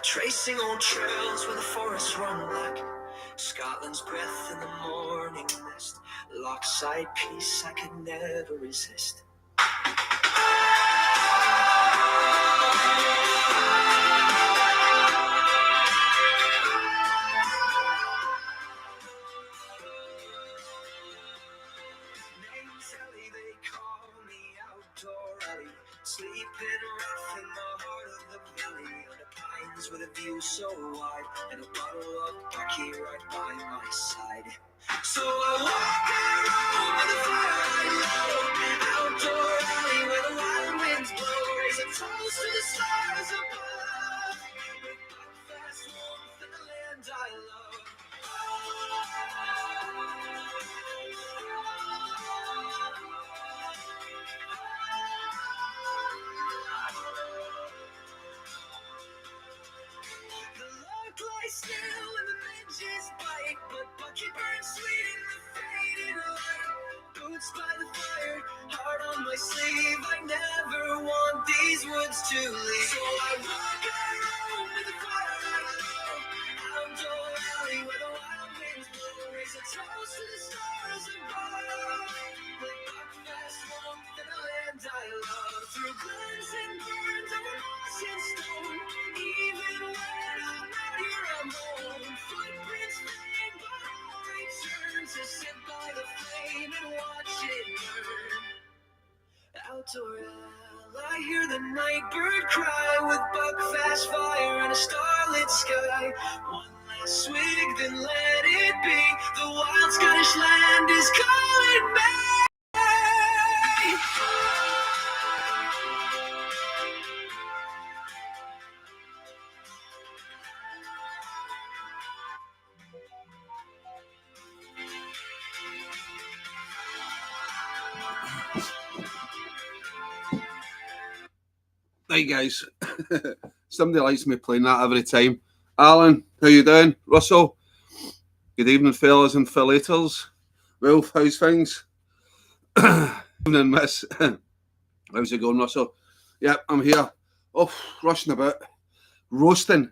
Tracing old trails where the forests run black, Scotland's breath in the morning mist, lockside peace I could never resist. Name's Ellie, they call me Outdoor Ellie, sleeping rough in the heart of the valley, under pines with a view so wide, and a bottle of Bucky right by my side. So I walk around with the firelight low, Outdoor Alley where the wild winds blow, raise a toast to the stars above, with buckfast warmth in the land I love. The lark lies still and the midges bite, but Bucky burns sweet in the fading light. Boots by the fire, heart on my sleeve, I never want these woods to leave. So I walk around with the firelight low, Outdoor Alley where the wild winds blow, raise a toast to the stars above, with buckfast warmth in the land I love. Through glens and burns over moss and stone, even when I'm out here I'm home. Footprints fade but all return to sit by the flame and watch it burn. Outdoor Alley, I hear the night bird cry with buckfast fire and a starlit sky. One last swig, then let it be. The wild Scottish land is calling me. Right, guys. Somebody likes me playing that every time. Alan, how you doing? Russell, good evening, fellas and fellators. Wolf, how's things? Evening, miss. How's it going, Russell? Yep, I'm here. Oh, rushing about. Roasting.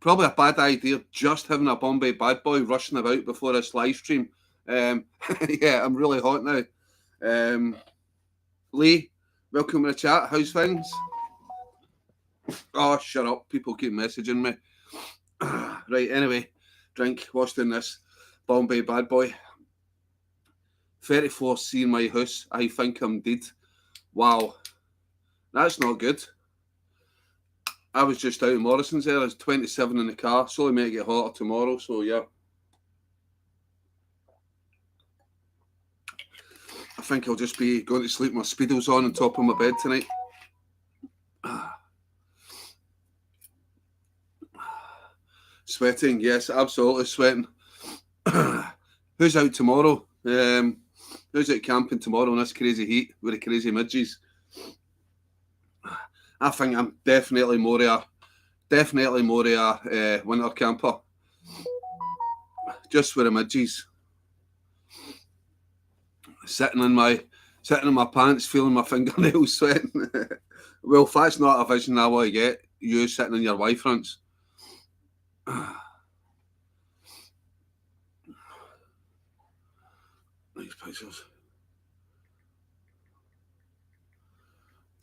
Probably a bad idea just having a Bombay bad boy rushing about before this live stream. Yeah, I'm really hot now. Lee, welcome to the chat. How's things? Oh, shut up. People keep messaging me. Right, anyway. Drink. What's in this? Bombay bad boy. 34 seeing my house. I think I'm dead. Wow. That's not good. I was just out in Morrison's there. There's 27 in the car. It's only may get hotter tomorrow, so yeah. I think I'll just be going to sleep with my Speedos on top of my bed tonight. Sweating, yes, absolutely sweating. Who's out tomorrow? Who's out camping tomorrow in this crazy heat with the crazy midges? I think I'm definitely more of a winter camper. Just with the midges. Sitting in my pants, feeling my fingernails sweating. Well, if that's not a vision I want to get, you sitting in your wife fronts. Nice pictures.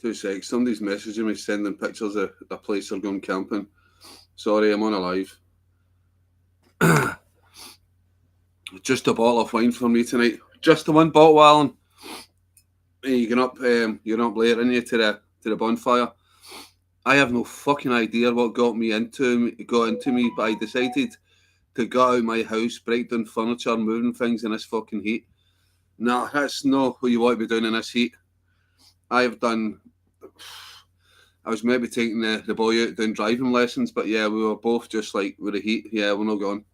2 seconds. Somebody's messaging me, sending pictures of the place they're going camping. Sorry, I'm on a live. Just a bottle of wine for me tonight. Just the one bottle, Alan. You're up later, aren't you, to the bonfire? I have no fucking idea what got into me, but I decided to get out of my house, break down furniture, moving things in this fucking heat. Nah, that's not what you want to be doing in this heat. I was maybe taking the boy out doing driving lessons, but yeah, we were both just like, with the heat, yeah, we're not going.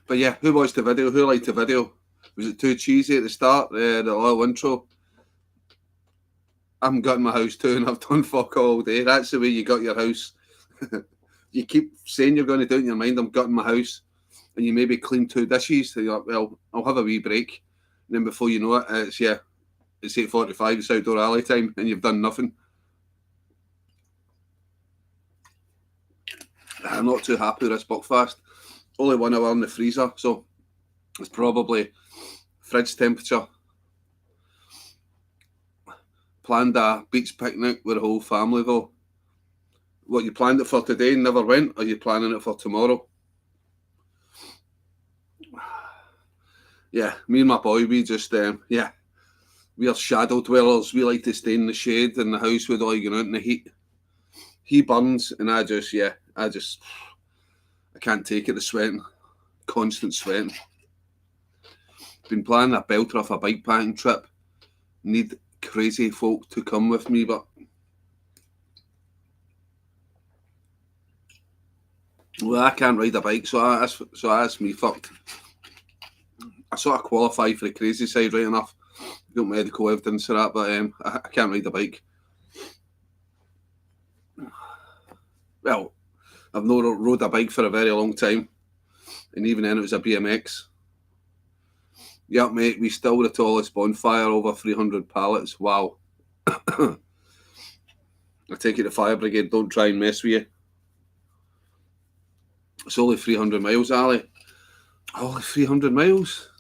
But yeah, who watched the video? Who liked the video? Was it too cheesy at the start, the little intro? I'm gutting my house too, and I've done fuck all day. That's the way you gut your house. You keep saying you're going to do it in your mind, I'm gutting my house, and you maybe clean 2 dishes, so you're like, well, I'll have a wee break. And then before you know it, it's 8:45, it's outdoor alley time, and you've done nothing. I'm not too happy with this Buckfast. Only 1 hour in the freezer, so it's probably fridge temperature. Planned a beach picnic with the whole family though. What, you planned it for today and never went, or are you planning it for tomorrow? Yeah, me and my boy, we just, we are shadow dwellers. We like to stay in the shade in the house with all going out in the heat. He burns, and I can't take it, the sweating, constant sweating. Been planning a belter off a bike packing trip. Need crazy folk to come with me, but well, I can't ride a bike, so that's me fucked. I sort of qualify for the crazy side right enough. Got medical evidence for that, but I can't ride a bike. Well, I've not rode a bike for a very long time, and even then it was a BMX. Yep, mate, we still the tallest bonfire, over 300 pallets. Wow. I take it the fire brigade don't try and mess with you. It's only 300 miles, Ali. Only 300 miles?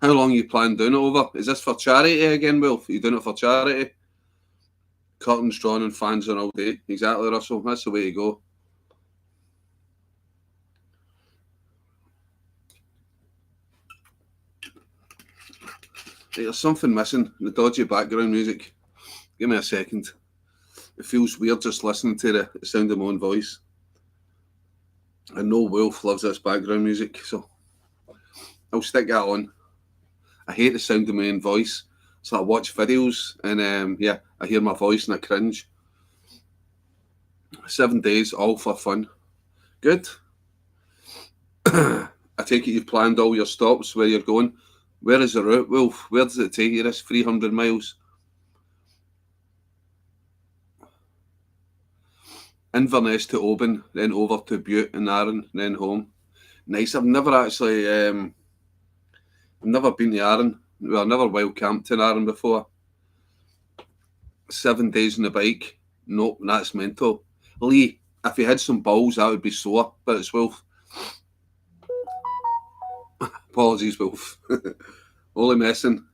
How long you plan doing it over? Is this for charity again, Wilf? Are you doing it for charity? Curtains drawn and fans on all day. Exactly, Russell. That's the way to go. Hey, there's something missing. The dodgy background music. Give me a second. It feels weird just listening to the sound of my own voice. I know Wilf loves this background music, so I'll stick that on. I hate the sound of my own voice. So I watch videos and I hear my voice and I cringe. 7 days, all for fun. Good. I take it you've planned all your stops, where you're going. Where is the route, Wilf? Where does it take you, this 300 miles? Inverness to Oban, then over to Butte and Arran, then home. Nice. I've never actually, I've never been to Arran. Well, I've never wild camped in Arran before. 7 days on the bike. Nope, that's mental. Lee, if you had some balls, that would be sore, but it's Wilf. Apologies, Wilf. Only messing.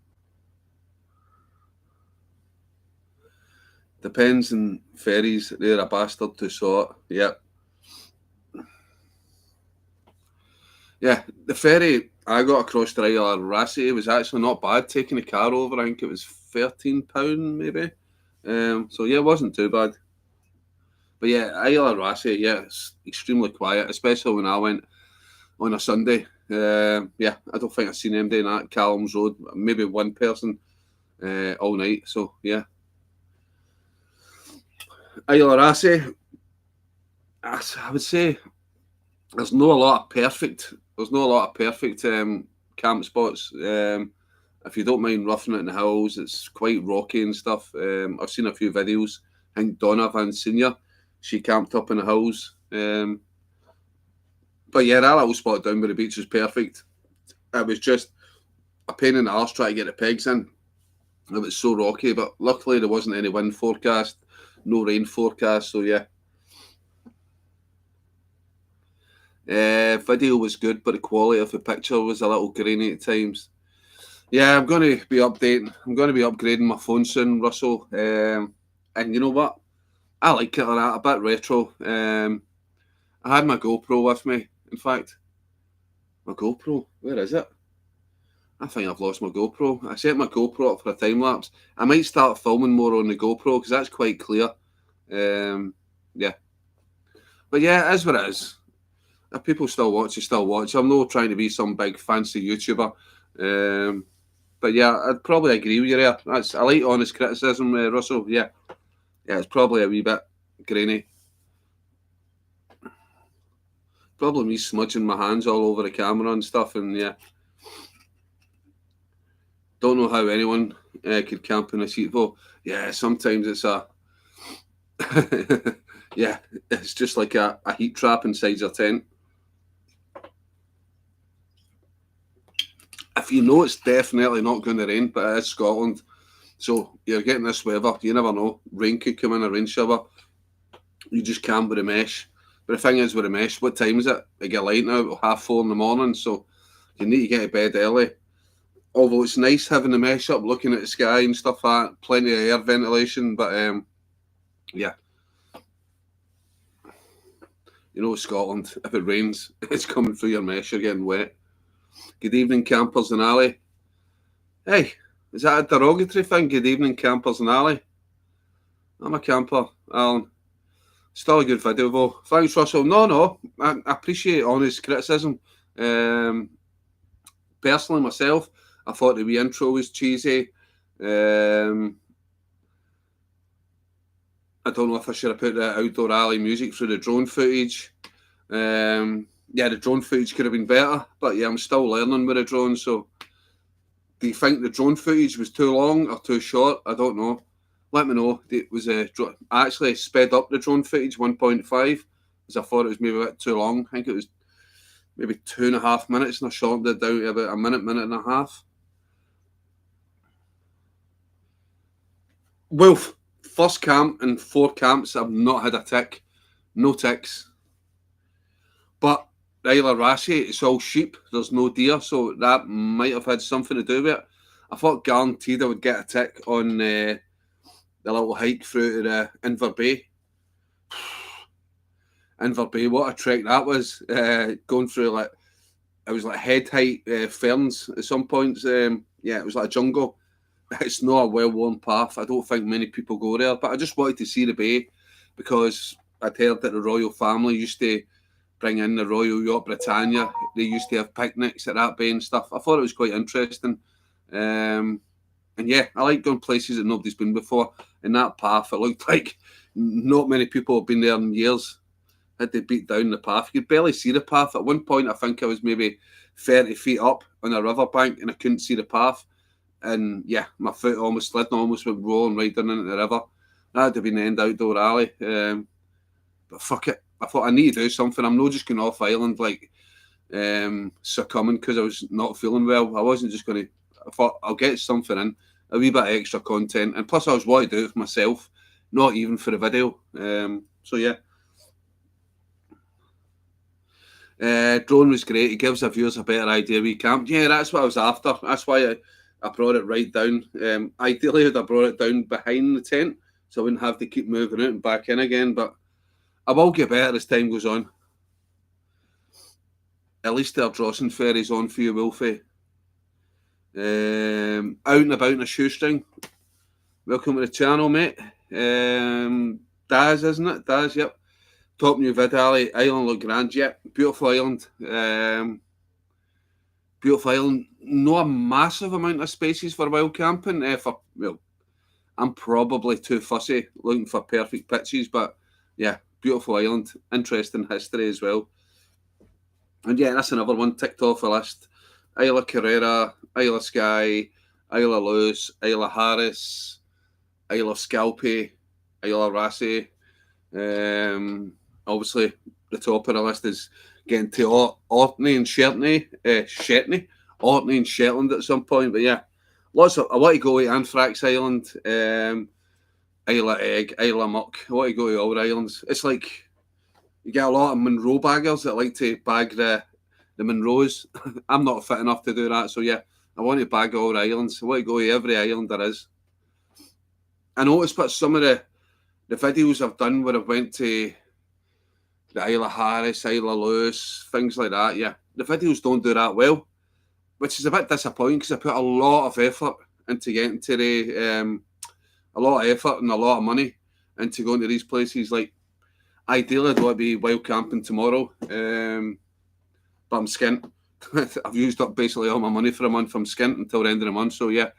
Depends on ferries. They're a bastard to sort. Yep. Yeah, the ferry I got across the Isle of Rassay was actually not bad. Taking the car over, I think it was £13 maybe. So yeah, it wasn't too bad. But yeah, Isle of Rassay, yeah, it's extremely quiet, especially when I went on a Sunday. Yeah, I don't think I've seen them doing that. Callum's Road, maybe one person all night. So yeah, Isle of Rassay, I would say there's not a lot of perfect. There's not a lot of perfect camp spots. If you don't mind roughing it in the hills, it's quite rocky and stuff. I've seen a few videos. I think Donna Van Senior, she camped up in the hills. But yeah, that little spot down by the beach was perfect. It was just a pain in the arse trying to get the pegs in. It was so rocky, but luckily there wasn't any wind forecast, no rain forecast, so yeah. Video was good, but the quality of the picture was a little grainy at times. Yeah, I'm going to be updating. I'm going to be upgrading my phone soon, Russell. And you know what? I like it like that, a bit retro. I had my GoPro with me. In fact, my GoPro, where is it? I think I've lost my GoPro. I set my GoPro up for a time lapse. I might start filming more on the GoPro because that's quite clear. Yeah. But yeah, it is what it is. If people still watch, you still watch. I'm not trying to be some big fancy YouTuber. But yeah, I'd probably agree with you there. I like honest criticism, Russell. Yeah. Yeah, it's probably a wee bit grainy. Probably me smudging my hands all over the camera and stuff, and yeah. Don't know how anyone could camp in a seat though. Yeah, sometimes it's a yeah, it's just like a heat trap inside your tent. If you know it's definitely not going to rain, but it is Scotland, So you're getting this weather, you never know. Rain could come in, a rain shower. You just camp with a mesh. But the thing is with a mesh, what time is it? It get light now, 4:30 in the morning, so you need to get to bed early. Although it's nice having the mesh up, looking at the sky and stuff like that, plenty of air ventilation, but yeah. You know, Scotland, if it rains, it's coming through your mesh, you're getting wet. Good evening, campers and alley. Hey, is that a derogatory thing? Good evening, campers and alley. I'm a camper, Alan. Still a good video, though. Thanks, Russell. No, I appreciate honest criticism. Personally, myself, I thought the wee intro was cheesy. I don't know if I should have put the outdoor alley music through the drone footage. Yeah, the drone footage could have been better, but yeah, I'm still learning with a drone. So, do you think the drone footage was too long or too short? I don't know. Let me know. It was I actually sped up the drone footage 1.5 because I thought it was maybe a bit too long. I think it was maybe 2.5 minutes, and I shortened it down to about a minute and a half. Wolf, first camp and 4 camps, I've not had a tick. No ticks. But the Isle of Rassay, it's all sheep. There's no deer, so that might have had something to do with it. I thought guaranteed I would get a tick on the little hike through to the Inver Bay. Inver Bay, what a trek that was. Going through like, it was like head height ferns at some points. Yeah, it was like a jungle. It's not a well-worn path. I don't think many people go there, but I just wanted to see the bay because I'd heard that the royal family used to bring in the Royal Yacht Britannia. They used to have picnics at that bay and stuff. I thought it was quite interesting. And yeah, I like going places that nobody's been before. And that path, it looked like not many people have been there in years. Had to beat down the path. You could barely see the path. At one point, I think I was maybe 30 feet up on a riverbank and I couldn't see the path. And yeah, my foot almost slid and almost went rolling right down into the river. That'd have been the end outdoor alley. But fuck it. I thought I need to do something. I'm not just going off island like succumbing because I was not feeling well. I wasn't just going to. I thought I'll get something in, a wee bit of extra content. And plus, I was wanting to do it for myself, not even for the video. So yeah. Drone was great. It gives the viewers a better idea of we camp. Yeah, that's what I was after. That's why I brought it right down. Ideally, I'd have brought it down behind the tent so I wouldn't have to keep moving out and back in again. But I will get better as time goes on. At least their Drossen ferry's on for you, Wolfie. Out and about in a shoestring. Welcome to the channel, mate. Daz, isn't it? Daz, yep. Top new vid, Ali. Island look grand, yep. Beautiful island. Beautiful island. Not a massive amount of spaces for wild camping. I'm probably too fussy looking for perfect pitches, but yeah, beautiful island. Interesting history as well. And yeah, that's another one ticked off the list. Isla Carrera, Isla Skye, Isla Lewis, Isla Harris, Isla Scalpy, Isla Rassay. Obviously, the top of the list is getting to Orkney and Shetney, Orkney and Shetland at some point. But yeah, lots of. I want to go to Anthrax Island, Isla Egg, Isla Muck. I want to go to all the islands. It's like you get a lot of Monroe baggers that like to bag the Monroes. I'm not fit enough to do that. So yeah, I want to bag all the islands. I want to go to every island there is. I noticed, but some of the videos I've done where I've went to the Isla Harris, Isla Lewis, things like that, yeah, the videos don't do that well, which is a bit disappointing because I put a lot of effort into getting to a lot of effort and a lot of money into going to these places. Like, ideally, I'd want to be wild camping tomorrow, but I'm skint. I've used up basically all my money for a month. I'm skint until the end of the month, so yeah.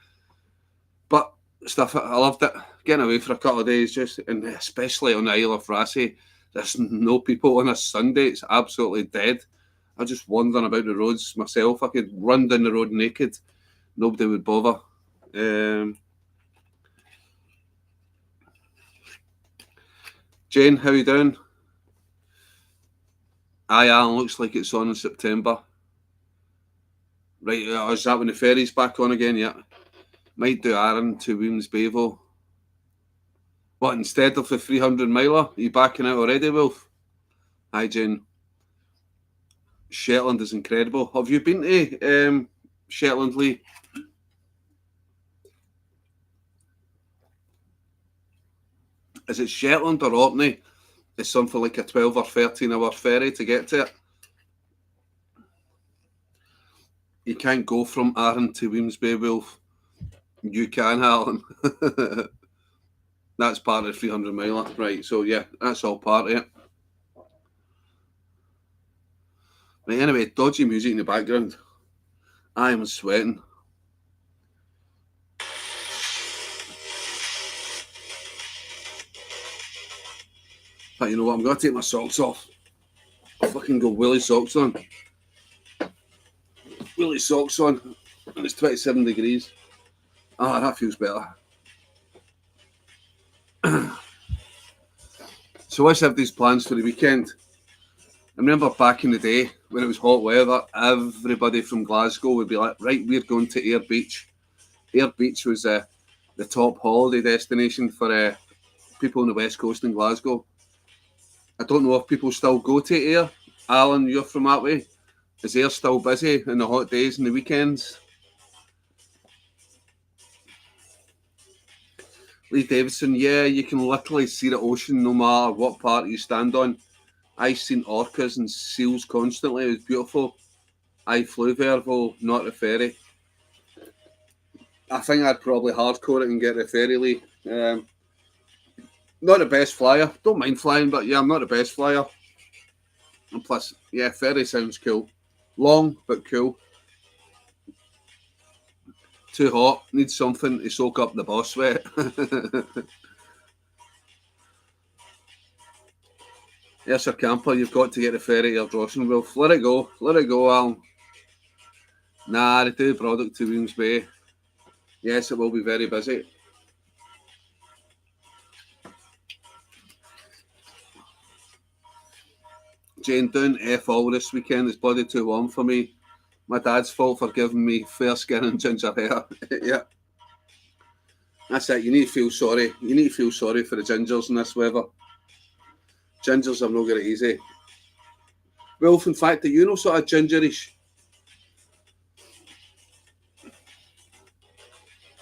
But stuff, I loved it. Getting away for a couple of days, just, and especially on the Isle of Rassay. There's no people on a Sunday. It's absolutely dead. I'm just wandering about the roads myself. I could run down the road naked. Nobody would bother. Jane, how you doing? Aye, Alan, looks like it's on in September. Right, is that when the ferry's back on again? Yeah. Might do Aaron to Williams-Bayville. What, instead of the 300 miler? Are you backing out already, Wolf? Hi, Jane. Shetland is incredible. Have you been to Shetland, Lee? Is it Shetland or Orkney? It's something like a 12 or 13 hour ferry to get to it. You can't go from Arran to Williams-Bay, Wolf. You can, Alan. That's part of the 300 miler. Right, so yeah, that's all part of it. Right, anyway, dodgy music in the background. I am sweating. But you know what, I'm going to take my socks off. I'll fucking go Willie socks on. Willie socks on. And it's 27 degrees. Ah, that feels better. So what's everybody's plans for the weekend? I remember back in the day when it was hot weather, everybody from Glasgow would be like, right, we're going to Ayr Beach. Ayr Beach was the top holiday destination for people on the west coast in Glasgow. I don't know if people still go to Ayr. Alan, you're from that way. Is Ayr still busy in the hot days and the weekends? Lee Davidson, yeah, you can literally see the ocean no matter what part you stand on. I've seen orcas and seals constantly. It was beautiful. I flew there, though, not the ferry. I think I'd probably hardcore it and get the ferry, Lee. Not the best flyer. Don't mind flying, but yeah, I'm not the best flyer. And plus, yeah, ferry sounds cool. Long, but cool. Too hot. Need something to soak up the boss sweat. Yes, sir, camper, you've got to get the ferry to Ardrossan, Wolf. Let it go, Alan. Nah, they do product to Williams Bay. Yes, it will be very busy. Jane, doing F all this weekend. It's bloody too warm for me. My dad's fault for giving me fair skin and ginger hair. Yeah. That's it. You need to feel sorry. You need to feel sorry for the gingers in this weather. Gingers have not got it easy. Wolf, in fact, are you know sort of gingerish?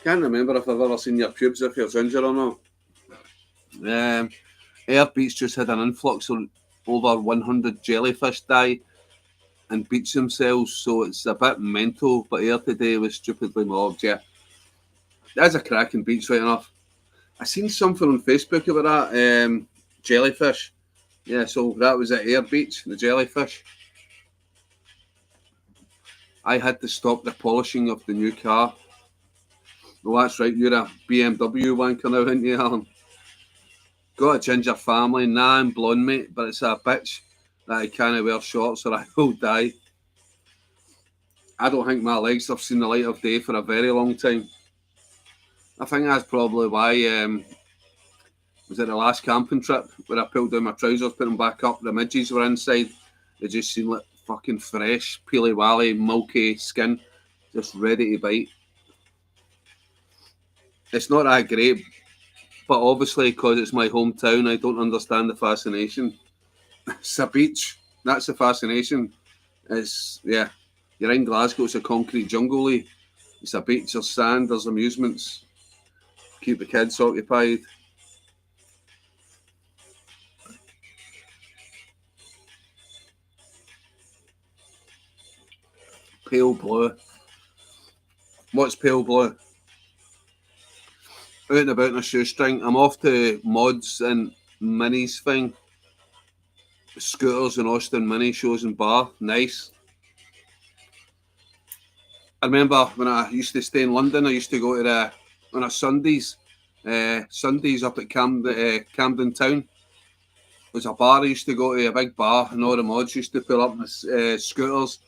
Can't remember if I've ever seen your pubes if you're ginger or not. Ayr Beach just had an influx of over 100 jellyfish die and beach themselves, so it's a bit mental. But Ayr today was stupidly mobbed, yeah. That's a cracking beach, right enough. I seen something on Facebook about that. Jellyfish. Yeah, so that was at Ayr Beach, the jellyfish. I had to stop the polishing of the new car. Well, that's right, you're a BMW wanker now, aren't you, Alan? Got a ginger family, nah, I'm blonde, mate, but it's a bitch that I can't wear shorts or I will die. I don't think my legs have seen the light of day for a very long time. I think that's probably why, was it the last camping trip where I pulled down my trousers, put them back up, the midges were inside. They just seemed like fucking fresh, peely-wally, milky skin, just ready to bite. It's not that great, but obviously because it's my hometown, I don't understand the fascination. It's a beach, that's the fascination. It's, yeah, you're in Glasgow, it's a concrete jungle. It's a beach, there's sand, there's amusements. Keep the kids occupied. Pale blue. What's pale blue? Out and about in a shoestring. I'm off to mods and minis thing. Scooters and Austin mini shows in Bar. Nice. I remember when I used to stay in London, I used to go to on a Sundays up at Camden Town. There's a bar I used to go to, a big bar, and all the mods used to pull up the scooters.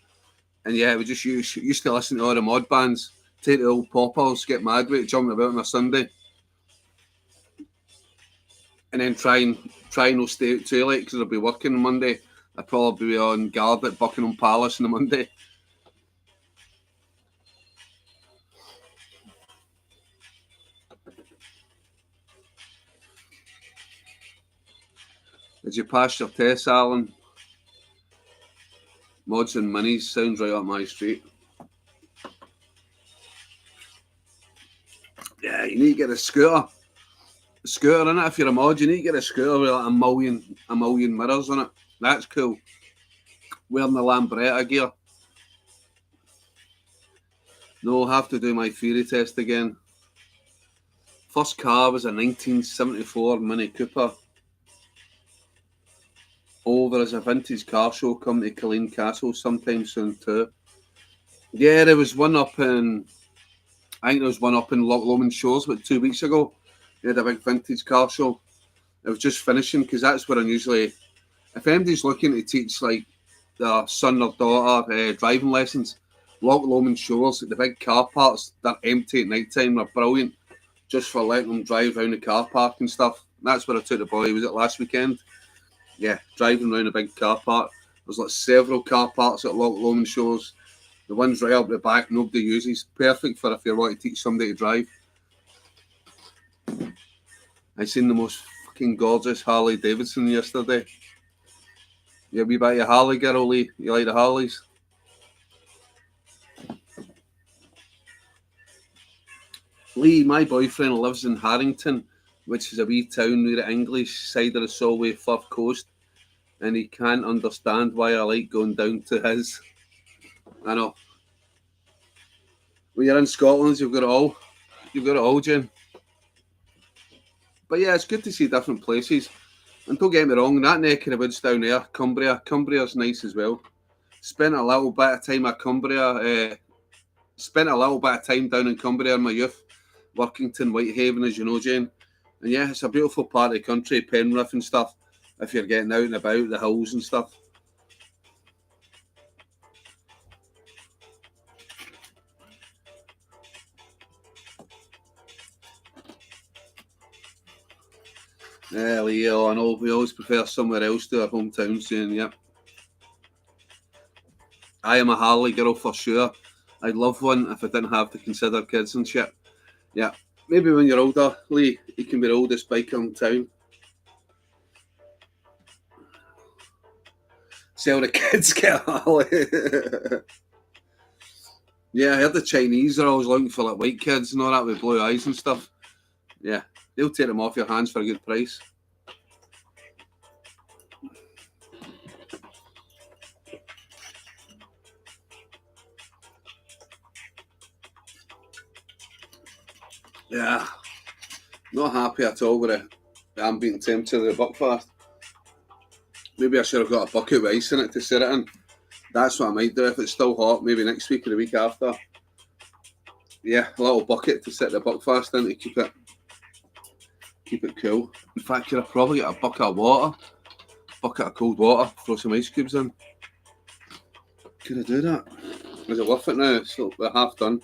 And yeah, we just used to listen to all the mod bands, take the old poppers, get mad with it, jumping about on a Sunday. And then try and not stay out too late because I'll be working on Monday. I'd probably be on guard at Buckingham Palace on the Monday. Did you pass your test, Alan? Mods and minis sounds right up my street. Yeah, you need to get a scooter. A scooter in it. If you're a mod, you need to get a scooter with like a million mirrors on it. That's cool. Wearing the Lambretta gear. No, I'll have to do my theory test again. First car was a 1974 Mini Cooper. There is a vintage car show coming to Killeen Castle sometime soon too. Yeah, there was one up in, I think there was one up in Loch Lomond Shores about 2 weeks ago. They had a big vintage car show. It was just finishing because that's where I'm usually, if anybody's looking to teach like their son or daughter driving lessons, Loch Lomond Shores, the big car parks, they're empty at night time, they're brilliant just for letting them drive around the car park and stuff. That's where I took the boy, was it last weekend? Yeah, driving around a big car park. There's like several car parks at Loch Lomond Shores. The one's right up the back, nobody uses. Perfect for if you want to teach somebody to drive. I seen the most fucking gorgeous Harley Davidson yesterday. You a wee bit of Harley girl, Lee? You like the Harleys? Lee, my boyfriend lives in Harrington, which is a wee town near the English side of the Solway Firth Coast, and he can't understand why I like going down to his. I know. When you're in Scotland, you've got it all. You've got it all, Jen. But yeah, it's good to see different places. And don't get me wrong, that neck of the woods down there, Cumbria's nice as well. Spent a little bit of time at Cumbria. Spent a little bit of time down in Cumbria in my youth. Workington, Whitehaven, as you know, Jane. And yeah, it's a beautiful part of the country, Penrith and stuff, if you're getting out and about, the hills and stuff. Yeah, Leo, I know we always prefer somewhere else to our hometowns, Jane, yeah. I am a Harley girl for sure. I'd love one if I didn't have to consider kids and shit. Yeah, maybe when you're older, Lee, you can be the oldest biker in town. Sell the kids get a Harley. Yeah, I heard the Chinese are always looking for like white kids and all that with blue eyes and stuff. Yeah, they'll take them off your hands for a good price. Yeah, not happy at all with the ambient temperature of the Buckfast. Maybe I should have got a bucket with ice in it to sit it in. That's what I might do if it's still hot, maybe next week or the week after. Yeah, a little bucket to sit the Buckfast in to keep it cool. In fact, could I probably get a bucket of water? Bucket of cold water, throw some ice cubes in. Could I do that? Is it worth it now? So we're half done.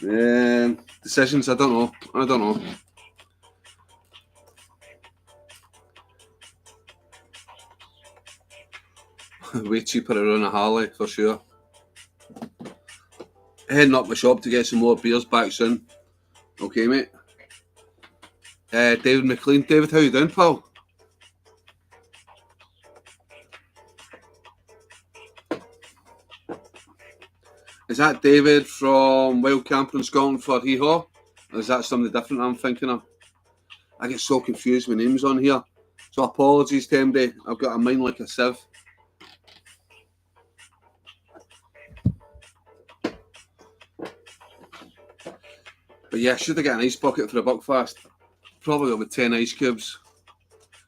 Decisions, I don't know. Way cheaper around a Harley for sure. Heading up my shop to get some more beers back soon. Okay, mate. David McLean. David, how you doing, pal? Is that David from Wild Camper in Scotland for Hee Haw? Or is that something different I'm thinking of? I get so confused with names on here. So apologies to MD. I've got a mind like a sieve. But yeah, should I get an ice bucket for a Buckfast? Probably got with 10 ice cubes.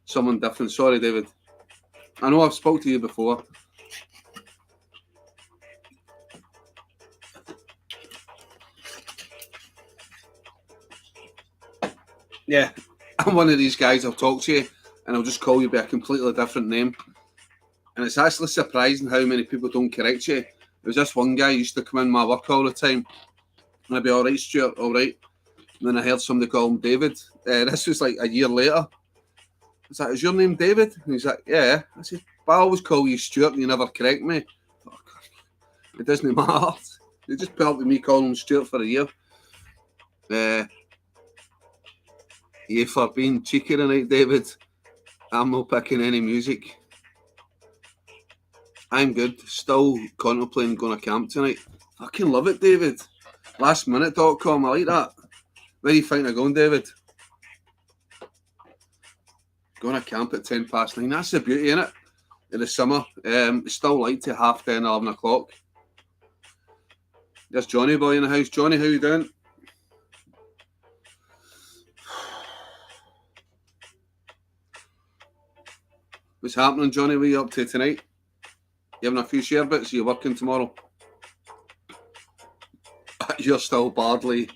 Someone different. Sorry, David. I know I've spoke to you before. Yeah, I'm one of these guys. I'll talk to you and I'll just call you by a completely different name. And it's actually surprising how many people don't correct you. There was this one guy who used to come in my work all the time. And I'd be, all right, Stuart, all right. And then I heard somebody call him David. This was like a year later. I was like, is your name David? And he's like, yeah. I said, but I always call you Stuart and you never correct me. It doesn't matter. They just put up with me calling him Stuart for a year. Yeah, for being cheeky tonight, David. I'm not picking any music. I'm good. Still contemplating going to camp tonight. Fucking love it, David. Lastminute.com, I like that. Where do you think I'm going, David? Going to camp at 9:10. That's the beauty, innit? In the summer. It's still light to 10:30, 11 o'clock. There's Johnny boy in the house. Johnny, how you doing? What's happening, Johnny? What are you up to tonight? You having a few share bits? Are you working tomorrow? You're still badly.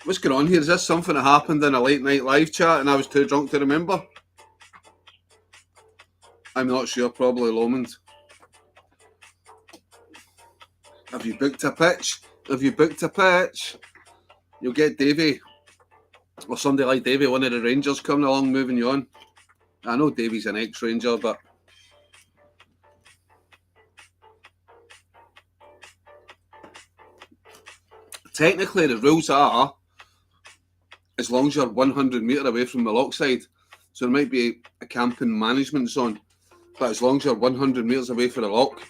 What's going on here? Is this something that happened in a late night live chat and I was too drunk to remember? I'm not sure. Probably Lomond. Have you booked a pitch? Have you booked a pitch? You'll get Davey or somebody like Davey, one of the Rangers, coming along, moving you on. I know Davey's an ex-Ranger, but technically the rules are as long as you're 100 metre away from the lockside. So there might be a camping management zone, but as long as you're 100 metres away from the lock.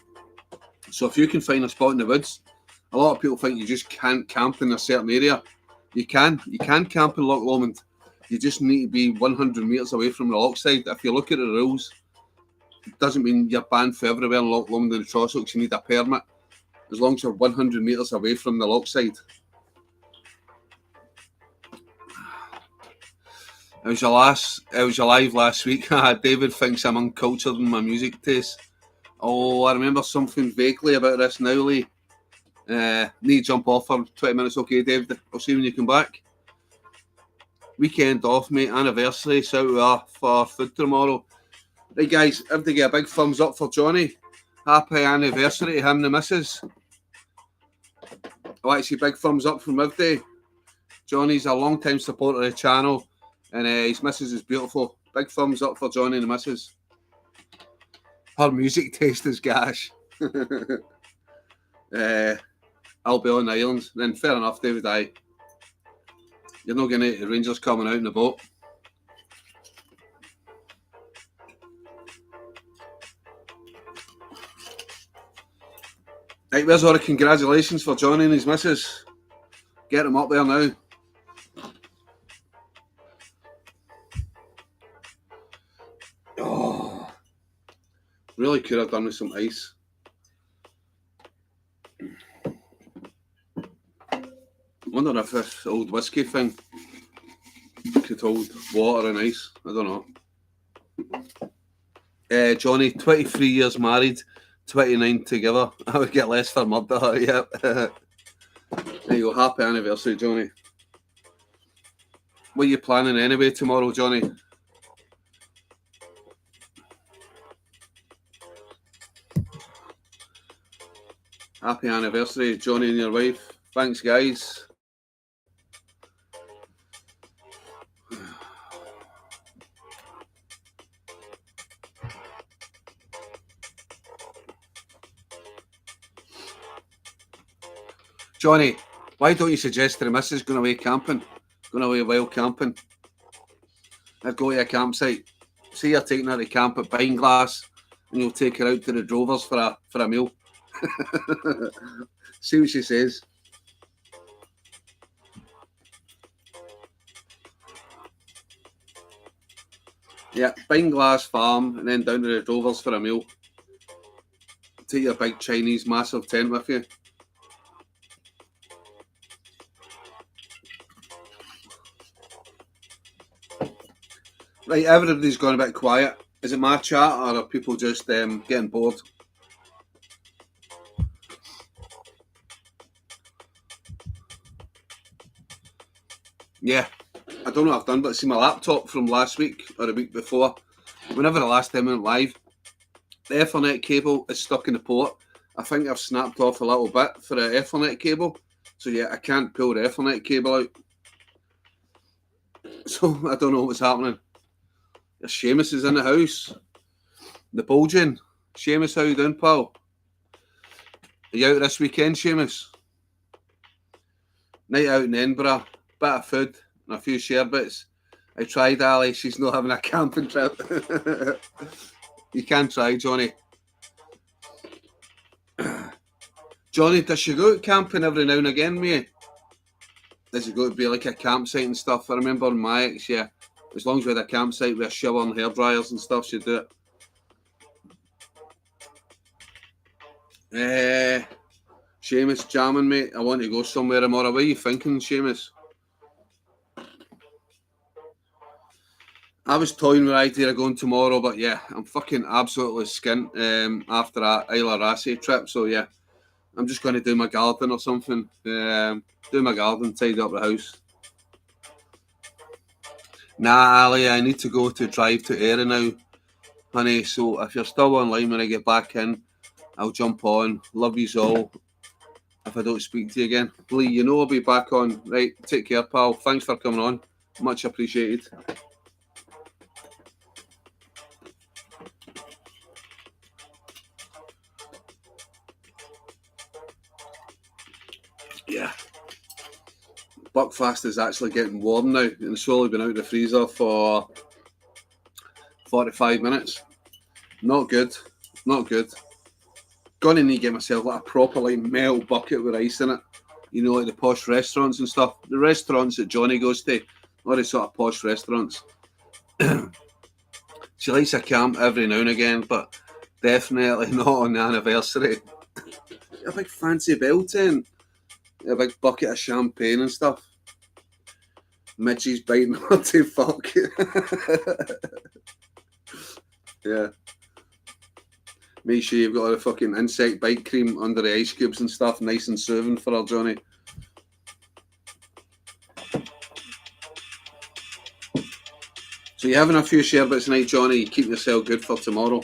So if you can find a spot in the woods, a lot of people think you just can't camp in a certain area. You can camp in Loch Lomond. You just need to be 100 metres away from the lockside. If you look at the rules, it doesn't mean you're banned for everywhere in Loch Lomond and the Trossachs. You need a permit as long as you're 100 metres away from the lockside. It was your live last week. David thinks I'm uncultured in my music taste. Oh, I remember something vaguely about this now, Lee. Need to jump off for 20 minutes. Okay, David, I'll see you when you come back. Weekend off, mate. Anniversary. So we are for food tomorrow. Right, guys, everybody get a big thumbs up for Johnny. Happy anniversary to him and the missus. Oh, actually, big thumbs up from everybody. Johnny's a long-time supporter of the channel, and his missus is beautiful. Big thumbs up for Johnny and the missus. Her music taste is gash. I'll be on the islands. Then fair enough, David. You're not going to the Rangers coming out in the boat. Right, where's all the congratulations for Johnny and his missus? Get them up there now. Oh, really could have done with some ice. I wonder if this old whiskey thing could hold water and ice. I don't know. Johnny, 23 years married, 29 together. I would get less for murder. Yep. There you go. Happy anniversary, Johnny. What are you planning anyway tomorrow, Johnny? Happy anniversary, Johnny and your wife. Thanks, guys. Johnny, why don't you suggest to the missus going away camping? Going away wild camping? I'd go to a campsite. See you're taking her to camp at Bineglass and you'll take her out to the Drovers for a meal. See what she says. Yeah, Bineglass Farm and then down to the Drovers for a meal. Take your big Chinese massive tent with you. Right, everybody's gone a bit quiet. Is it my chat or are people just getting bored? Yeah, I don't know what I've done, but see my laptop from last week or the week before, whenever the last time I went live, the Ethernet cable is stuck in the port. I think I've snapped off a little bit for the Ethernet cable. So yeah, I can't pull the Ethernet cable out. So I don't know what's happening. Seamus is in the house. The Bulging. Seamus, how you doing, pal? Are you out this weekend, Seamus? Night out in Edinburgh. Bit of food and a few share bits. I tried, Ali. She's not having a camping trip. You can try, Johnny. Johnny, does she go out camping every now and again, mate? Does it go to be like a campsite and stuff? I remember on my ex, yeah. As long as we had a campsite with a shower and hair dryers and stuff, she'd do it. Seamus jamming, mate. I want to go somewhere tomorrow. What are you thinking, Seamus? I was toying with the idea of going tomorrow, but yeah, I'm fucking absolutely skint after that Isle of Rassay trip. So yeah, I'm just going to do my garden or something. Do my garden, tidy up the house. Nah, Ali, I need to go to drive to Ayr now, honey. So if you're still online when I get back in, I'll jump on. Love yous all. If I don't speak to you again, Lee, you know I'll be back on. Right, take care, pal. Thanks for coming on. Much appreciated. Yeah. Buckfast is actually getting warm now, and it's only been out of the freezer for 45 minutes. Not good. Not good. Gonna need to get myself like a proper like metal bucket with ice in it. You know, like the posh restaurants and stuff. The restaurants that Johnny goes to, or the sort of posh restaurants. She likes a camp every now and again, but definitely not on the anniversary. A big fancy bell tent. A big bucket of champagne and stuff. Mitchie's biting her to fuck. Yeah. Make sure you've got a fucking insect bite cream under the ice cubes and stuff, nice and soothing for her, Johnny. So you're having a few sherbets tonight, Johnny. You keep yourself good for tomorrow.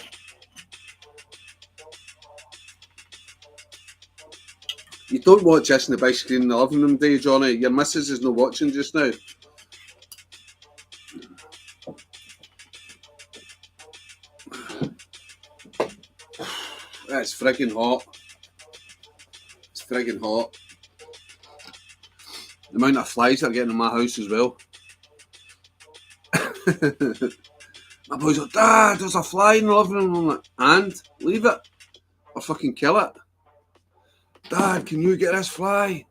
You don't watch this in the big screen in the living room, do you, Johnny? Your missus is not watching just now. It's friggin' hot. It's friggin' hot. The amount of flies that are getting in my house as well. My boy's like, Dad, there's a fly in the living room. I'm like, and? Leave it. Or fucking kill it. Dad, can you get this fly?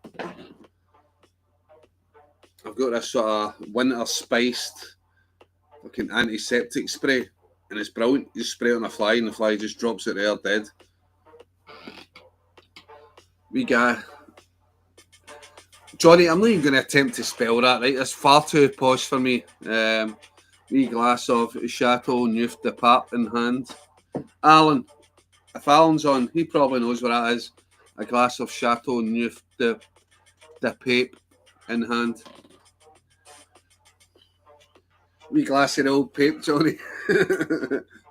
I've got this sort of winter spiced fucking antiseptic spray, and it's brilliant. You just spray it on a fly and the fly just drops it there dead. We guy. Johnny, I'm not even going to attempt to spell that, right? That's far too posh for me. Wee glass of Chateau Neuf de Pape in hand. Alan, if Alan's on, he probably knows what that is. A glass of Chateau Neuf de Pape in hand. Wee glass of old pape, Johnny.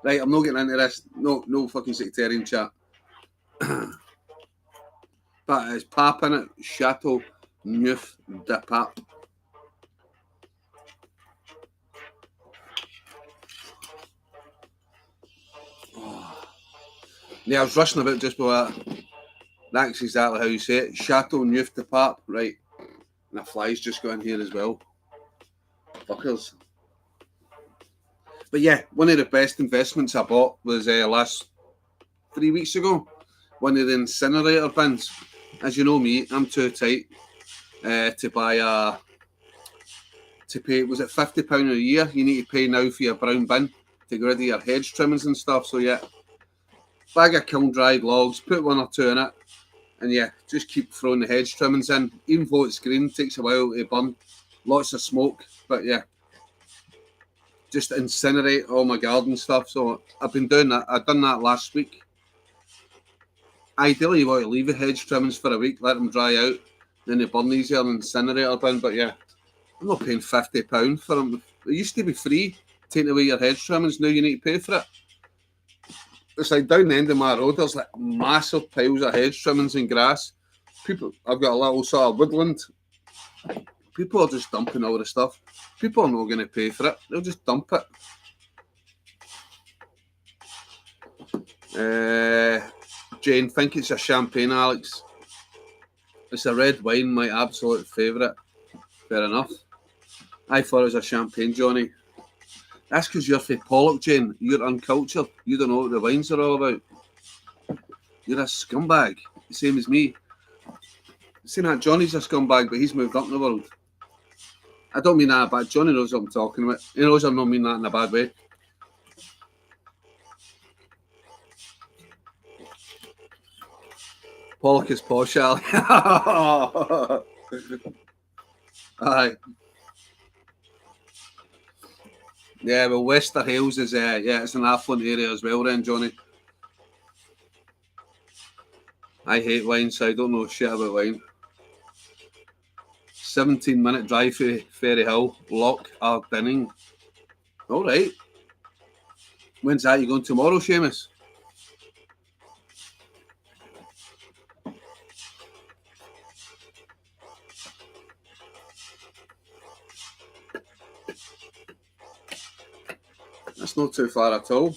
Right, I'm not getting into this. No fucking sectarian chat. But it's pap in it. Chateau Neuf de Pape. Oh. Yeah, I was rushing about just before that. That's exactly how you say it. Chateau Neuf de Pape. Right. And the flies just got in here as well. Fuckers. But yeah, one of the best investments I bought was last 3 weeks ago. One of the incinerator bins. As you know me, I'm too tight to buy to pay, was it £50 a year you need to pay now for your brown bin to get rid of your hedge trimmings and stuff. So yeah, bag of kiln dried logs, put one or two in it, and yeah, just keep throwing the hedge trimmings in. Even though it's green, takes a while to burn, lots of smoke, but yeah, just incinerate all my garden stuff. So I've been doing that. I've done that last week. Ideally, you want to leave the hedge trimmings for a week, let them dry out, then they burn easier than incinerator bin. But yeah, I'm not paying £50 for them. It used to be free, taking away your hedge trimmings. Now you need to pay for it. It's like down the end of my road, there's like massive piles of hedge trimmings and grass. People, I've got a little sort of woodland. People are just dumping all the stuff. People are not going to pay for it. They'll just dump it. Jane, think it's a champagne, Alex. It's a red wine, my absolute favourite. Fair enough. I thought it was a champagne, Johnny. That's because you're from Pollock, Jane. You're uncultured. You don't know what the wines are all about. You're a scumbag, the same as me. Saying that Johnny's a scumbag, but he's moved up in the world. I don't mean that bad. Johnny knows what I'm talking about. He knows I'm not mean that in a bad way. Pollock is posh, Ali. Aye. Yeah, well, Wester Hales is, it's an affluent area as well then, Johnny. I hate wine, so I don't know shit about wine. 17-minute drive to Ferry Hill, Loch Ardinning. All right. When's that? You going tomorrow, Seamus? That's not too far at all.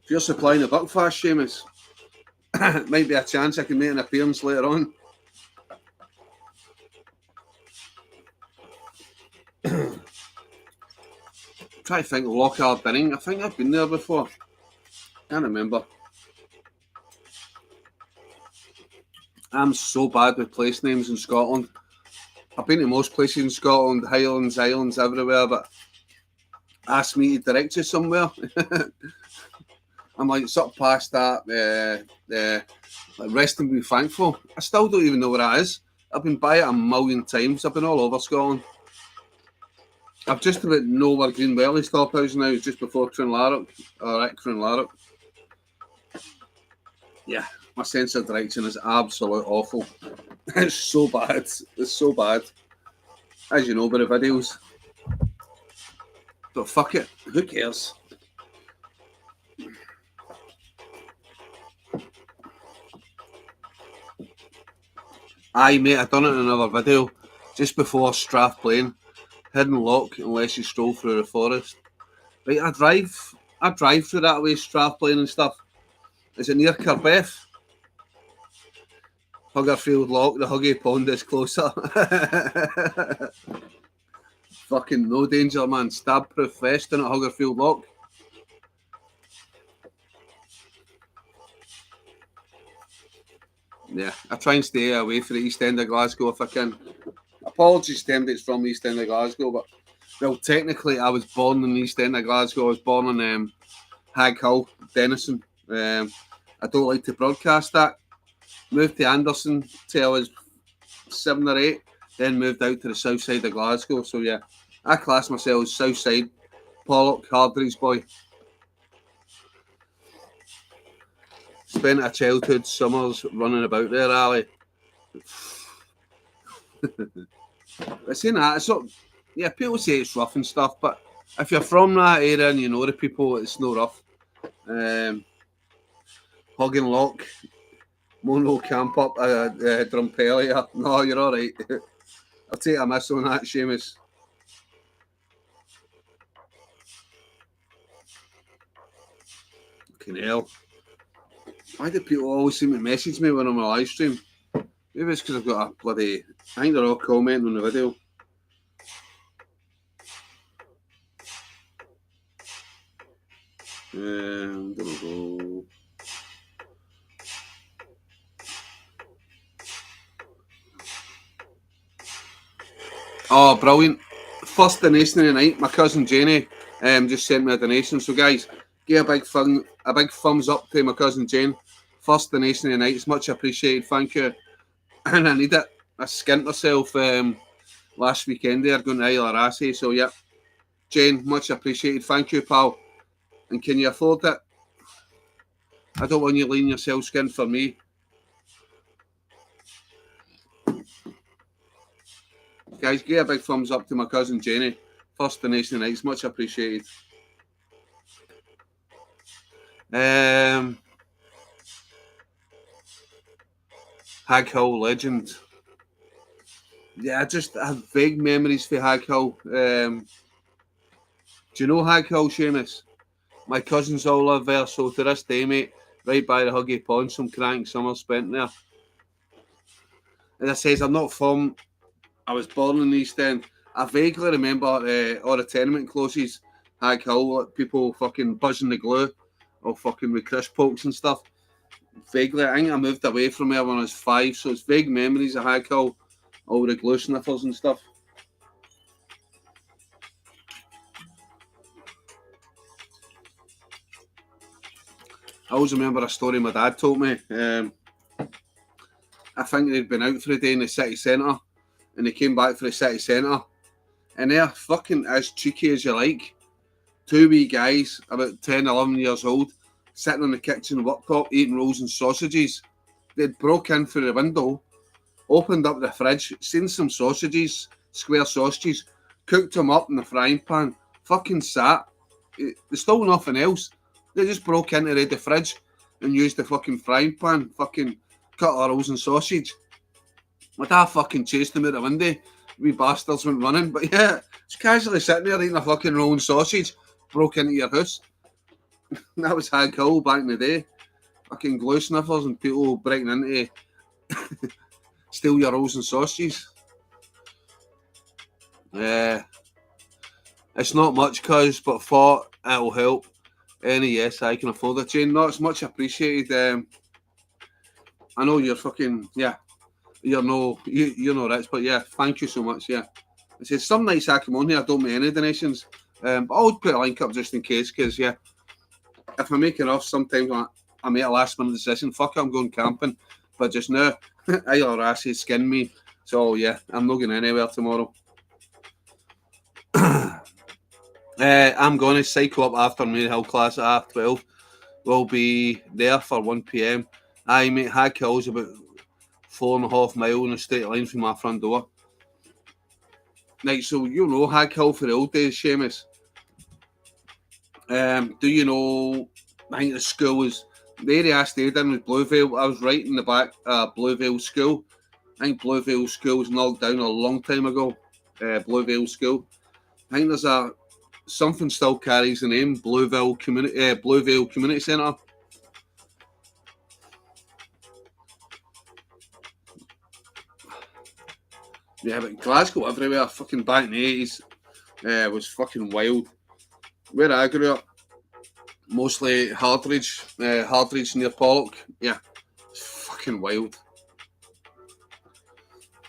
If you're supplying the Buckfast, Seamus, might be a chance I can make an appearance later on. Try to think of Loch Ardinning. I think I've been there before. Can't remember. I'm so bad with place names in Scotland. I've been to most places in Scotland, Highlands, Islands, everywhere, but ask me to direct you somewhere. I'm like, it's up past that, like Rest and Be Thankful. I still don't even know where that is. I've been by it a million times. I've been all over Scotland. I've just about know where Greenwelly Stop House now, just before Cronlarrock, or at Cronlarrock. Yeah, my sense of direction is absolute awful. It's so bad. It's so bad. As you know by the videos. But fuck it. Who cares? Aye, mate, I done it in another video. Just before Strathplain. Hidden Loch, unless you stroll through the forest. Right, I drive through that way, Strathplain and stuff. Is it near Carbeth? Huggerfield Loch, the Huggy Pond is closer. Fucking no danger, man. Stab-proof vest in at Huggerfield Loch. Yeah, I try and stay away from the East End of Glasgow if I can. Apologies to anybody that's from the East End of Glasgow, but well, technically I was born in the East End of Glasgow. I was born in Hag Hill, Denison. I don't like to broadcast that. Moved to Anderson till I was 7 or 8, then moved out to the south side of Glasgow. So yeah, I class myself as south side, Pollock, Hardraves boy. Spent a childhood summers running about there, Ali. But saying that, it's not, yeah, people say it's rough and stuff, but if you're from that area and you know the people, it's no rough. Hugging Lock, Mono Camp Up, Drumpelia. No, you're all right. I'll take a miss on that, Seamus. Fucking hell. Why do people always seem to message me when I'm on a live stream? Maybe it's because I've got a bloody... I think they're all commenting on the video. I'm gonna go... Oh, brilliant. First donation of the night. My cousin Jenny just sent me a donation. So guys, give a big thumbs up to my cousin Jane. First donation of the night. It's much appreciated. Thank you. And I need it. I skint myself last weekend there going to Isle Rassy. So yeah, Jane, much appreciated. Thank you, pal. And can you afford it? I don't want you leaning yourself skin for me. Guys, give a big thumbs up to my cousin Jenny. First donation of the night. It's much appreciated. Hag Hill legend. Yeah, I just have vague memories for Hag Hill. Do you know Hag Hill, Seamus? My cousins all live there, so to this day, mate, right by the Huggy Pond, some crank summer spent there. As I says, I'm not from. I was born in the East End. I vaguely remember all the tenement closes, Hag Hill, like people fucking buzzing the glue, or fucking with crisp pokes and stuff. Vaguely, I think I moved away from there when I was 5, so it's vague memories of Hag Hill, all the glue sniffers and stuff. I always remember a story my dad told me. I think they'd been out for a day in the city centre, and they came back for the city centre, and they're fucking as cheeky as you like. Two wee guys, about 10, 11 years old, sitting on the kitchen worktop eating rolls and sausages. They'd broke in through the window, opened up the fridge, seen some sausages, square sausages, cooked them up in the frying pan, fucking sat. They stole nothing else. They just broke into the fridge and used the fucking frying pan, fucking cut our rolls and sausage. My dad fucking chased them out the window. We bastards went running. But yeah, it's casually sitting there eating a fucking roll and sausage, broke into your house. That was Hag Hill back in the day. Fucking glue sniffers and people breaking into steal your rolls and sausages. It's not much, cuz, but thought it'll help. Any yes, I can afford it, Jane. No, it's much appreciated. I know you're fucking, yeah, you're no rich, but yeah, thank you so much, yeah. I said, some nights I come on here, I don't make any donations, but I'll put a link up just in case, because, yeah, if I make enough, sometimes I make a last minute decision, fuck it, I'm going camping, but just now, I or assy skin me, so yeah, I'm not going anywhere tomorrow. I'm going to cycle up after Mary Hill class at half 12. We'll be there for 1 p.m. I mate, Hag Hill's about 4.5 miles in a straight line from my front door. Right, so you know Hag Hill for the old days, Seamus. Do you know, I think the school was, the area I stayed in was Bluevale. I was right in the back Bluevale School. I think Bluevale School was knocked down a long time ago. Bluevale School. I think there's something still carries the name Bluevale Community Centre. Yeah, but Glasgow everywhere, fucking back in the 80s, was fucking wild. Where I grew up, mostly Hardridge near Pollock. Yeah, it's fucking wild.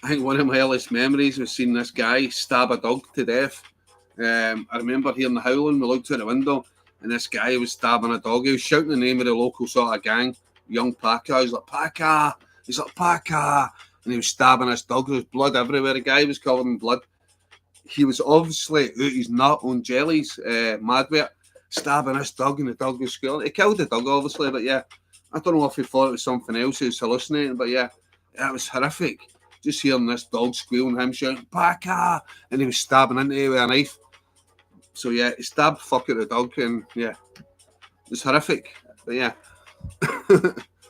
I think one of my earliest memories was seeing this guy stab a dog to death. I remember hearing the howling. We looked out the window, and this guy was stabbing a dog. He was shouting the name of the local sort of gang, young Paca. He was like, Paca! He's like, Paca! And he was stabbing this dog. There was blood everywhere. The guy was covered in blood. He was obviously out his nut on jellies, mad with it, stabbing this dog, and the dog was squealing. He killed the dog, obviously, but yeah, I don't know if he thought it was something else. He was hallucinating, but yeah, it was horrific. Just hearing this dog squeal and him shouting, Paca! And he was stabbing into it with a knife. So yeah, he stabbed fuck at the dog, and yeah, it's horrific. But yeah,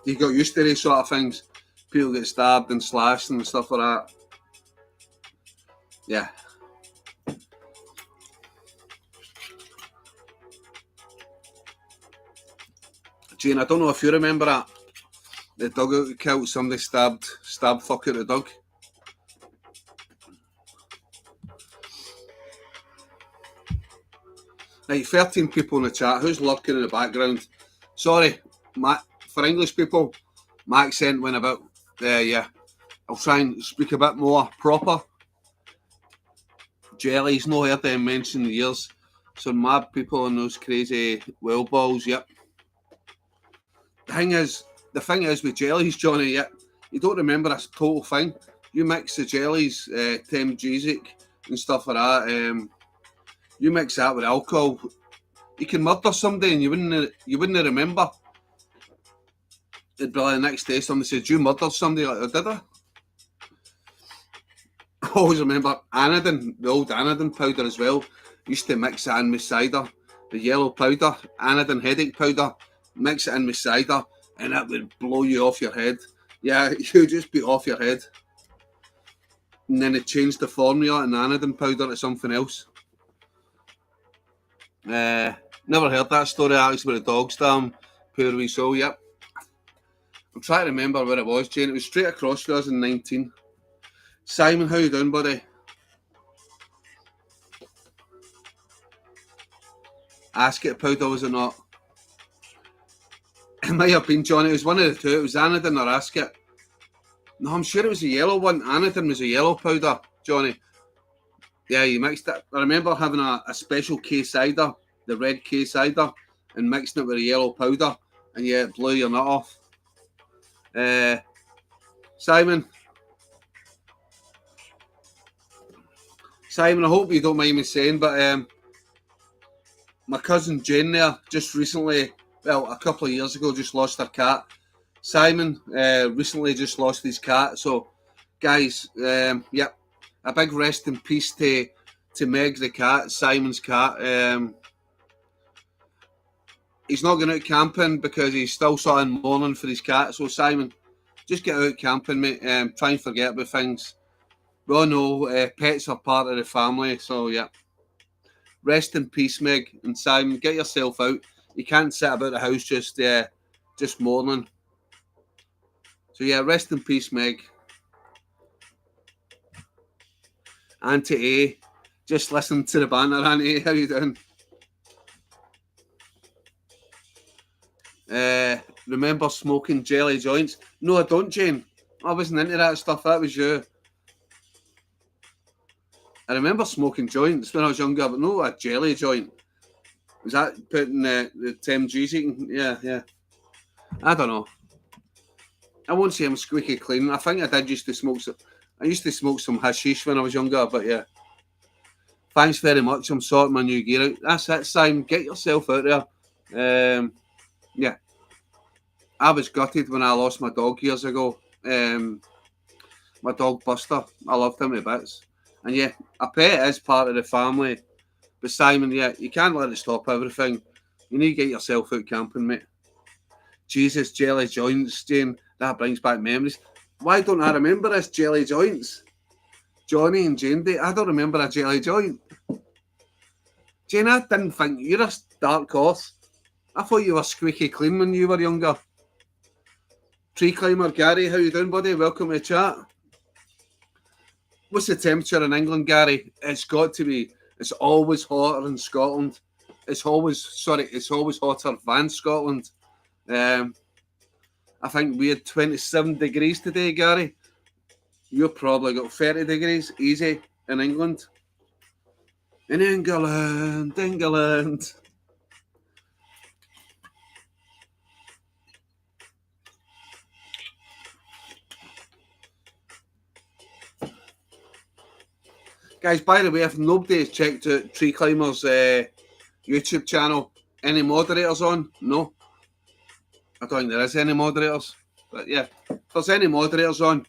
you got used to these sort of things. People get stabbed and slashed and stuff like that. Yeah. Jane, I don't know if you remember that. The dog out killed, somebody stabbed fuck at the dog. Right, 13 people in the chat. Who's lurking in the background? Sorry, for English people, my accent went a bit, yeah. I'll try and speak a bit more proper. Jellies, no heard them mentioned in years. Some mad people on those crazy well balls, yep. The thing is with jellies, Johnny, yep, you don't remember this total thing. You mix the jellies, Temgesic and stuff like that, you mix that with alcohol, you can murder somebody and you wouldn't remember. It'd be like the next day somebody said, you murdered somebody, like, did I? I always remember Anodin, the old Anodin powder as well. Used to mix it in with cider. The yellow powder, Anodin headache powder, mix it in with cider and it would blow you off your head. Yeah, you'd just be off your head. And then it changed the formula and Anodin powder to something else. Never heard that story, Alex, with the dog stam. Poor wee soul, yep. I'm trying to remember where it was, Jane. It was straight across 2019. Simon, how you doing, buddy? Ask it, powder, was it not? It might have been, Johnny. It was one of the two. It was Anadin or Ask it. No, I'm sure it was a yellow one. Anadin was a yellow powder, Johnny. Yeah, you mixed it. I remember having a special K cider, the red K cider, and mixing it with a yellow powder, and yeah, it blew your nut off. Simon, I hope you don't mind me saying, but my cousin Jane there just recently, well, a couple of years ago, just lost her cat. Simon recently just lost his cat. So, guys, yep, a big rest in peace to Meg the cat, Simon's cat. He's not going out camping because he's still sort of mourning for his cat. So, Simon, just get out camping, mate. Try and forget about things. We all know pets are part of the family. So, yeah. Rest in peace, Meg and Simon. Get yourself out. You can't sit about the house just mourning. So yeah, rest in peace, Meg. Auntie A, just listen to the banter, Auntie A. How you doing? Remember smoking jelly joints? No, I don't, Jane. I wasn't into that stuff. That was you. I remember smoking joints when I was younger, but no, a jelly joint. Was that putting the Tim G's eating? Yeah. I don't know. I won't say I'm squeaky clean. I think I did used to smoke some. I used to smoke some hashish when I was younger, but yeah. Thanks very much. I'm sorting my new gear out. That's it, Simon. Get yourself out there. Yeah. I was gutted when I lost my dog years ago. My dog Buster. I loved him to bits. And yeah, a pet is part of the family. But Simon, yeah, you can't let it stop everything. You need to get yourself out camping, mate. Jesus, jelly joints, Jane. That brings back memories. Why don't I remember this jelly joints? Johnny and Jane Day. I don't remember a jelly joint. Jane, I didn't think you're a dark horse. I thought you were squeaky clean when you were younger. Tree climber Gary, how you doing, buddy? Welcome to the chat. What's the temperature in England, Gary? It's got to be. It's always hotter in Scotland. It's always hotter than Scotland. I think we had 27 degrees today, Gary. You've probably got 30 degrees, easy, in England. In England. Guys, by the way, if nobody has checked out Tree Climber's YouTube channel, any moderators on? No. I don't think there is any moderators. But yeah, if there's any moderators on,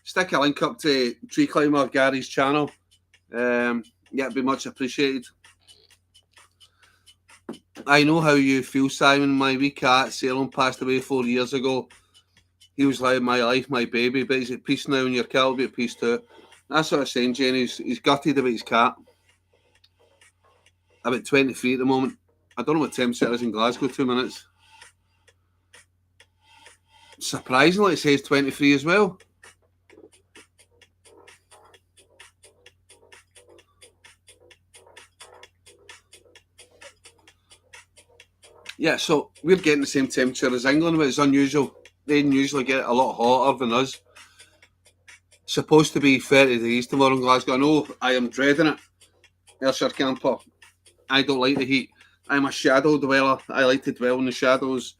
stick a link up to Tree Climber Gary's channel. Yeah, it'd be much appreciated. I know how you feel, Simon. My wee cat, Salem, passed away 4 years ago. He was like my life, my baby, but he's at peace now, and your cat will be at peace too. That's what I'm saying, Jane. He's gutted about his cat. About 23 at the moment. I don't know what temperature is in Glasgow, 2 minutes. Surprisingly, it says 23 as well. Yeah, so we're getting the same temperature as England, but it's unusual. They usually get a lot hotter than us. Supposed to be 30 degrees tomorrow in Glasgow. I know I am dreading it. Ayrshire camper. I don't like the heat. I'm a shadow dweller. I like to dwell in the shadows.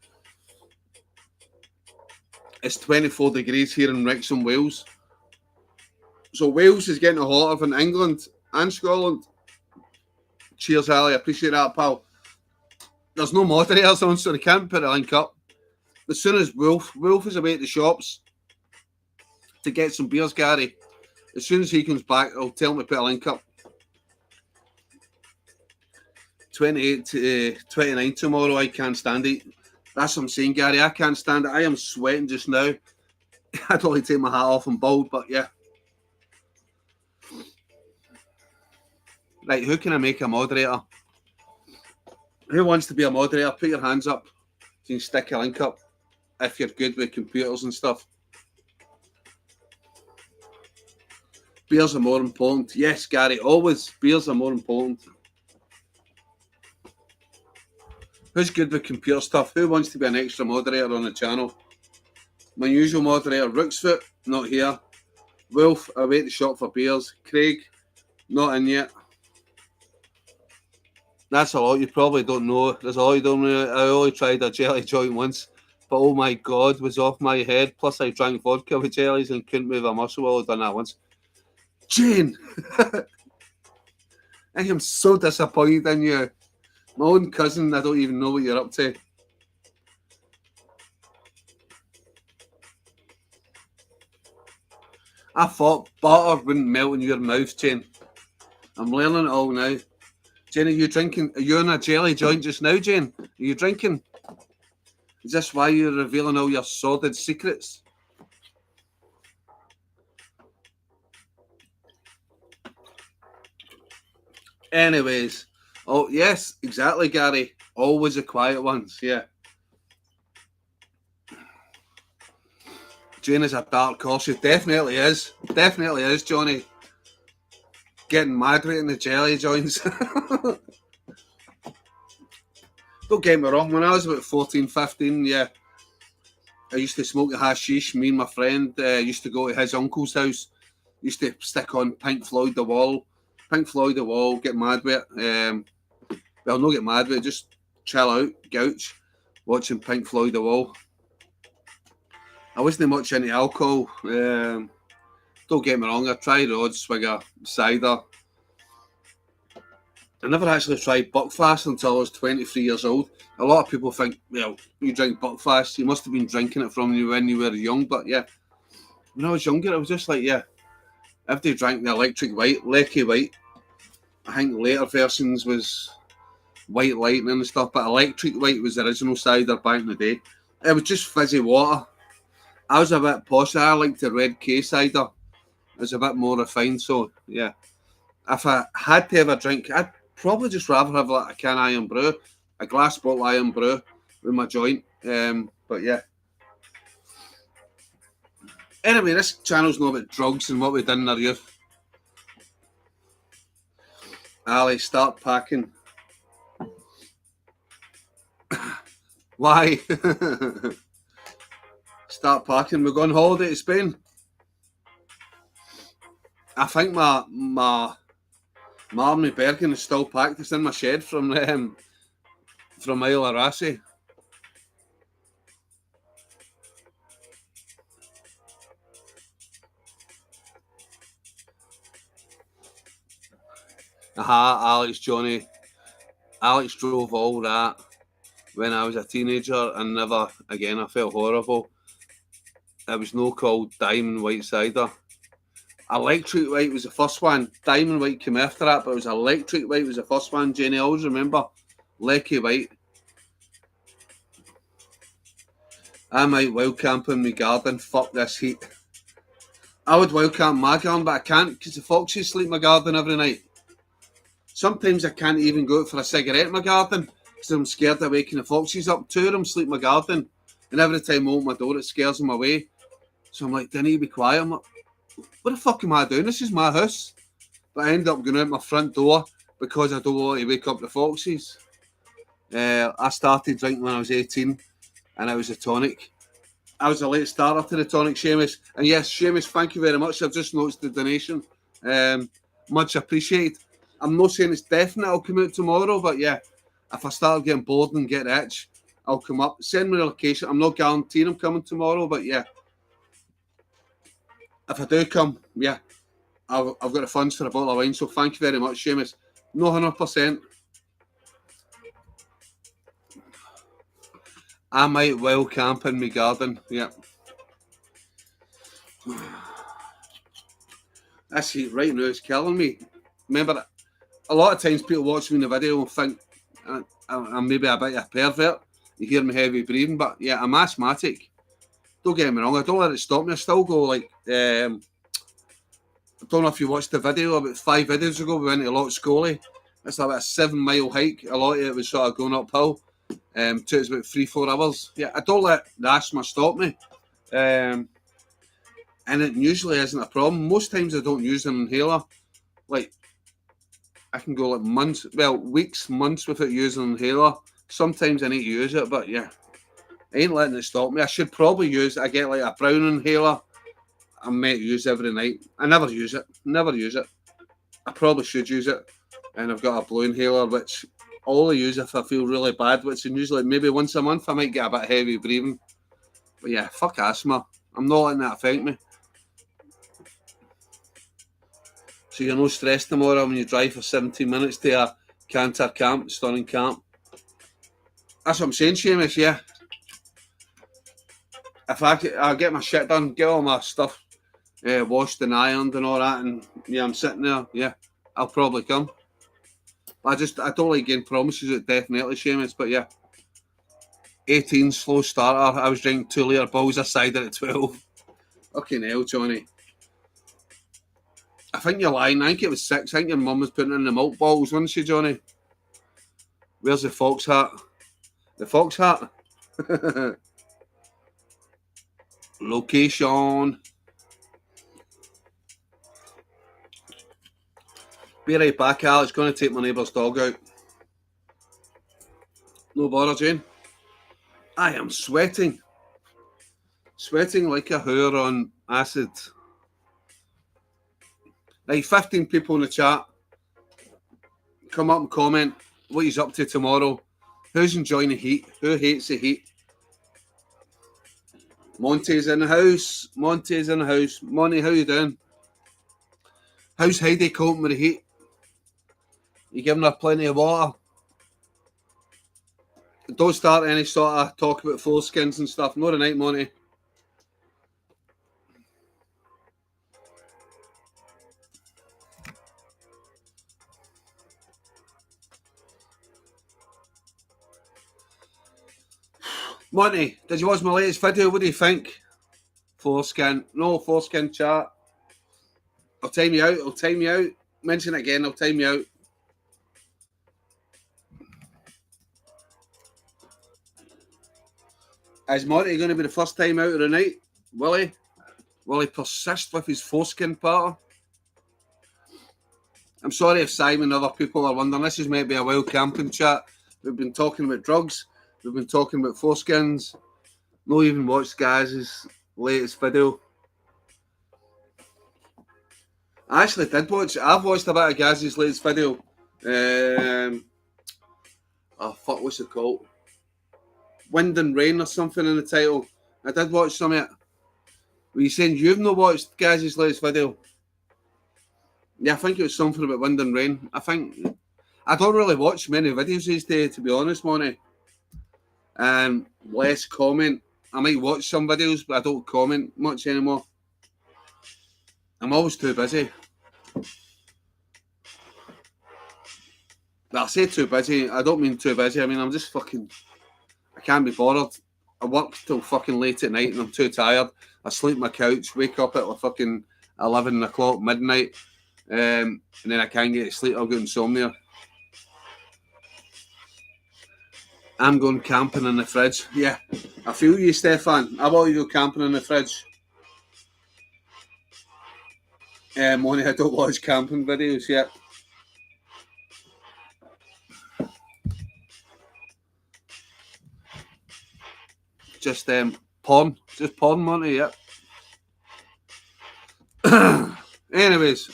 It's 24 degrees here in Wrexham, Wales. So Wales is getting hotter than England and Scotland. Cheers, Ali. I appreciate that, pal. There's no moderators on, so they can't put a link up. As soon as Wolf is away at the shops to get some beers, Gary, as soon as he comes back, I'll tell him to put a link up. 28 to 29 tomorrow. I can't stand it. That's what I'm saying, Gary. I can't stand it. I am sweating just now. I don't like to take my hat off and bald, but yeah. Right, who can I make a moderator? Who wants to be a moderator? Put your hands up. You can stick a link up if you're good with computers and stuff. beers are more important. Yes, Gary, always beers are more important. Who's good with computer stuff? Who wants to be an extra moderator on the channel? My usual moderator, Rooksfoot, not here. Wolf, away to the shop for beers. Craig, not in yet. That's a lot you probably don't know. There's a lot you don't know. I only tried a jelly joint once, but oh my god, was off my head. Plus I drank vodka with jellies and couldn't move a muscle while I'd done that once. Jane! I am so disappointed in you. My own cousin, I don't even know what you're up to. I thought butter wouldn't melt in your mouth, Jane. I'm learning it all now. Jane, are you drinking? Are you in a jelly joint just now, Jane? Are you drinking? Is this why you're revealing all your sordid secrets? Anyways. Oh, yes, exactly, Gary. Always the quiet ones, yeah. Jane is a dark horse. She definitely is. Definitely is, Johnny. Getting mad right in the jelly joints. Don't get me wrong, when I was about 14, 15, yeah, I used to smoke the hashish. Me and my friend used to go to his uncle's house. Used to stick on Pink Floyd The Wall. Pink Floyd The Wall, get mad with it. Well, not get mad with it, just chill out, gouge, watching Pink Floyd The Wall. I wasn't much into alcohol. Don't get me wrong, I tried the odd swig of cider. I never actually tried Buckfast until I was 23 years old. A lot of people think, well, you drink Buckfast, you must have been drinking it from when you were young. But yeah, when I was younger, I was just like, yeah, if they drank the Electric White, Lecky White, I think later versions was White Lightning and stuff, but Electric White was the original cider back in the day. It was just fizzy water. I was a bit posh. I liked the Red K cider. It was a bit more refined, so yeah. If I had to have a drink, I'd probably just rather have like a can of Iron Brew, a glass bottle of Iron Brew with my joint. But yeah. Anyway, this channel's not about drugs and what we did in our youth. Ali, start packing. Why? Start packing. We're going on holiday to Spain. I think my Army Bergen is still packed. It's in my shed from Isle of Rassay. Alex, Johnny. Alex drove all that when I was a teenager and never again. I felt horrible. It was no called Diamond White cider. Electric White was the first one. Diamond White came after that, but it was Electric White was the first one. Jenny, I always remember Lecky White. I might wild camp in my garden. Fuck this heat. I would wild camp my garden, but I can't because the foxes sleep in my garden every night. Sometimes I can't even go out for a cigarette in my garden because I'm scared of waking the foxes up. Two of them sleep in my garden, and every time I open my door, it scares them away. So I'm like, do I need to be quiet? I'm like, what the fuck am I doing? This is my house. But I end up going out my front door because I don't want to wake up the foxes. I started drinking when I was 18, and I was a tonic. I was a late starter to the tonic, Seamus. And yes, Seamus, thank you very much. I've just noticed the donation. Much appreciated. I'm not saying it's definite I'll come out tomorrow, but yeah, if I start getting bored and get itch, I'll come up. Send me the location. I'm not guaranteeing I'm coming tomorrow, but yeah. If I do come, yeah, I've got the funds for a bottle of wine, so thank you very much, Seamus. No 100%. I might well camp in my garden, yeah. This heat right now is killing me. Remember, a lot of times people watch me in the video and think I'm maybe a bit of a pervert. You hear me heavy breathing, but yeah, I'm asthmatic. Don't get me wrong, I don't let it stop me. I still go like, I don't know if you watched the video, about 5 videos ago, we went to Loch Scully. It's about a 7-mile hike. A lot of it was sort of going uphill. Took us about 3-4 hours. Yeah, I don't let the asthma stop me. and it usually isn't a problem. Most times I don't use an inhaler. Like, I can go like months, well, weeks, months without using an inhaler. Sometimes I need to use it, but yeah, I ain't letting it stop me. I should probably use it. I get like a brown inhaler. I'm meant to use every night. I never use it. Never use it. I probably should use it. And I've got a blue inhaler, which I only use if I feel really bad, which is usually maybe once a month. I might get a bit heavy breathing. But yeah, fuck asthma. I'm not letting that affect me. So you're no stressed tomorrow when you drive for 17 minutes to a canter camp, stunning camp. That's what I'm saying, Seamus, yeah. If I get my shit done, get all my stuff washed and ironed and all that, and yeah, I'm sitting there, yeah, I'll probably come. I don't like getting promises at definitely, Seamus, but yeah. 18 slow starter, I was drinking 2 litre balls of cider at 12. Fucking hell, Johnny. I think you're lying. I think it was 6. I think your mum was putting in the milk bottles, wasn't she, Johnny? Where's the fox hat? The fox hat? Location. Be right back, Al. It's going to take my neighbour's dog out. No bother, Jane. I am sweating. Sweating like a whore on acid. Right, 15 people in the chat. Come up and comment what he's up to tomorrow. Who's enjoying the heat? Who hates the heat? Monty's in the house. Monty's in the house. Monty, how you doing? How's Heidi coping with the heat? You giving her plenty of water? Don't start any sort of talk about foreskins and stuff. Not tonight, Monty. Monty, did you watch my latest video? What do you think? Foreskin. No, foreskin chat. I'll time you out. I'll time you out. Mention it again. I'll time you out. Is Monty going to be the first time out of the night? Will he? Will he persist with his foreskin party? I'm sorry if Simon and other people are wondering. This is maybe a wild camping chat. We've been talking about drugs. We've been talking about foreskins. No even watched Gaz's latest video. I actually did watch. I've watched a bit of Gaz's latest video. Oh fuck, what's it called? Wind and Rain or something in the title. I did watch some of it. Were you saying you've not watched Gaz's latest video? Yeah, I think it was something about Wind and Rain. I don't really watch many videos these days, to be honest, Monty. Less comment. I might watch some videos, but I don't comment much anymore. I'm always too busy. I say too busy. I don't mean too busy. I mean, I'm just fucking... I can't be bothered. I work till fucking late at night and I'm too tired. I sleep on my couch, wake up at like fucking 11 o'clock, midnight, and then I can't get to sleep. I'll get insomnia. I'm going camping in the fridge. Yeah, I feel you, Stefan. I want you go camping in the fridge. Only I don't watch camping videos yet. Just porn. Just porn, Monty, yeah. Anyways.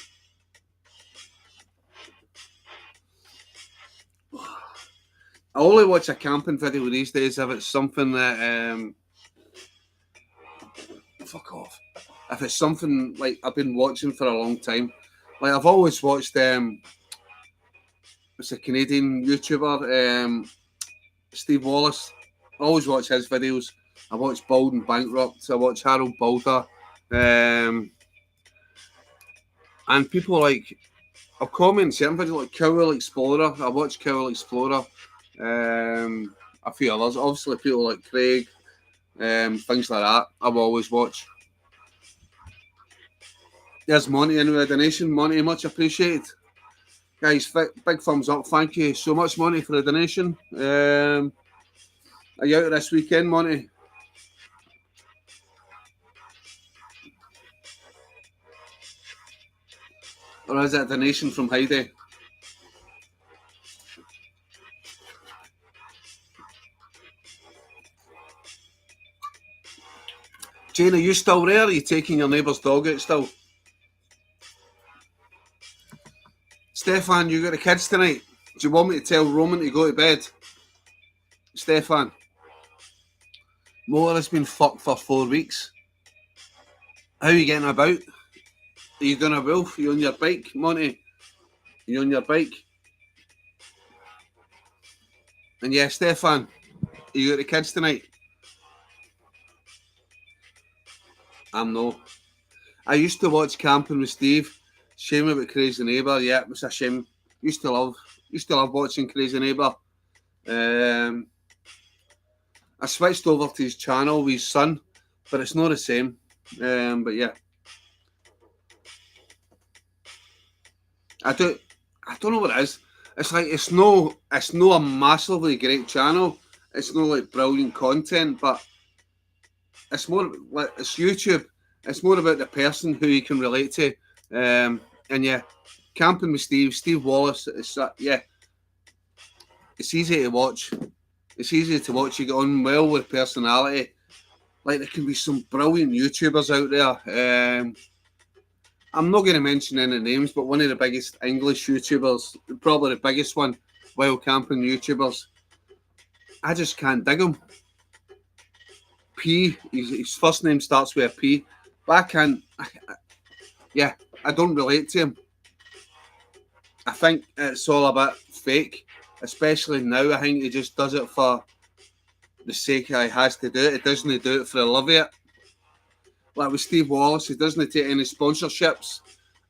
I only watch a camping video these days if it's something that fuck off. If it's something like I've been watching for a long time. Like I've always watched it's a Canadian YouTuber, Steve Wallace. I always watch his videos. I watch Bald and Bankrupt. I watch Harold Balder. And people like I'll comment certain videos like Cowell Explorer. I watch Cowell Explorer. A few others. Obviously people like Craig. Things like that. I've always watched. There's Monty anyway, donation. Monty, much appreciated. Guys, big thumbs up. Thank you so much, Monty, for the donation. Are you out this weekend, Monty? Or is it a donation from Heidi? Jane, are you still there? Are you taking your neighbour's dog out still? Stefan, you got the kids tonight? Do you want me to tell Roman to go to bed? Stefan, Motor has been fucked for 4 weeks. How are you getting about? Are you doing a wolf? Are you on your bike, Monty? Are you on your bike? And yeah, Stefan, you got the kids tonight? I'm no. I used to watch Camping with Steve. Shame about Crazy Neighbour. Yeah, it was a shame. Used to love watching Crazy Neighbour. I switched over to his channel with his son, but it's not the same. But yeah, I don't know what it is. It's like it's no a massively great channel. It's not like brilliant content, but it's more like it's YouTube. It's more about the person who you can relate to. And yeah, Camping with Steve Wallace. Yeah, it's easy to watch. It's easy to watch. You get on well with personality. Like there can be some brilliant YouTubers out there. I'm not going to mention any names, but one of the biggest English YouTubers, probably the biggest one, wild camping YouTubers. I just can't dig him. P, his first name starts with a P, but I can't. Yeah, I don't relate to him. I think it's all a bit fake, especially now. I think he just does it for the sake he has to do it. He doesn't do it for the love of it. Like with Steve Wallace, he doesn't take any sponsorships,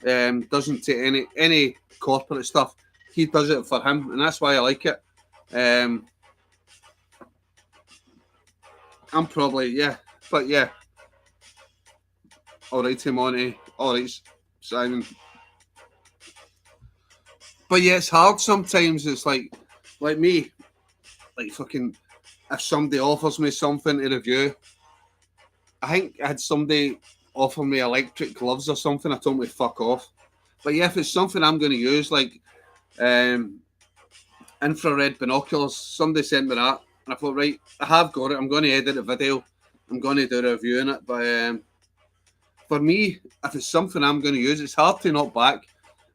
doesn't take any corporate stuff. He does it for him, and that's why I like it. I'm probably but yeah. All right, Monty. All right, Simon. But yeah, it's hard sometimes. It's like me, like fucking. If somebody offers me something to review, I think I had somebody offer me electric gloves or something. I told me fuck off. But yeah, if it's something I'm going to use, like infrared binoculars, somebody sent me that, and I thought, right, I have got it. I'm going to edit a video. I'm going to do a review on it. But for me, if it's something I'm going to use, it's hard to knock back.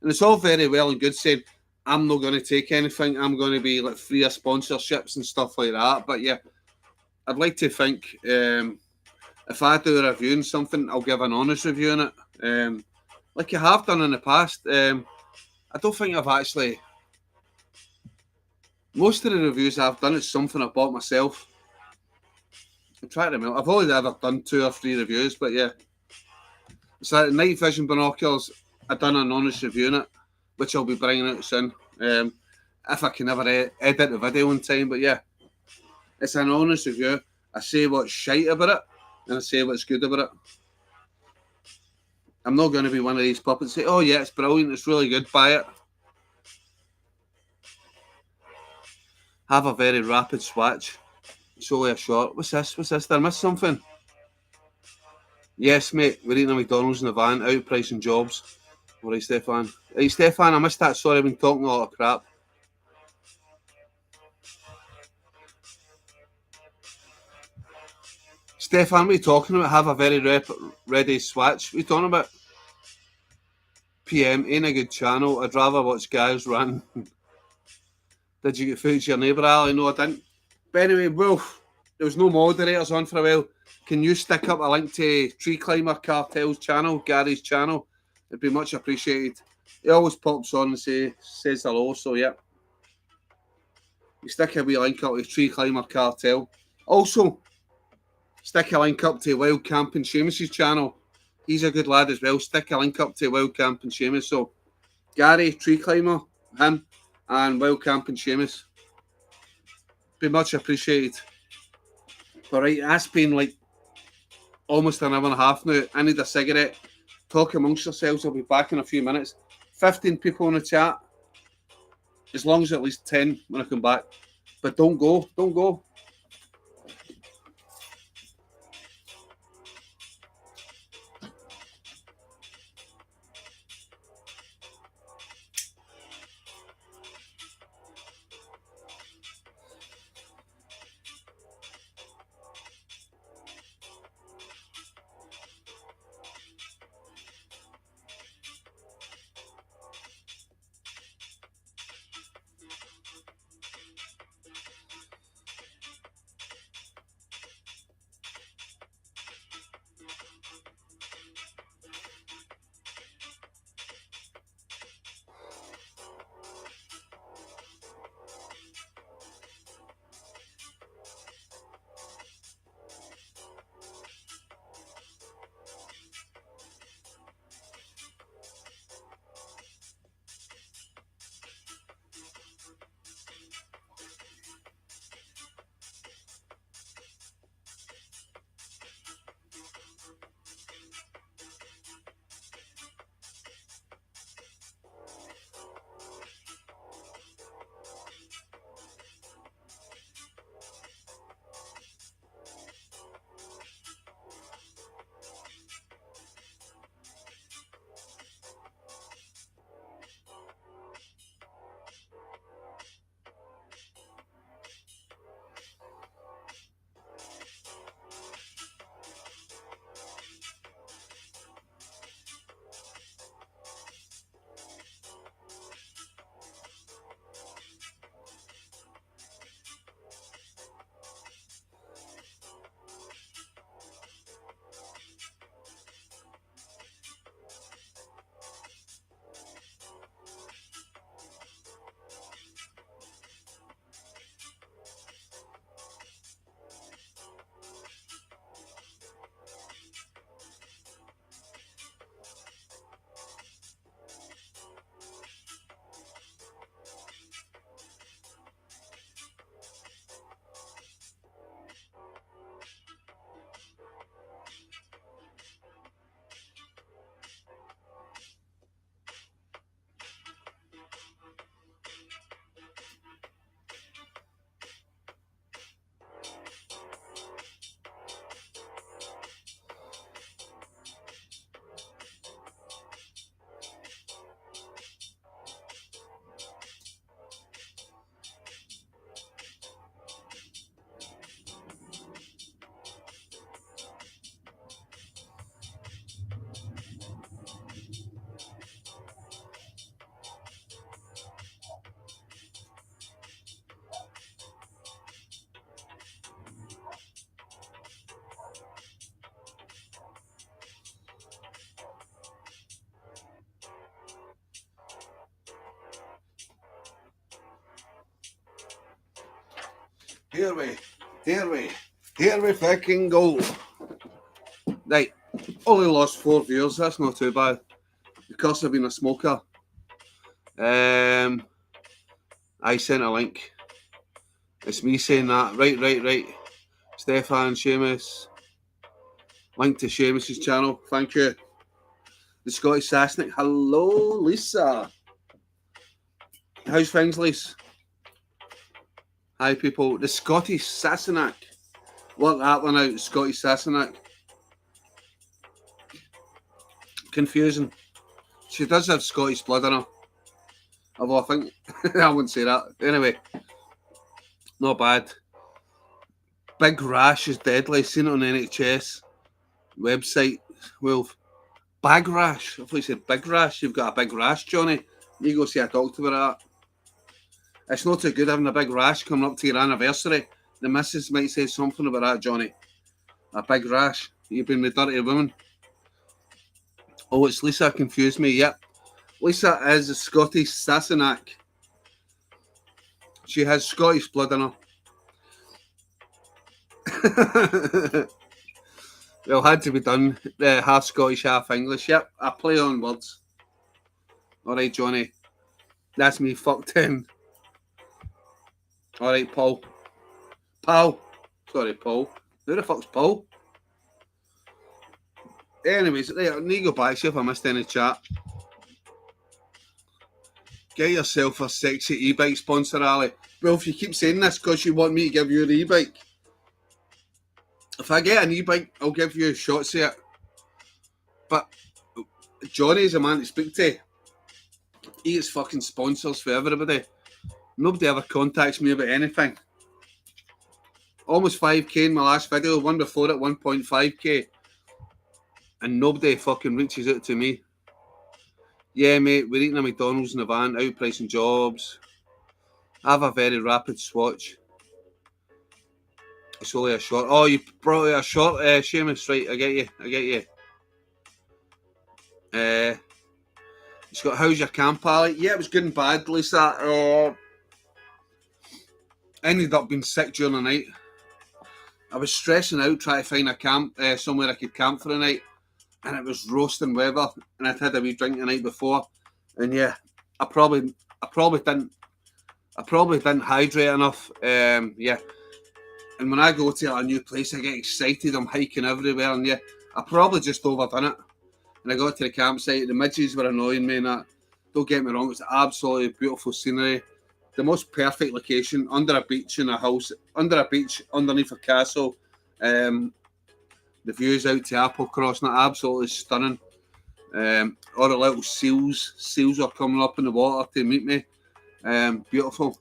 And it's all very well and good saying, I'm not going to take anything. I'm going to be like free of sponsorships and stuff like that. But yeah, I'd like to think if I do a review on something, I'll give an honest review on it. Like I have done in the past. I don't think I've actually. Most of the reviews I've done is something I bought myself. I'm trying to remember. I've only ever done 2 or 3 reviews, but yeah. It's like night vision binoculars. I've done an honest review on it, which I'll be bringing out soon. If I can ever edit the video in time, but yeah. It's an honest review. I say what's shite about it, and I say what's good about it. I'm not going to be one of these puppets say, oh yeah, it's brilliant, it's really good, buy it. Have a very rapid swatch. It's only a short. What's this? Did I miss something? Yes, mate. We're eating a McDonald's in the van, outpricing jobs. All right, Stefan. Hey, Stefan, I missed that. Sorry, I've been talking a lot of crap. Stefan, what are you talking about? Have a very ready swatch. What are you talking about? PM, ain't a good channel. I'd rather watch guys run. Did you get food to your neighbour, Ali? No, I didn't. But anyway, Wolf, there was no moderators on for a while. Can you stick up a link to Tree Climber Cartel's channel, Gary's channel? It'd be much appreciated. He always pops on and says hello, so yeah. You stick a wee link up to Tree Climber Cartel. Also, stick a link up to Wild Camping Seamus' channel. He's a good lad as well. Stick a link up to Wild Camping Seamus. So, Gary, Tree Climber, him, and Wild Camping Seamus. Be much appreciated. Alright, that's been like almost an hour and a half now. I need a cigarette. Talk amongst yourselves. I'll be back in a few minutes. 15 people in the chat. As long as at least 10 when I come back. But don't go. Don't go. Here we fucking go. Right, only lost 4 viewers, that's not too bad. Because I've been a smoker. I sent a link. It's me saying that. Right. Stefan, Seamus. Link to Seamus's channel. Thank you. The Scottish Sassenach. Hello, Lisa. How's things, Lisa? Hi, people. The Scottish Sassenach. Work that one out. Scottish Sassenach. Confusing. She does have Scottish blood in her. Although I think I wouldn't say that. Anyway, not bad. Big rash is deadly. Seen it on NHS website. Wolf. Bag rash. I thought you said big rash. You've got a big rash, Johnny. You go see a doctor about that. It's not too good having a big rash coming up to your anniversary. The missus might say something about that, Johnny. A big rash. You've been with dirty women. Oh, it's Lisa. Confused me. Yep. Lisa is a Scottish Sassenach. She has Scottish blood in her. Well, had to be done. Half Scottish, half English. Yep, I play on words. Alright, Johnny. That's me fucked in. Alright, Paul. Sorry, Paul. Who the fuck's Paul? Anyways, I need to go back, see if I missed any chat. Get yourself a sexy e-bike sponsor, Ali. Well, if you keep saying this because you want me to give you an e-bike. If I get an e-bike, I'll give you shots of it. But Johnny's a man to speak to. He gets fucking sponsors for everybody. Nobody ever contacts me about anything. Almost 5k in my last video, one before it 1.5k. And nobody fucking reaches out to me. Yeah, mate, we're eating a McDonald's in the van, outpricing jobs. I have a very rapid swatch. It's only a short. Oh, you brought out a short, Seamus, right? I get you. It's got how's your camp, Ali? Yeah, it was good and bad, Lisa. I ended up being sick during the night. I was stressing out trying to find a camp, somewhere I could camp for the night, and it was roasting weather, and I'd had a wee drink the night before, and yeah, I probably didn't hydrate enough. Yeah. And when I go to a new place, I get excited. I'm hiking everywhere, and yeah, I probably just overdone it. And I got to the campsite. The midges were annoying me, and that. Don't get me wrong, it's absolutely beautiful scenery. The most perfect location under a beach in a house, under a beach underneath a castle. The views out to Applecross, and absolutely stunning. All the little seals are coming up in the water to meet me. Beautiful.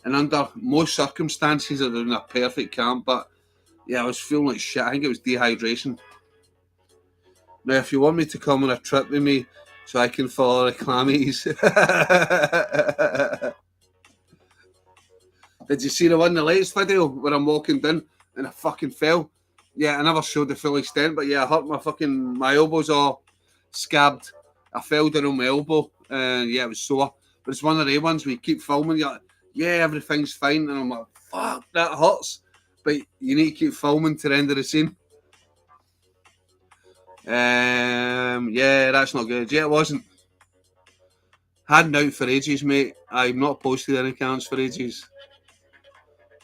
And under most circumstances, it was in a perfect camp, but yeah, I was feeling like shit. I think it was dehydration. Now, if you want me to come on a trip with me so I can follow the clammies. Did you see the latest video where I'm walking down and I fucking fell? Yeah, I never showed the full extent, but yeah, I hurt my elbows all scabbed. I fell down on my elbow, and yeah, it was sore. But it's one of the ones where you keep filming, you're like, yeah, everything's fine. And I'm like, fuck, that hurts. But you need to keep filming to the end of the scene. Yeah, that's not good. Yeah, it wasn't. Hadn't out for ages, mate. I've not posted any accounts for ages.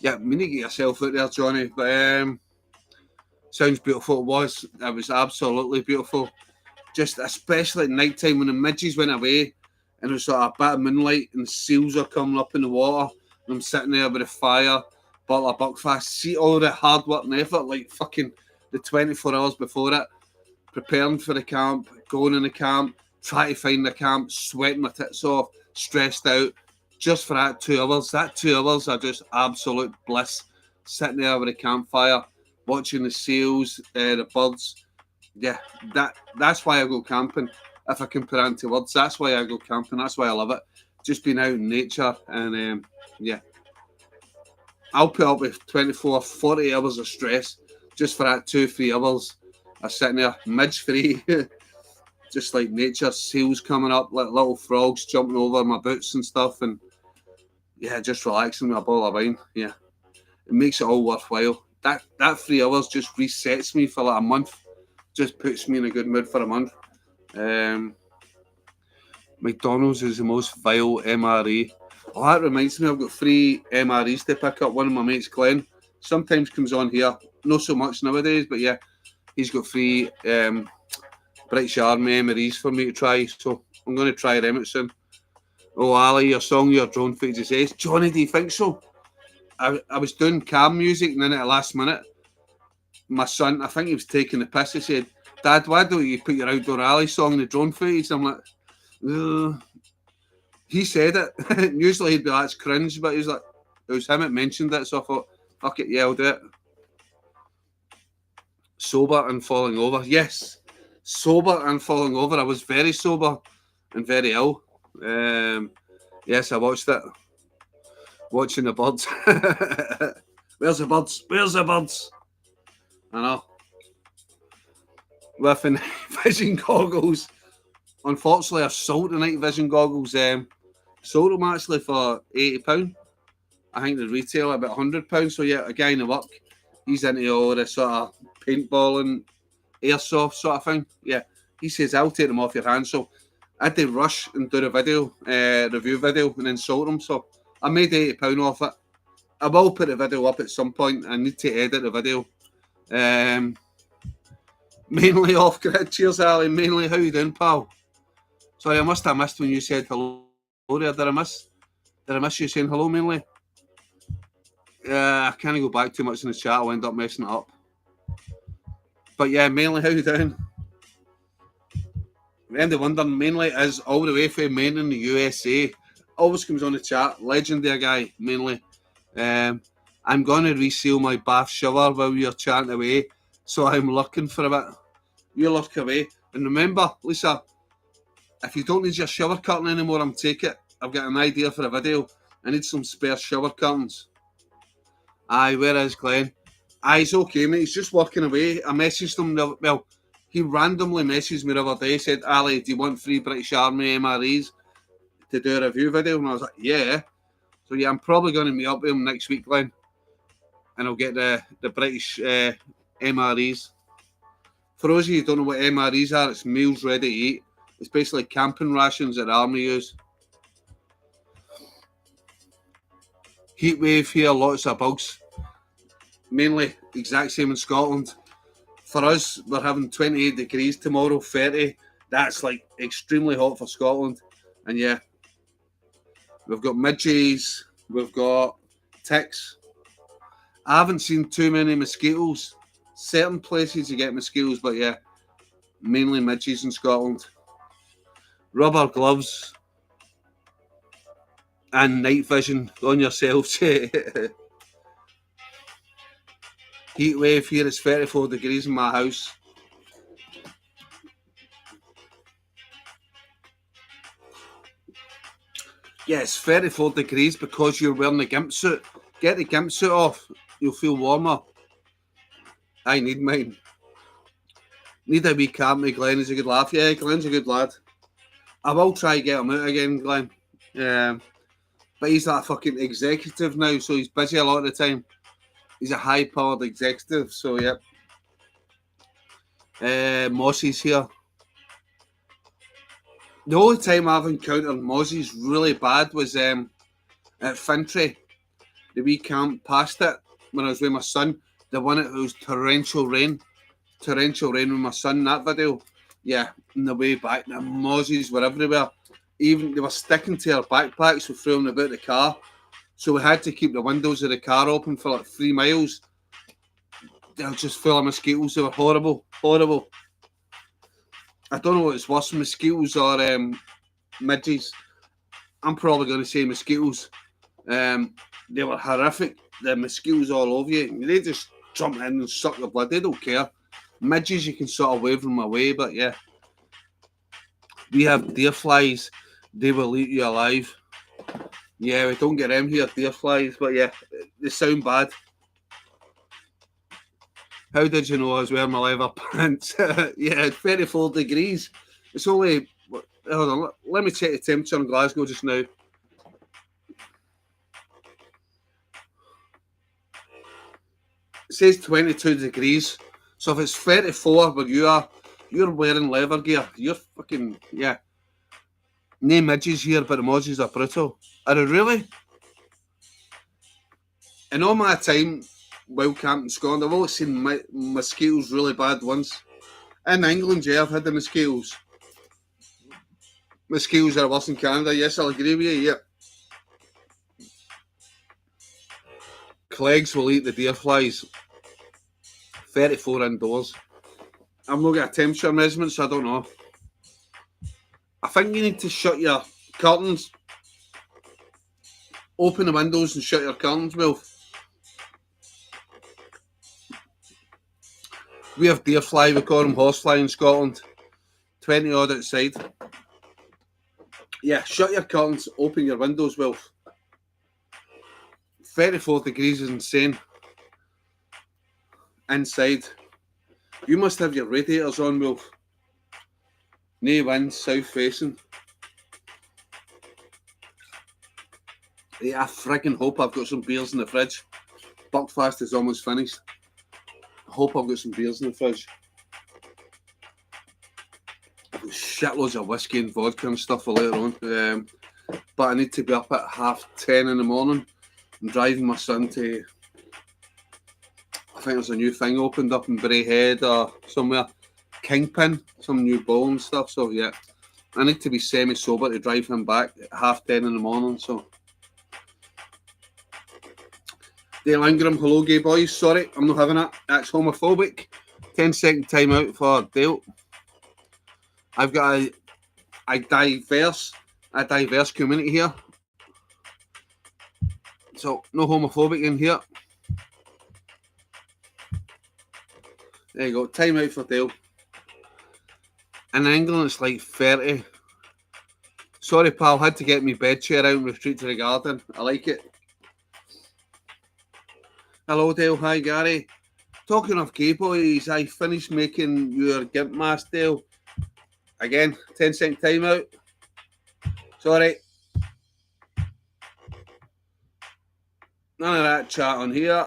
Yeah, you need to get yourself out there, Johnny. But sounds beautiful. It was absolutely beautiful. Just especially at night time when the midges went away and there's sort of a bit of moonlight and seals are coming up in the water. And I'm sitting there with a fire, bottle of Buckfast. See all the hard work and effort, like fucking the 24 hours before it, preparing for the camp, going in the camp, trying to find the camp, sweating my tits off, stressed out, just for that 2 hours. That 2 hours are just absolute bliss. Sitting there with a campfire, watching the seals, the birds. Yeah, that's why I go camping. If I can put it into words, that's why I go camping. That's why I love it. Just being out in nature, and yeah. I'll put up with 24, 40 hours of stress just for that 2-3 hours. I'm sitting there, midge free, just like nature, seals coming up, like little frogs jumping over my boots and stuff, and yeah, just relaxing with a bottle of wine. Yeah, it makes it all worthwhile. That 3 hours just resets me for like a month, just puts me in a good mood for a month. McDonald's is the most vile MRE. Oh, that reminds me, I've got 3 MREs to pick up. One of my mates, Glenn, sometimes comes on here. Not so much nowadays, but yeah, he's got 3 British Army MREs for me to try. So I'm going to try them out soon. Oh, Ali, your song, your drone footage says, Johnny, do you think so? I was doing cam music and then at the last minute, my son, I think he was taking the piss. He said, Dad, why don't you put your outdoor alley song in the drone footage? I'm like, ugh. He said it. Usually he'd be like, it's cringe, but he was like, it was him that mentioned it. So I thought, fuck it, yeah, I'll do it. Sober and falling over. Yes, sober and falling over. I was very sober and very ill. Yes, I watched it. Watching the birds. Where's the birds? Where's the birds? I know. With the vision goggles. Unfortunately, I've sold the night vision goggles. Sold them actually for £80. I think the retail about £100. So yeah, a guy in the work, he's into all this sort of paintball and airsoft sort of thing. Yeah, he says I'll take them off your hands. So I had to rush and do the video, review video, and then sold them. So I made £80 off it. I will put the video up at some point. I need to edit the video. Mainly off grid. Cheers, Ali. Mainly, how you doing, pal? Sorry, I must have missed when you said hello there. Did I miss you saying hello, mainly? I can't go back too much in the chat. I'll end up messing it up. But yeah, mainly, how you doing? End of wondering, mainly is all the way from Maine in the USA. Always comes on the chat. Legendary guy, mainly. I'm going to reseal my bath shower while you're chatting away. So I'm looking for a bit. You look away. And remember, Lisa, if you don't need your shower curtain anymore, I'm taking it. I've got an idea for a video. I need some spare shower curtains. Aye, where is Glenn? Aye, he's okay, mate. He's just working away. I messaged him. Well, he randomly messaged me the other day. Said, Ali, do you want 3 British Army MREs to do a review video? And I was like, yeah. So yeah, I'm probably going to meet up with him next week, Glenn. And I'll get the British MREs. For those of you who don't know what MREs are, it's meals ready to eat. It's basically camping rations that the army use. Heat wave here, lots of bugs. Mainly exact same in Scotland. For us, we're having 28 degrees tomorrow, 30. That's like extremely hot for Scotland. And yeah, we've got midges, we've got ticks. I haven't seen too many mosquitoes. Certain places you get mosquitoes, but yeah, mainly midges in Scotland. Rubber gloves and night vision on yourselves. Heat wave here is 34 degrees in my house. Yeah, it's 34 degrees because you're wearing the gimp suit. Get the gimp suit off, you'll feel warmer. I need mine. Need a wee camp with Glenn. He's a good laugh. Yeah, Glenn's a good lad. I will try to get him out again, Glenn. But he's that fucking executive now, so he's busy a lot of the time. He's a high-powered executive, so yep. Mossy's here. The only time I've encountered mozzies really bad was at Fintry. The wee camp past it when I was with my son. The one that was torrential rain. Torrential rain with my son, that video. Yeah, on the way back, the mozzies were everywhere. Even they were sticking to our backpacks, we threw them about the car. So we had to keep the windows of the car open for like 3 miles. They were just full of mosquitoes. They were horrible, horrible. I don't know what's worse, mosquitoes or midges. I'm probably going to say mosquitoes. They were horrific. The mosquitoes all over you. They just jump in and suck your blood. They don't care. Midges, you can sort of wave them away, but yeah. We have deer flies. They will eat you alive. Yeah, we don't get them here, deer flies, but yeah, they sound bad. How did you know I was wearing my leather pants? Yeah, 34 degrees. It's only, hold on, let me check the temperature in Glasgow just now. says 22 degrees. So if it's 34 where you are, you're wearing leather gear. You're fucking, yeah. No midges here, but the mozzies are brutal. Are they really? In all my time wild camping in Scotland, I've always seen mosquitoes really bad once. In England, yeah, I've had the mosquitoes. Mosquitoes are worse in Canada, yes, I'll agree with you, yeah. Clegs will eat the deer flies. 34 indoors. I'm not got a temperature measurement, so I don't know. I think you need to shut your curtains. Open the windows and shut your curtains, Wilf. We have deer fly, we call them horsefly in Scotland. 20 odd outside. Yeah, shut your curtains, open your windows, Wilf. 34 degrees is insane. Inside. You must have your radiators on, Wilf. No wind, south facing. Yeah, I friggin' hope I've got some beers in the fridge. Buckfast is almost finished. I hope I've got some beers in the fridge. I've got shitloads of whiskey and vodka and stuff for later on. But I need to be up at 10:30 in the morning. I'm driving my son to, I think there's a new thing opened up in Braehead or somewhere. Kingpin, some new bowl and stuff. So yeah, I need to be semi-sober to drive him back at 10:30 in the morning. So Dale Ingram, hello gay boys. Sorry, I'm not having it. That's homophobic. 10-second timeout for Dale. I've got a diverse community here. So no homophobic in here. There you go. Timeout for Dale. In England, it's like 30. Sorry, pal. Had to get me bed chair out and retreat to the garden. I like it. Hello, Dale. Hi, Gary. Talking of gay boys, I finished making your gimp mask, Dale. Again, 10-second timeout. Sorry. None of that chat on here.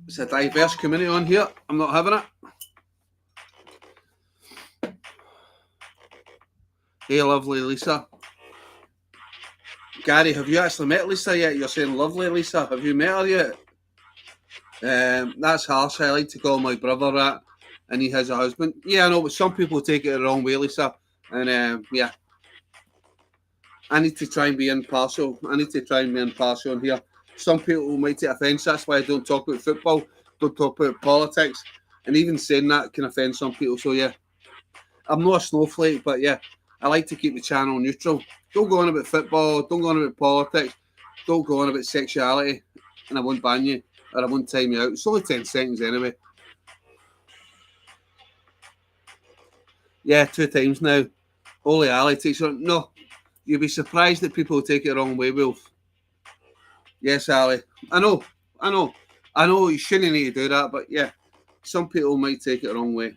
It's a diverse community on here. I'm not having it. Hey, lovely Lisa. Gary, have you actually met Lisa yet? You're saying lovely Lisa. Have you met her yet? That's harsh. I like to call my brother that, and he has a husband. Yeah, I know, but some people take it the wrong way, Lisa. And yeah, I need to try and be impartial. On here. Some people might take offence. That's why I don't talk about football, don't talk about politics, and even saying that can offend some people. So yeah, I'm not a snowflake, but yeah, I like to keep the channel neutral. Don't go on about football. Don't go on about politics. Don't go on about sexuality, and I won't ban you or I won't time you out. It's only 10 seconds anyway. Yeah, 2 times now. Holy Ali takes on. No, you'll be surprised that people take it the wrong way, Wolf. Yes, Ali. I know. You shouldn't need to do that, but yeah, some people might take it the wrong way.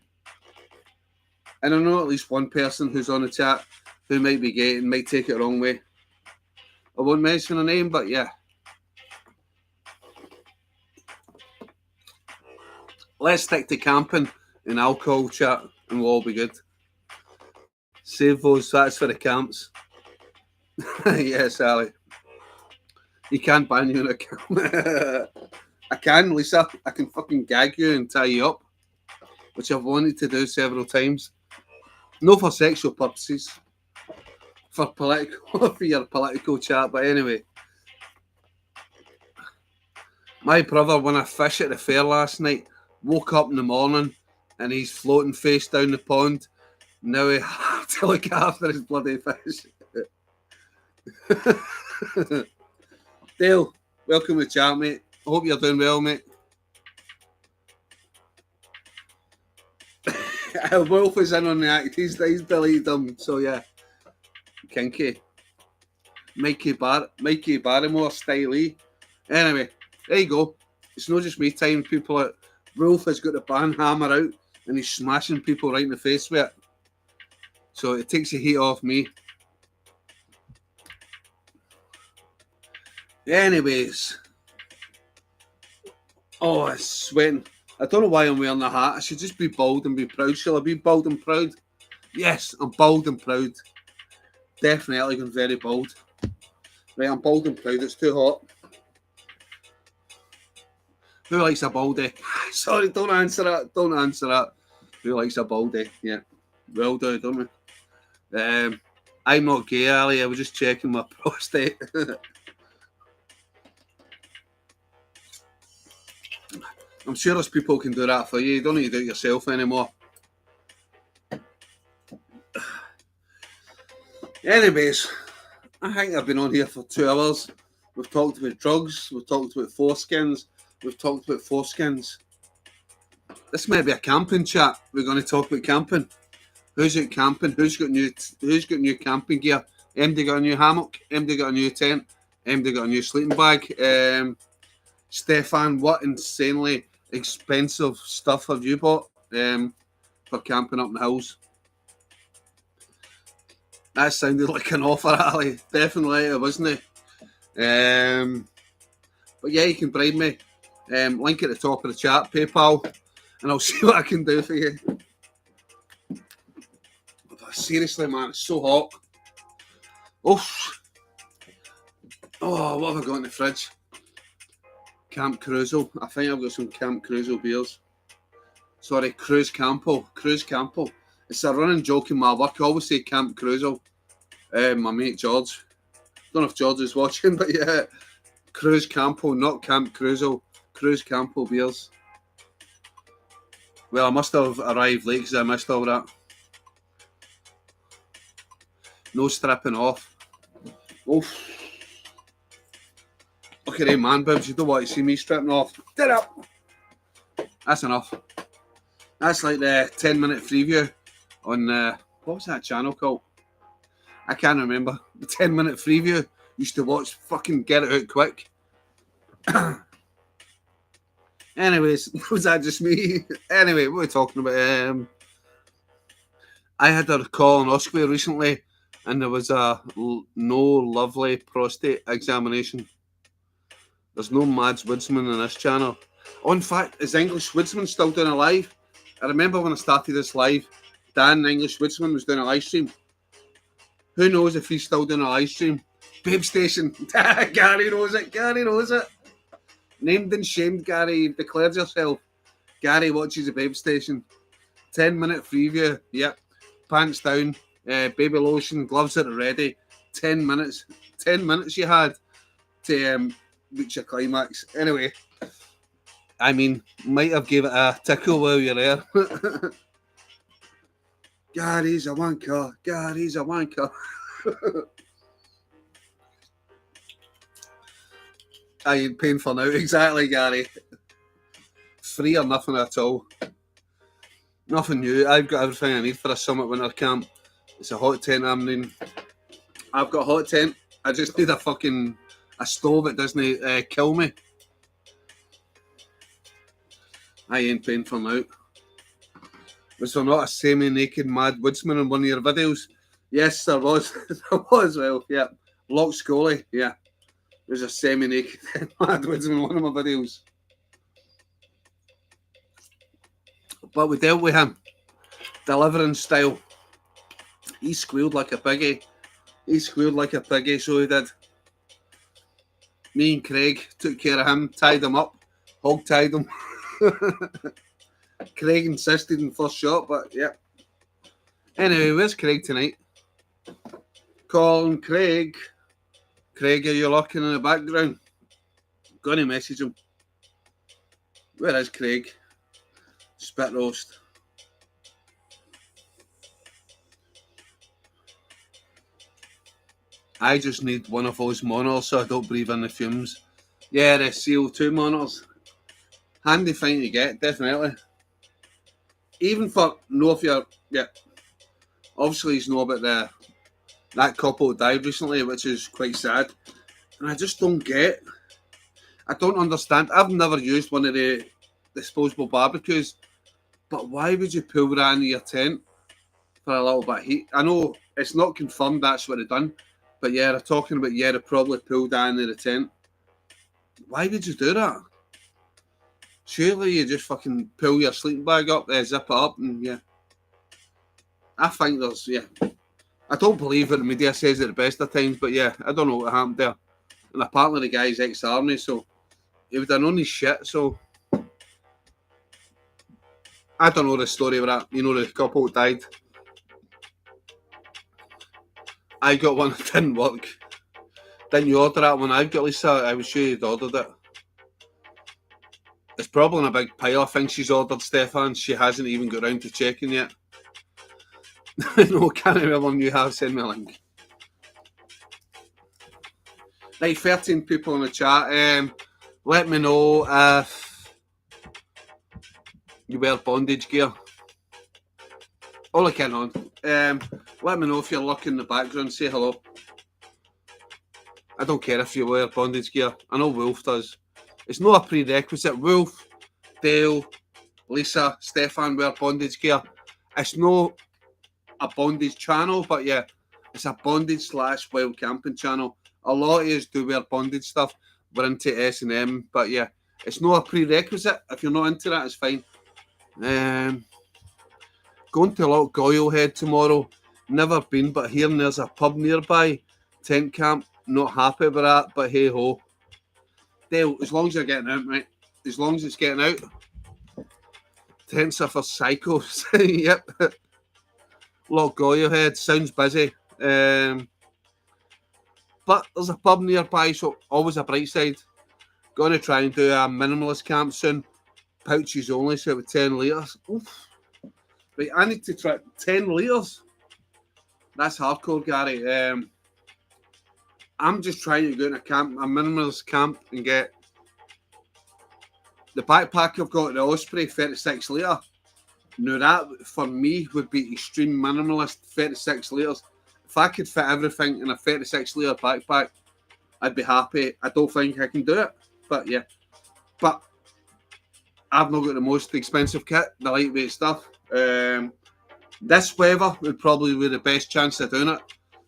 And I know at least one person who's on the chat who might be gay and might take it the wrong way. I won't mention a name, but yeah. Let's stick to camping and alcohol chat and we'll all be good. Save those, that's for the camps. Yes, Ali. You can't ban you in a camp. I can, Lisa. I can fucking gag you and tie you up, which I've wanted to do several times. No for sexual purposes. For your political chat, but anyway. My brother won a fish at the fair last night, woke up in the morning and he's floating face down the pond. Now he has to look after his bloody fish. Dale, welcome to chat, mate. I hope you're doing well, mate. Wolf is in on the act. He's deleted them, so yeah. Kinky. Mikey Barrymore style. Anyway, there you go. It's not just me timing people out. Wolf has got the ban hammer out and he's smashing people right in the face with it. So it takes the heat off me. Anyways, oh, it's sweating. I don't know why I'm wearing the hat. I should just be bold and be proud. Shall I be bold and proud? Yes, I'm bold and proud. Definitely, I'm very bold. Right, I'm bold and proud. It's too hot. Who likes a baldy? Sorry, don't answer that. Don't answer that. Who likes a baldy? Yeah, well do, don't we? I'm not gay, Ali. I was just checking my prostate. I'm sure there's people who can do that for you. You don't need to do it yourself anymore. Anyways, I think I've been on here for 2 hours. We've talked about drugs. We've talked about foreskins. We've talked about foreskins. This might be a camping chat. We're going to talk about camping. Who's out camping? Who's got new camping gear? MD got a new hammock. MD got a new tent. MD got a new sleeping bag. Stefan, what insanely expensive stuff have you bought for camping up in the hills? That sounded like an offer, Ali. Definitely, wasn't it? But yeah, you can bribe me. Link at the top of the chat, PayPal, and I'll see what I can do for you. But seriously, man, it's so hot. Oof. Oh, what have I got in the fridge? Camp Cruzo. I think I've got some Camp Cruzo beers. Sorry, Cruz Campo. Cruz Campo. It's a running joke in my work. I always say Camp Cruzo. My mate George. Don't know if George is watching, but yeah. Cruz Campo, not Camp Cruzo. Cruz Campo beers. Well, I must have arrived late because I missed all that. No stripping off. Oof. Look at them man boobs. You don't want to see me stripping off. Get up. That's enough. That's like the 10-minute preview on, what was that channel called? I can't remember. The 10-minute preview. Used to watch fucking Get It Out Quick. Anyways, was that just me? Anyway, what are we talking about? I had a colonoscopy recently and there was a no lovely prostate examination. There's no Mads Woodsman in this channel. Oh, in fact, is English Woodsman still doing a live? I remember when I started this live, Dan English Woodsman was doing a live stream. Who knows if he's still doing a live stream? Babe Station. Gary knows it. Gary knows it. Named and shamed, Gary. You've declared yourself. Gary watches the Babe Station. 10-minute preview. Yep. Pants down. Baby lotion. Gloves at the ready. 10 minutes. 10 minutes you had to reach your climax. Anyway. I mean, might have gave it a tickle while you're there. Gary's a wanker. Gary's a wanker. I ain't paying for now. Exactly, Gary. Free or nothing at all. Nothing new. I've got everything I need for a summit winter camp. It's a hot tent I'm in. I've got a hot tent. I just need a stove that doesn't kill me. I ain't paying for now. Was there not a semi-naked Mad Woodsman in one of your videos? Yes, there was. There was, well, yeah. Lock Scully, yeah. There's a semi-naked Mad Woodsman in one of my videos. But we dealt with him. Delivering style. He squealed like a piggy. So he did. Me and Craig took care of him, tied him up, hog-tied him. Craig insisted in first shot, but yeah. Anyway, where's Craig tonight? Calling Craig. Craig, are you lurking in the background? Gonna message him. Where is Craig? Spit roast. I just need one of those monitors so I don't breathe in the fumes. Yeah, the CO2 monitors. Handy thing to get, definitely. Even for if you're, yeah. Obviously, you know about that couple who died recently, which is quite sad. And I just don't get. I don't understand. I've never used one of the disposable barbecues, but why would you pull that into your tent for a little bit of heat? I know it's not confirmed that's what they've done, but yeah, they're talking about, they probably pulled that into the tent. Why would you do that? Surely you just fucking pull your sleeping bag up, zip it up, and yeah. I think there's, yeah. I don't believe what the media says at the best of times, but yeah, I don't know what happened there. And apparently the guy's ex-army, so he would have known his shit, so I don't know the story of that. You know, the couple died. I got one that didn't work. Didn't you order that one? I've got, Lisa. I was sure you'd ordered it. It's probably in a big pile of things she's ordered, Stefan. She hasn't even got round to checking yet. No, can't remember when you have. Send me a link. Right, 13 people in the chat. Let me know if you wear bondage gear. All I can on. Let me know if you're looking in the background. Say hello. I don't care if you wear bondage gear. I know Wolf does. It's not a prerequisite. Wolf, Dale, Lisa, Stefan wear bondage gear. It's not a bondage channel, but yeah, it's a bondage / wild camping channel. A lot of us do wear bondage stuff. We're into S&M, but yeah, it's not a prerequisite. If you're not into that, it's fine. Going to Loch Goyle Head tomorrow. Never been, but hearing there's a pub nearby. Tent camp. Not happy with that, but hey ho. Dale, as long as you're getting out, mate. As long as it's getting out. Tents are for psychos. Yep. Loch Goyle Head. Sounds busy. But there's a pub nearby, so always a bright side. Going to try and do a minimalist camp soon. Pouches only, so with 10 litres. Oof. Right, I need to try 10 litres. That's hardcore, Gary. I'm just trying to go in a minimalist camp, and get the backpack I've got, the Osprey 36 litre. Now that for me would be extreme minimalist 36 litres. If I could fit everything in a 36 litre backpack, I'd be happy. I don't think I can do it, but yeah. But I've not got the most expensive kit, the lightweight stuff. This weather would probably be the best chance of doing it.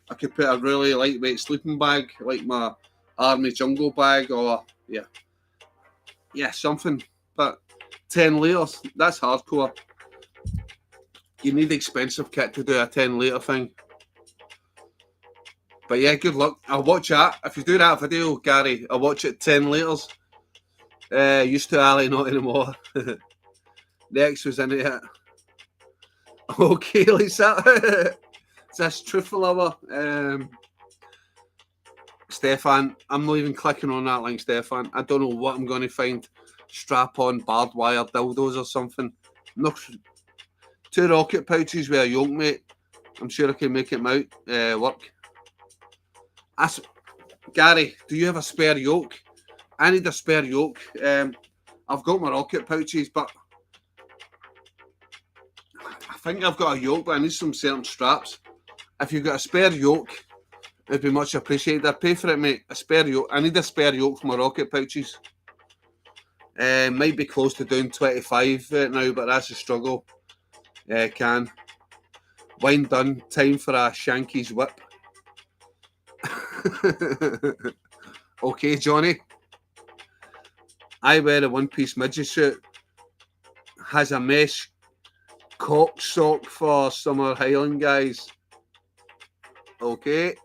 I could put a really lightweight sleeping bag, like my Army Jungle bag, or yeah, something. But 10 litres, that's hardcore. You need expensive kit to do a 10 litre thing. But yeah, good luck. I'll watch that. If you do that video, Gary, I'll watch it 10 litres. Used to Ali, not anymore. Next was in it. Okay, Lisa. Is this truthful hour? Stefan, I'm not even clicking on that link, Stefan. I don't know what I'm going to find. Strap-on barbed wire dildos or something. No, 2 rocket pouches with a yoke, mate. I'm sure I can make it work. Gary, do you have a spare yoke? I need a spare yoke. I've got my rocket pouches, but I think I've got a yoke, but I need some certain straps. If you've got a spare yoke, it'd be much appreciated. I'd pay for it, mate. A spare yoke. I need a spare yoke for my rocket pouches. Might be close to doing 25 now, but that's a struggle. Can. Wine done. Time for a Shanky's whip. Okay, Johnny. I wear a one-piece midget suit. Has a mesh cock sock for summer Highland guys. Okay.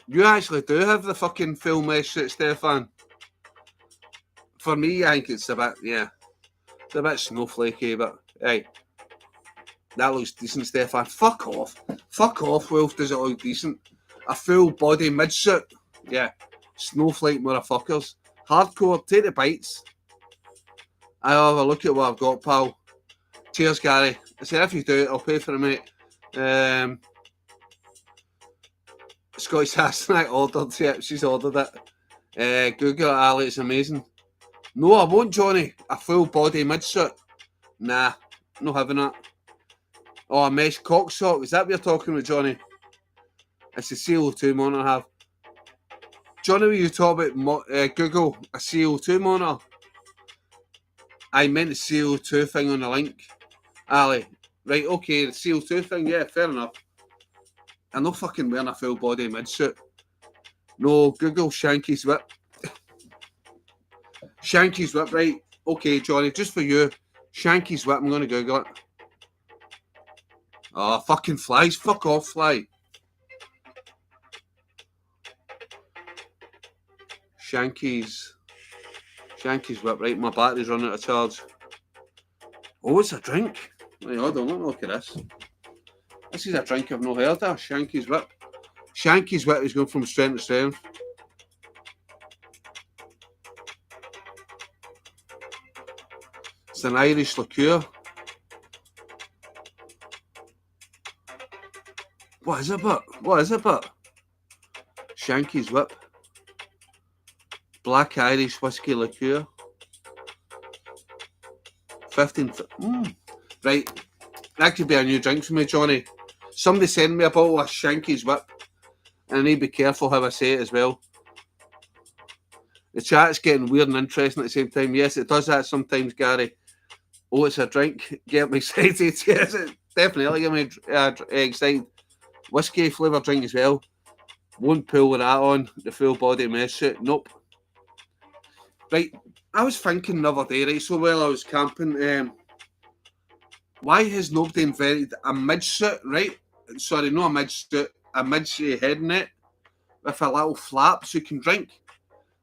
You actually do have the fucking full mesh suit, Stefan. For me, I think it's a bit, yeah. It's a bit snowflakey, but hey. That looks decent, Stefan. Fuck off. Fuck off, Wolf. Does it look decent? A full body mid-suit. Yeah. Snowflake motherfuckers. Hardcore. Take the bites. I'll have a look at what I've got, pal. Cheers, Gary. I said, if you do it, I'll pay for it, mate. Scottish Hasselneck ordered. Yeah, she's ordered it. Google it, Ali. It's amazing. No, I won't, Johnny. A full body mid-suit. Nah. Not having that. Oh, a mesh cock sock. Is that what you're talking about, Johnny? It's a CO2 monitor I have. Johnny, were you talking about Google, a CO2 monitor? I meant the CO2 thing on the link. Ali. Right, okay, the CO2 thing, yeah, fair enough. I'm not fucking wearing a full body mid-suit. No, Google Shanky's whip. Shanky's Whip, right? Okay, Johnny, just for you. Shanky's Whip, I'm going to Google it. Oh, fucking flies. Fuck off, fly. Shanky's Whip, right? My battery's running out of charge. Oh, it's a drink. Wait, hold on, let me look at this. This is a drink I've not heard of. Shanky's Whip. Shanky's Whip is going from strength to strength. It's an Irish liqueur. What is it, but? What is it, but? Shanky's Whip. Black Irish whiskey liqueur. 15. Right. That could be a new drink for me, Johnny. Somebody send me a bottle of Shanky's Whip. And I need to be careful how I say it as well. The chat's getting weird and interesting at the same time. Yes, it does that sometimes, Gary. Oh, it's a drink. Get me excited. Yes, it definitely get me excited. Whiskey flavoured drink as well. Won't pull with that on. The full body mess suit. Nope. Right. I was thinking the other day, right, so while I was camping, why has nobody invented a midsuit, right? Sorry, not a midsuit, a head net with a little flap so you can drink.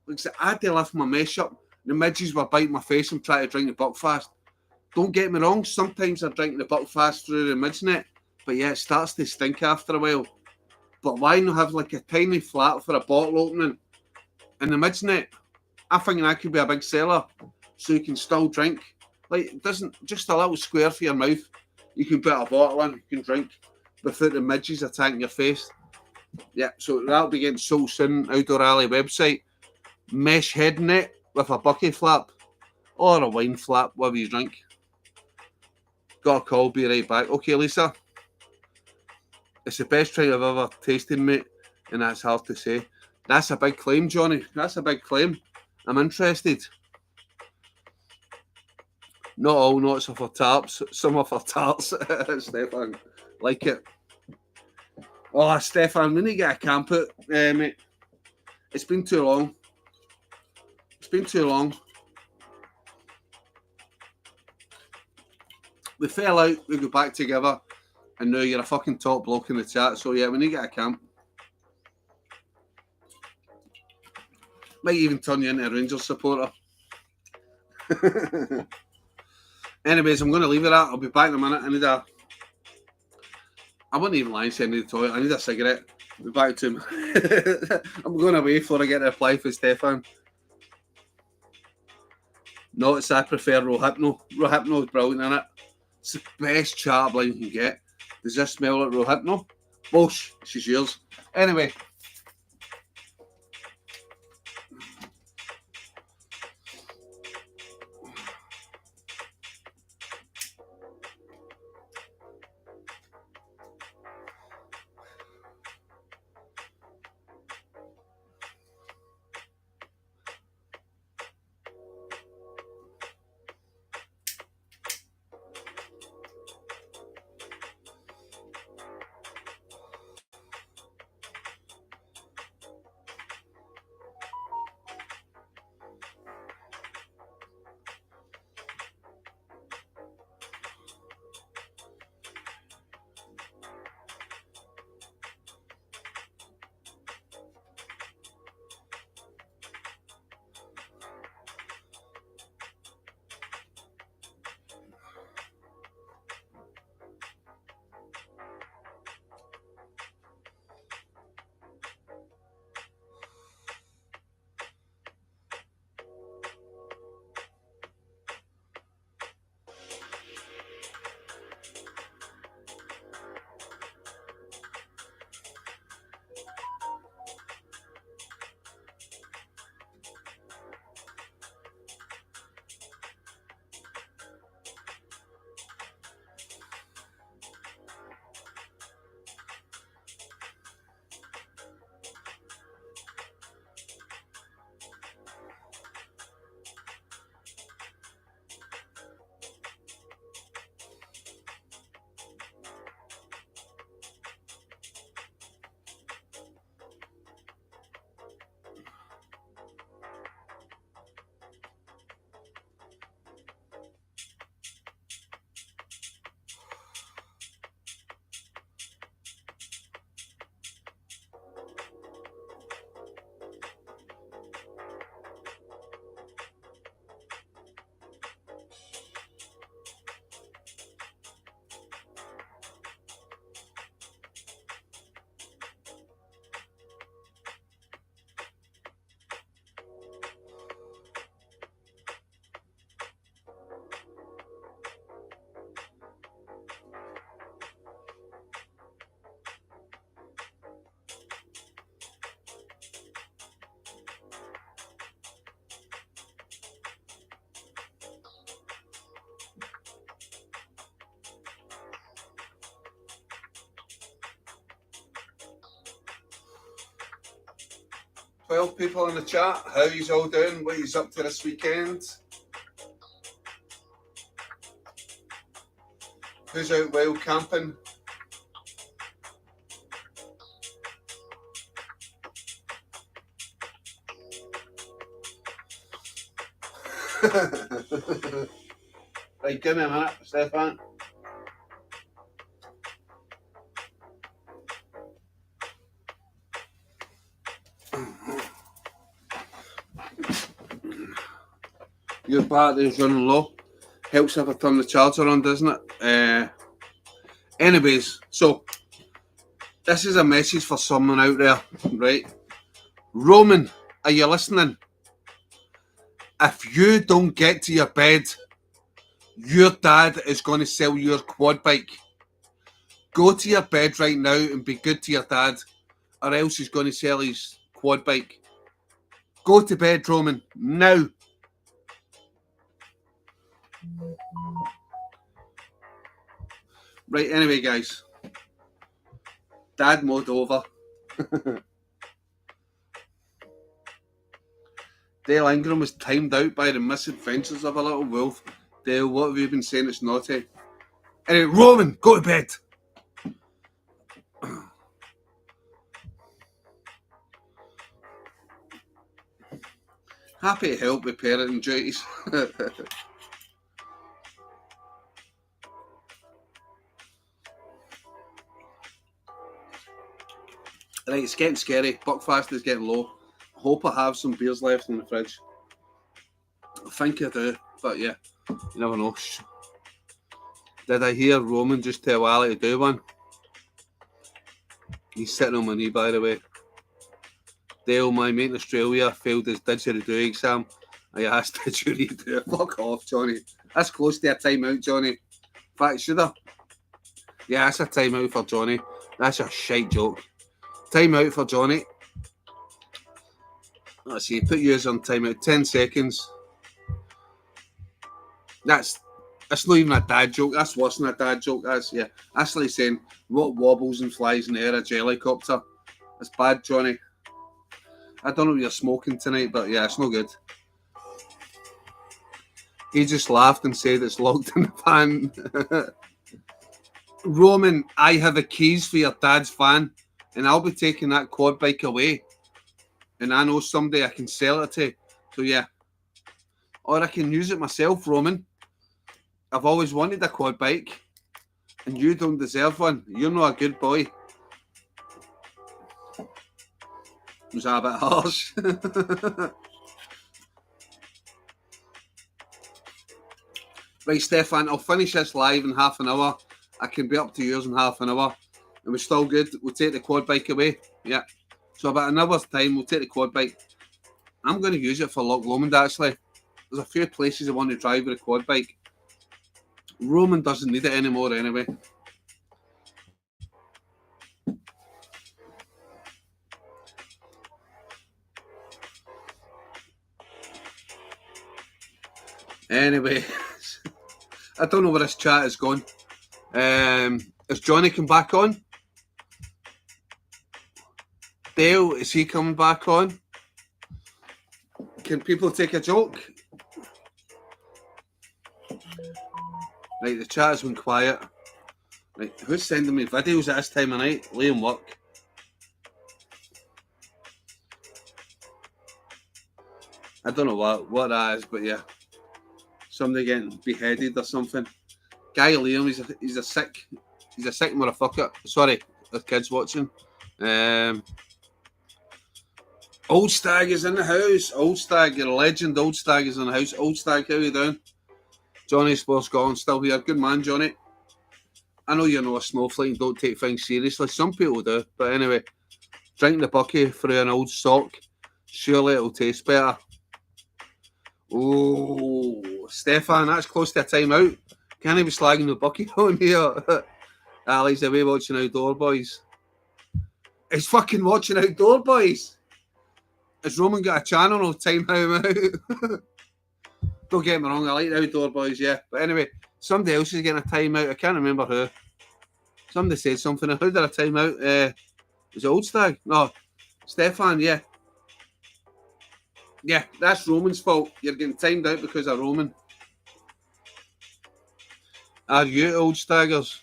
Like I said, I had to lift my mesh up. The midges were biting my face and trying to drink the Buckfast. Don't get me wrong, sometimes I drink the Buckfast through the midge net, but yeah, it starts to stink after a while. But why not have like a tiny flap for a bottle opening in the midge net? I think that could be a big seller, so you can still drink. Like, it doesn't, just a little square for your mouth. You can put a bottle in, you can drink without the midges attacking your face. Yeah, so that'll be getting sold soon. Outdoor Alley website. Mesh head net with a bucket flap or a wine flap, whatever you drink. Got a call, be right back. Okay, Lisa. It's the best drink I've ever tasted, mate, and that's hard to say. That's a big claim, Johnny. That's a big claim. I'm interested. Not all notes of her tarts, some of her tarts. Stefan, like it. Oh, Stefan, we need to get a camp out, mate. It's been too long. It's been too long. We fell out, we go back together, and now you're a fucking top bloke in the chat. So yeah, we need to get a camp. Might even turn you into a Rangers supporter. Anyways, I'm going to leave it at. I'll be back in a minute. I wouldn't even lie and say I need a toilet. I need a cigarette. I'll be back to him. I'm going away before I get a reply for Stefan. No, it's I prefer Rohypnol. Rohypnol is brilliant, isn't it? It's the best chat line you can get. Does this smell like Rohypnol? Oh, she's yours. Anyway. 12 people in the chat. How you all doing? What are you up to this weekend? Who's out wild camping? Right, give me a minute, Stefan. Your battery's running low. Helps if I turn the charger on, doesn't it? Anyways, so this is a message for someone out there, right? Roman, are you listening? If you don't get to your bed, your dad is going to sell your quad bike. Go to your bed right now and be good to your dad, or else he's going to sell his quad bike. Go to bed, Roman, now. Right, anyway, guys. Dad mode over. Dale Ingram was timed out by the misadventures of a little wolf. Dale, what have you been saying it's naughty? Anyway, Roman, go to bed. Happy to help with parenting duties. Right, it's getting scary. Buckfast is getting low. Hope I have some beers left in the fridge. I think I do, but yeah, you never know. Did I hear Roman just tell Ali to do one? He's sitting on my knee, by the way. Dale, my mate in Australia, failed his didgeridoo exam. I asked, did you redo it? Fuck off, Johnny. That's close to a timeout, Johnny. In fact, should I? Yeah, that's a timeout for Johnny. That's a shite joke. Timeout for Johnny. Let's see, put yours on timeout. 10 seconds. That's not even a dad joke. That's worse than a dad joke. That's like saying what wobbles and flies in the air, a jellycopter. That's bad, Johnny. I don't know what you're smoking tonight, but yeah, it's no good. He just laughed and said it's locked in the van. Roman, I have the keys for your dad's van, and I'll be taking that quad bike away. And I know somebody I can sell it to. So yeah. Or I can use it myself, Roman. I've always wanted a quad bike, and you don't deserve one. You're not a good boy. Was that a bit harsh? Right, Stefan, I'll finish this live in half an hour. I can be up to yours in half an hour. And we're still good. We'll take the quad bike away. Yeah. So about an hour's time, we'll take the quad bike. I'm going to use it for Loch Lomond, actually. There's a few places I want to drive with a quad bike. Roman doesn't need it anymore anyway. Anyway, I don't know where this chat is going. Is Johnny come back on? Dale, is he coming back on? Can people take a joke? Right, the chat has been quiet. Right, who's sending me videos at this time of night? Liam work. I don't know what that is, but yeah. Somebody getting beheaded or something. Guy Liam, he's a sick motherfucker. Sorry, the kids watching. Old Stag is in the house. Old Stag, you're a legend. Old Stag is in the house. Old Stag, how you doing? Johnny Sports gone, still here. Good man, Johnny. I know you're not a snowflake and don't take things seriously. Some people do. But anyway, drink the bucky through an old sock. Surely it'll taste better. Oh, Stefan, that's close to a timeout. Can't he be slagging the bucket on here? Ali's away watching Outdoor Boys. He's fucking watching Outdoor Boys. Has Roman got a channel? No, time him out. Don't get me wrong, I like the Outdoor Boys, yeah. But anyway, somebody else is getting a timeout. I can't remember who. Somebody said something. Who did a timeout? Was it Old Stag? No, Stefan, yeah. Yeah, that's Roman's fault. You're getting timed out because of Roman. Are you, old staggers?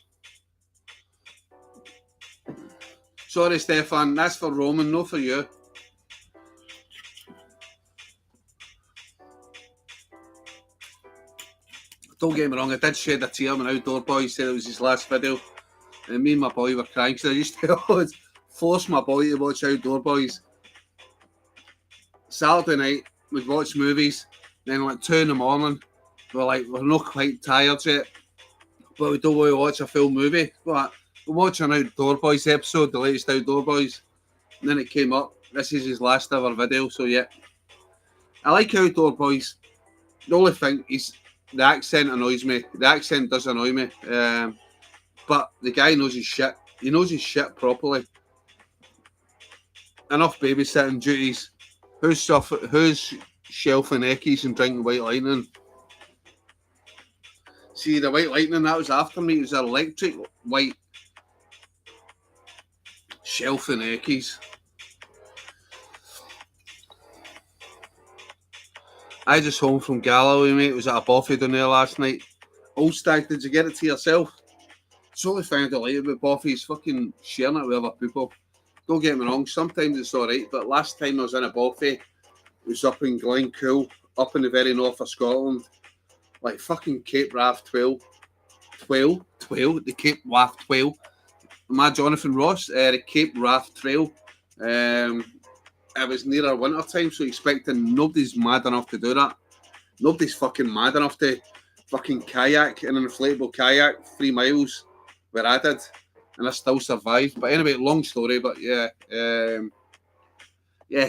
Sorry, Stefan, that's for Roman, no for you. Don't get me wrong, I did shed a tear when Outdoor Boy said it was his last video. And me and my boy were crying because I used to always force my boy to watch Outdoor Boys. Saturday night, we'd watch movies, then like 2 in the morning, we're not quite tired yet, but we don't want to watch a full movie. But we're watching Outdoor Boys episode, the latest Outdoor Boys, and then it came up. This is his last ever video, so yeah. I like Outdoor Boys. The only thing is the accent annoys me. The accent does annoy me. But the guy knows his shit. He knows his shit properly. Enough babysitting duties. Who's shelving Eckies and drinking White Lightning? See, the White Lightning, that was after me. It was electric white shelving Eckies. I just home from Galloway, mate. It was at a buffet down there last night. Old Stag, did you get it to yourself? It's only found out later about buffets, fucking sharing it with other people. Don't get me wrong, sometimes it's alright, but last time I was in a buffet, it was up in Glencoe, up in the very north of Scotland. Like fucking Cape Wrath 12. The Cape Wrath 12. Am I Jonathan Ross? The Cape Wrath Trail. It was near our winter time, so expecting nobody's mad enough to do that. Nobody's fucking mad enough to fucking kayak in an inflatable kayak 3 miles where I did, and I still survived. But anyway, long story, but yeah,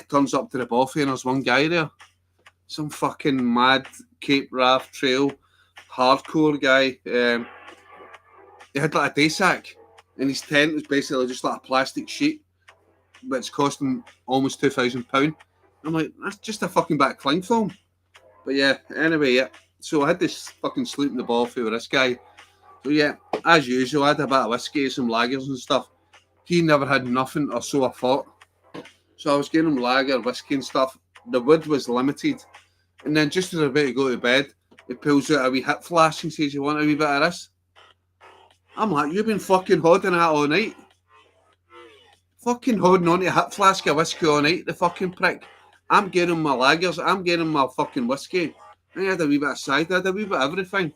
turns up to the buffet and there's one guy there, some fucking mad Cape Wrath Trail hardcore guy. He had like a day sack, and his tent was basically just like a plastic sheet, but it's costing almost £2,000. I'm like, that's just a fucking bit of cling film. But yeah, anyway, yeah. So I had this fucking sleep in the buffet with this guy. So yeah, as usual, I had a bit of whiskey, some lagers and stuff. He never had nothing, or so I thought. So I was getting him lager, whiskey and stuff. The wood was limited. And then just as I was about to go to bed, he pulls out a wee hip flask and says, you want a wee bit of this? I'm like, you've been fucking holding that all night. Fucking holding on to a hip flask of whiskey all night, the fucking prick. I'm getting my lagers, I'm getting my fucking whiskey. I had a wee bit of cider, I had a wee bit of everything.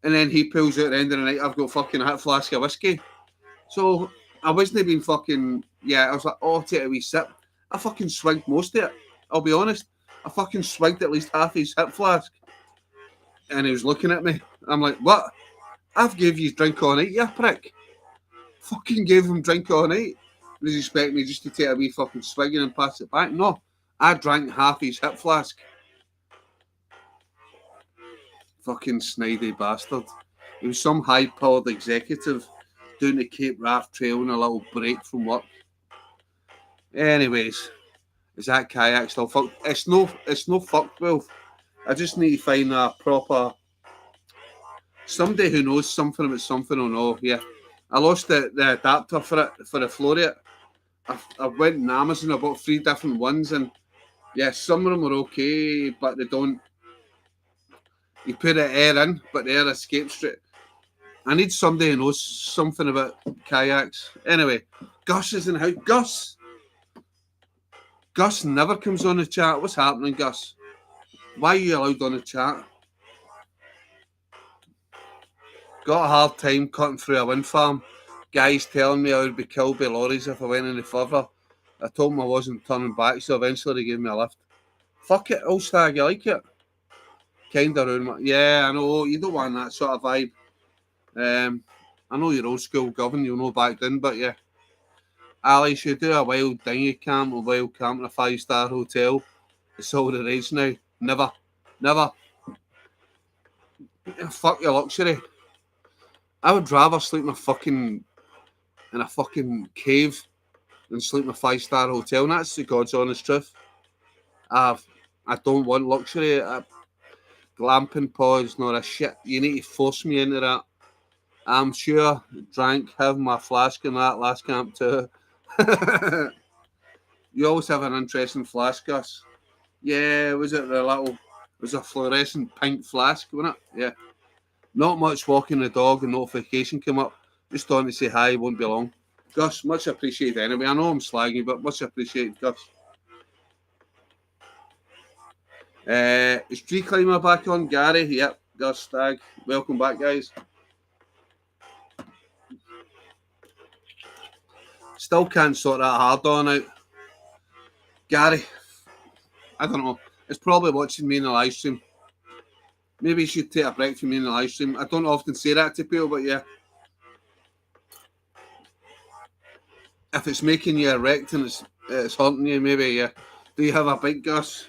And then he pulls out at the end of the night, I've got fucking a hip flask of whiskey. So I wasn't even fucking, I was like, oh, I'll take a wee sip. I fucking swigged most of it, I'll be honest. I fucking swigged at least half his hip flask. And he was looking at me. I'm like, what? I've gave you drink all night, you prick. Fucking gave him drink all night. Does he expect me just to take a wee fucking swigging and pass it back? No. I drank half his hip flask. Fucking snidey bastard. He was some high-powered executive doing the Cape Wrath Trail on a little break from work. Anyways, is that kayak still fucked? It's no fucked, Wolf. I just need to find a proper somebody who knows something about something or no. Yeah, I lost the adapter for it, for the Floreat. I went on Amazon, I bought 3 different ones, and yeah, some of them are okay, but they don't. You put the air in, but the air escapes straight. I need somebody who knows something about kayaks. Anyway, Gus is in the house. Gus never comes on the chat. What's happening, Gus? Why are you allowed on the chat? Got a hard time cutting through a wind farm. Guys telling me I would be killed by lorries if I went any further. I told them I wasn't turning back, so eventually they gave me a lift. Fuck it, old stag, you like it? Kinda ruined. Yeah, I know, you don't want that sort of vibe. I know you're old school govern, you'll know back then, but yeah. Ali should do a wild dinghy camp or wild camp in a 5-star hotel. It's all the rage now. Never. Fuck your luxury. I would rather sleep in a fucking cave than sleep in a 5-star hotel. And that's the God's honest truth. I don't want luxury. Glamping pods, not a shit. You need to force me into that. I'm sure drank, have my flask in that last camp too. You always have an interesting flask, Gus. Yeah, was it the little? It was a fluorescent pink flask, wasn't it? Yeah. Not much walking the dog and notification came up. Just on to say hi, won't be long. Gus, much appreciated anyway. I know I'm slagging you, but much appreciated, Gus. Is Tree Climber back on? Gary? Yep. Gus Stag. Welcome back, guys. Still can't sort that hard on out. Gary, I don't know. It's probably watching me in the live stream. Maybe you should take a break from me in the live stream. I don't often say that to people, but yeah. If it's making you erect and it's haunting you, maybe, yeah. Do you have a bike, Gus?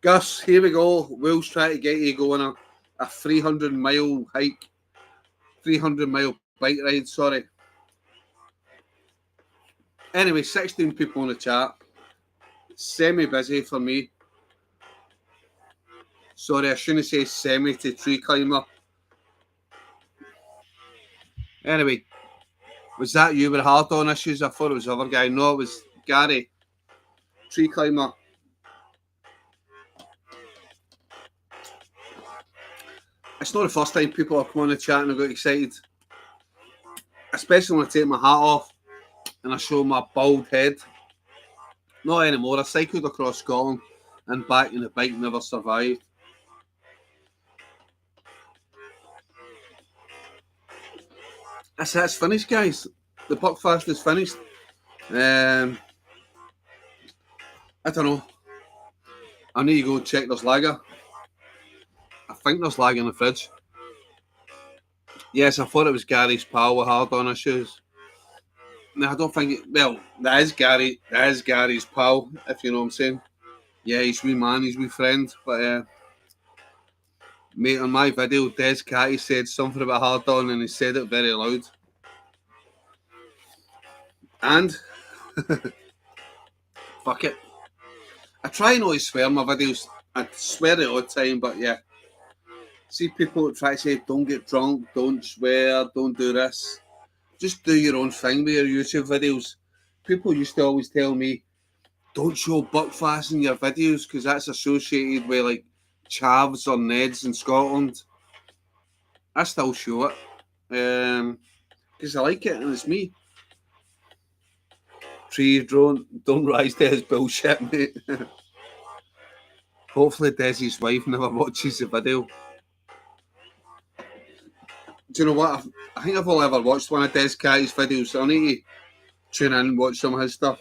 Gus, here we go. Will's trying to get you going a 300-mile hike. 300-mile bike ride, sorry. Anyway, 16 people in the chat. Semi-busy for me. Sorry, I shouldn't say semi to tree climber. Anyway, was that you with hard on issues? I thought it was the other guy. No, it was Gary. Tree climber. It's not the first time people have come on the chat and I got excited. Especially when I take my hat off and I show my bald head. Not anymore. I cycled across Scotland and back and the bike never survived. That's finished, guys. The Buckfast is finished. I don't know. I need to go check there's lager. I think there's lager in the fridge. Yes, I thought it was Gary's pal with hard on issues. No, I don't think it. Well, that is Gary. That is Gary's pal, if you know what I'm saying. Yeah, he's wee man, he's wee friend. But mate, on my video, Des Catty said something about hard on, and he said it very loud. And fuck it. I try not to swear in my videos. I swear it all the time, but yeah. See people that try to say, don't get drunk, don't swear, don't do this. Just do your own thing with your YouTube videos. People used to always tell me, don't show Buckfast in your videos because that's associated with like chavs or neds in Scotland. I still show it because I like it and it's me. Trees don't rise to his bullshit, mate. Hopefully Desi's wife never watches the video. Do you know what? I think I've only ever watched one of Des Catty's videos, so I need to tune in and watch some of his stuff.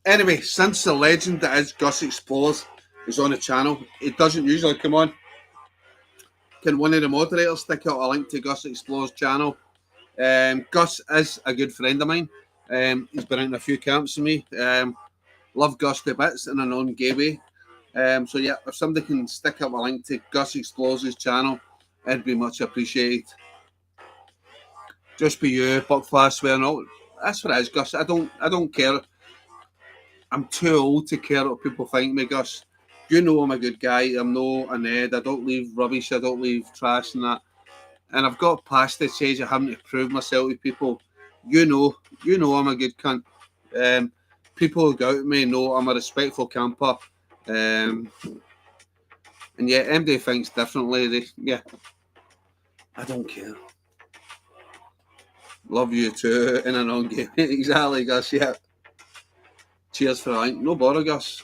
Anyway, since the legend that is Gus Explores is on the channel, it doesn't usually come on. Can one of the moderators stick out a link to Gus Explores channel? Gus is a good friend of mine. He's been in a few camps with me. Love Gus to bits in a non-gay way. So yeah, if somebody can stick up a link to Gus Explores' channel, it'd be much appreciated. Just be you, Buckfast swearing out. That's what it is, Gus. I don't care. I'm too old to care what people think me, Gus. You know I'm a good guy. I'm no an Ed. I don't leave rubbish. I don't leave trash and that. And I've got past the stage of having to prove myself to people. You know I'm a good cunt. People who go out with me know I'm a respectful camper. And yeah, MD thinks differently. Yeah, I don't care. Love you too in a non-game. Exactly, Gus. Yeah. Cheers for the link. No bother, Gus.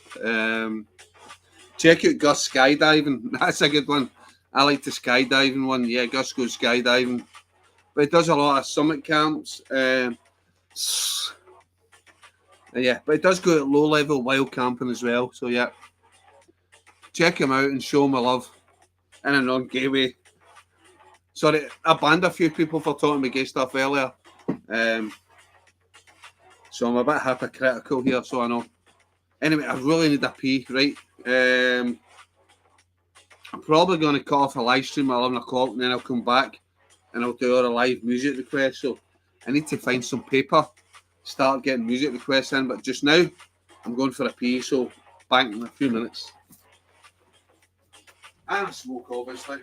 Check out Gus skydiving. That's a good one. I like the skydiving one. Yeah, Gus goes skydiving. But he does a lot of summit camps. Yeah, but it does go at low level wild camping as well. So yeah, check him out and show him my love in a non-gay way. Sorry, I banned a few people for talking about gay stuff earlier. So I'm a bit hypocritical here, so I know. Anyway, I really need a pee, right? I'm probably going to cut off a live stream at 11 o'clock and then I'll come back and I'll do all the live music requests. So I need to find some paper, start getting music requests in. But just now, I'm going for a pee, so back in a few minutes. And a smoke, obviously.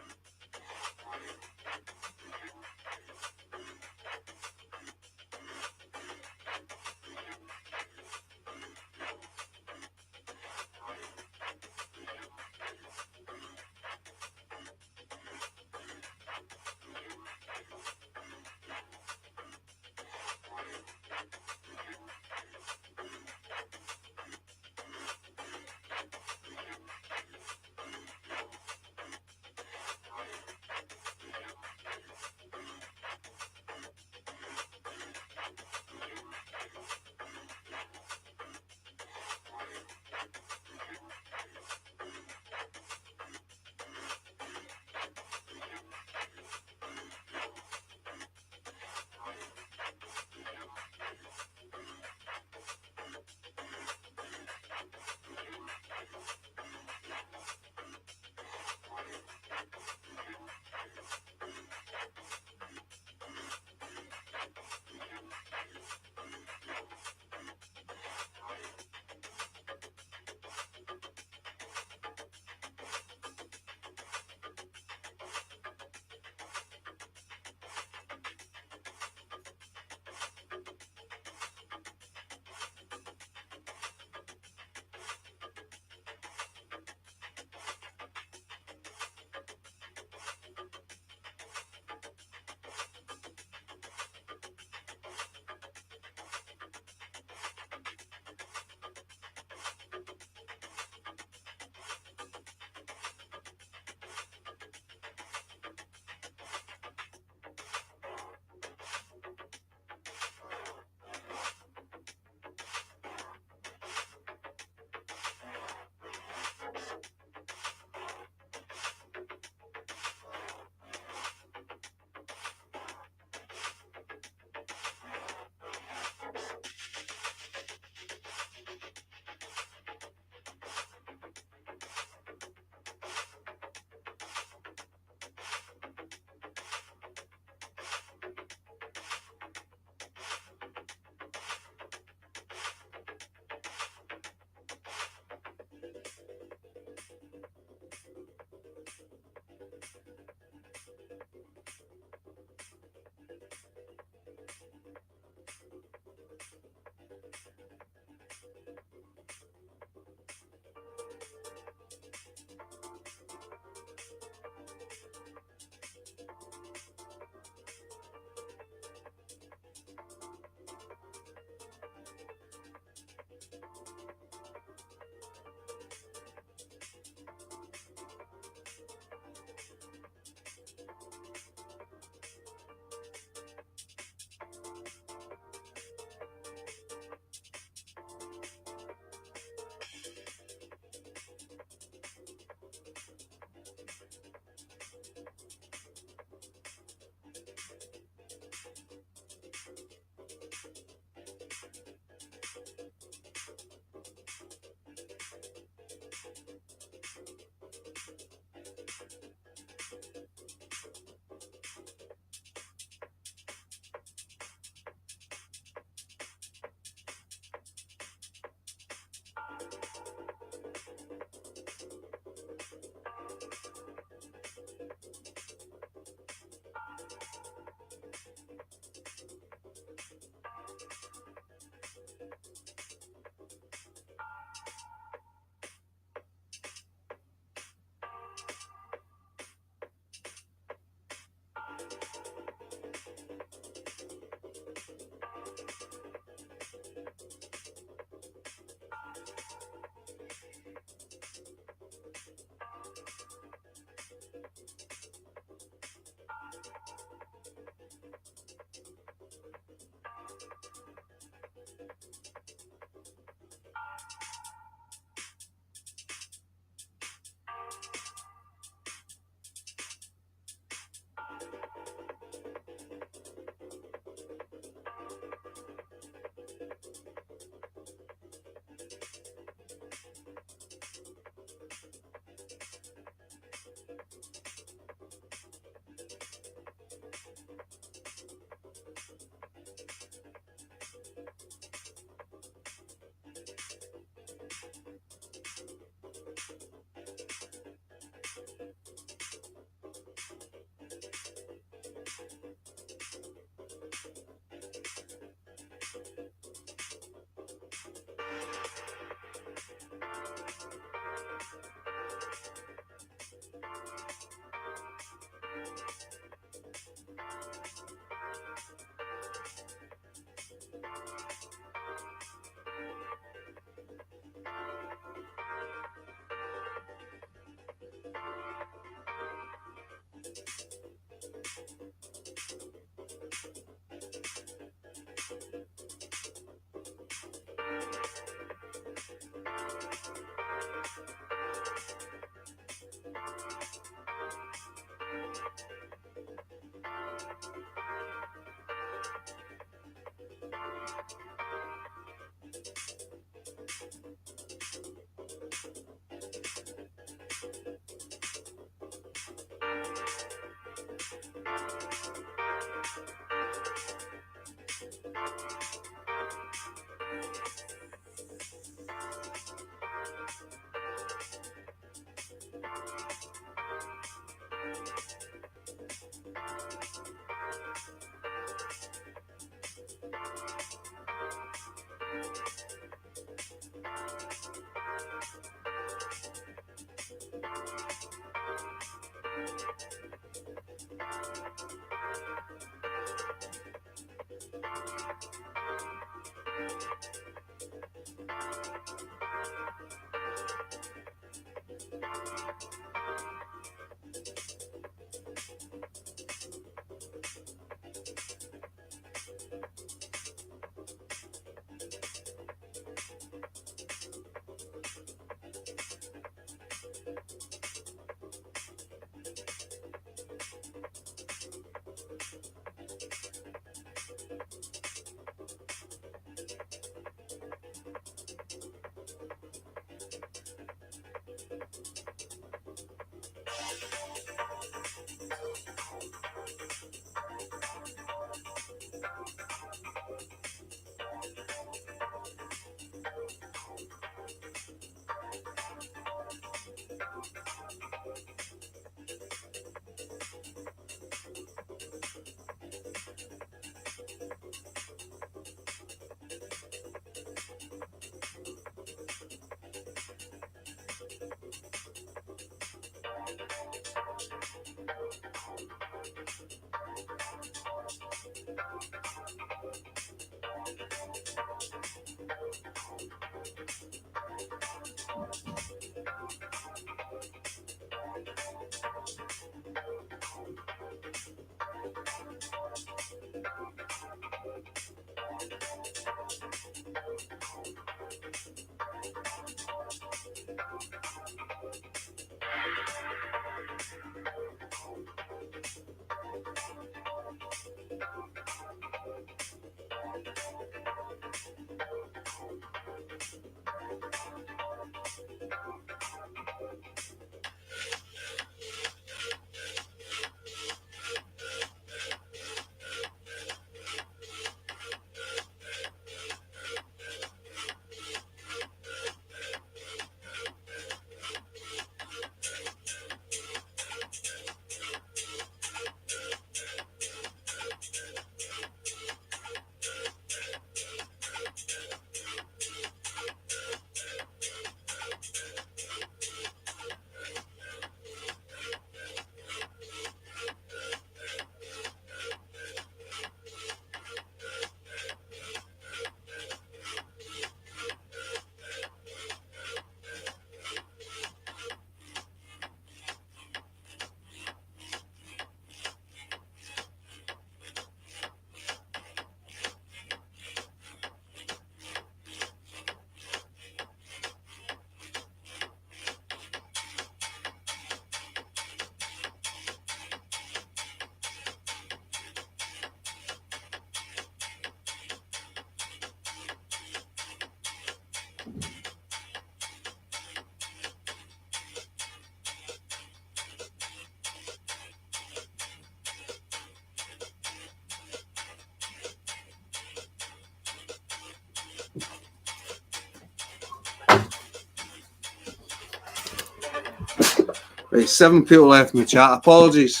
Right, 7 people left in the chat. Apologies.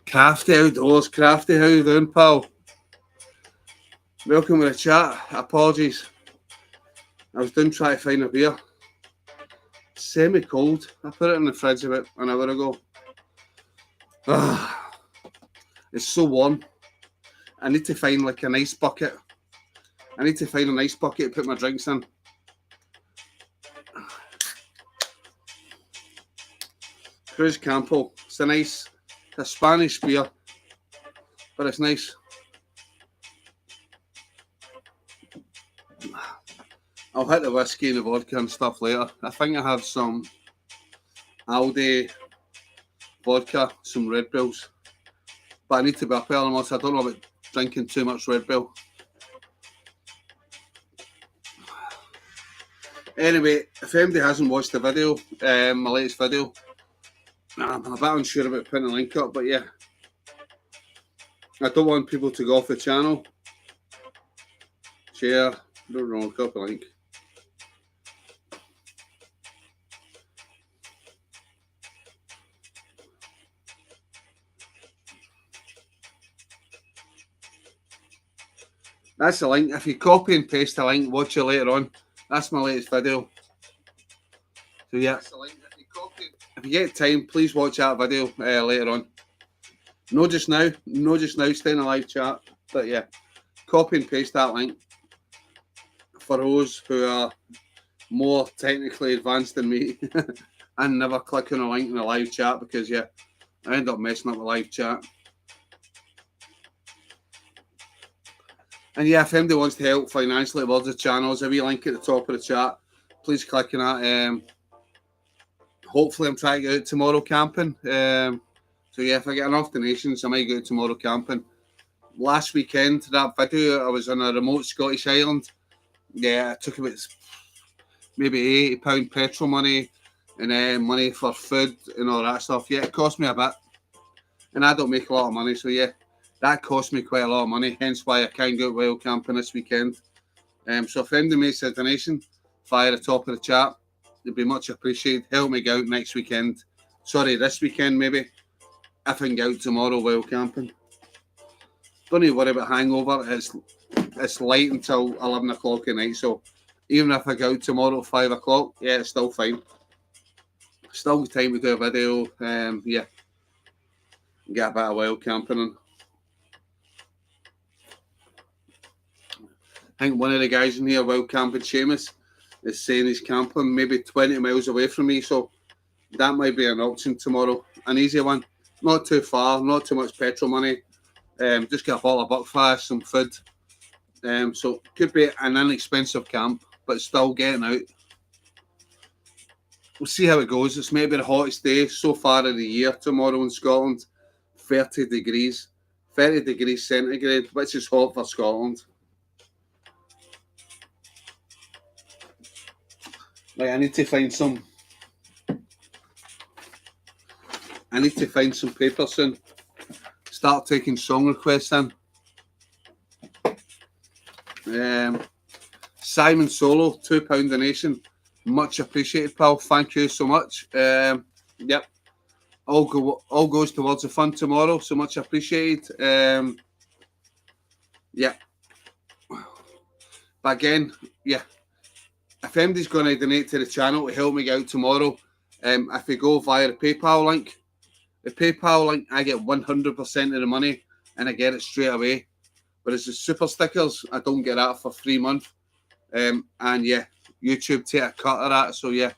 Crafty Outdoors. Crafty, how you doing, pal? Welcome to the chat. Apologies. I was doing trying to find a beer. Semi-cold. I put it in the fridge about an hour ago. It's so warm. I need to find like an ice bucket. I need to find an ice bucket to put my drinks in. Cruz Campo. It's it's a Spanish beer, but it's nice. I'll hit the whiskey and the vodka and stuff later. I think I have some Aldi vodka, some Red Bulls, but I need to be up early enough. I don't know about drinking too much Red Bull. Anyway, if anybody hasn't watched the video, my latest video, I'm a bit unsure about putting a link up, but yeah, I don't want people to go off the channel. Share, don't know, copy link. That's the link. If you copy and paste the link, watch it later on. That's my latest video. So yeah, that's the link. If you get time, please watch that video later on. No just now, stay in a live chat. But yeah, copy and paste that link for those who are more technically advanced than me and never click on a link in the live chat, because yeah, I end up messing up the live chat. And yeah, if anybody wants to help financially towards the channel, there's a wee link at the top of the chat. Please click on that. Hopefully I'm trying to get out tomorrow camping. So yeah, if I get enough donations, I might go out tomorrow camping. Last weekend, that video, I was on a remote Scottish island. Yeah, I took about maybe £80 petrol money and money for food and all that stuff. Yeah, it cost me a bit. And I don't make a lot of money, so yeah, that cost me quite a lot of money, hence why I can't go out wild camping this weekend. So if anybody makes a donation via the top of the chat, it'd be much appreciated. Help me out next weekend. Sorry, this weekend maybe. If I can get out tomorrow wild camping. Don't need to worry about hangover. It's light until 11 o'clock at night, so even if I go out tomorrow at 5 o'clock, yeah, it's still fine. Still time to do a video. Yeah, get a bit of wild camping in. I think one of the guys in here, wild camping Seamus, is saying he's camping maybe 20 miles away from me, so that might be an option tomorrow. An easy one, not too far, not too much petrol money. Just get a bottle of buckfast, some food. So could be an inexpensive camp, but still getting out. We'll see how it goes. It's maybe the hottest day so far of the year tomorrow in Scotland. 30 degrees. 30 degrees centigrade, which is hot for Scotland. Right, I need to find some paper soon. Start taking song requests in. Simon Solo, £2 donation. Much appreciated, pal. Thank you so much. Yep. All goes towards the fun tomorrow, so much appreciated. Yeah. But again, yeah. If anybody's going to donate to the channel to help me get out tomorrow, if you go via the PayPal link, I get 100% of the money and I get it straight away. Whereas the super stickers, I don't get that for 3 months. And yeah, YouTube take a cut of that. So yeah,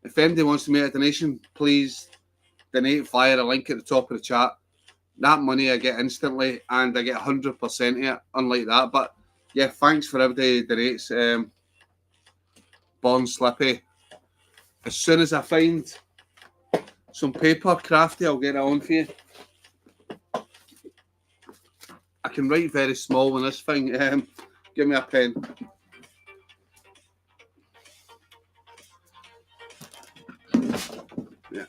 if anybody wants to make a donation, please donate via the link at the top of the chat. That money I get instantly and I get 100% of it, unlike that. But yeah, thanks for everybody who donates. Born Slippy. As soon as I find some paper crafty, I'll get it on for you. I can write very small on this thing. Give me a pen. Yeah.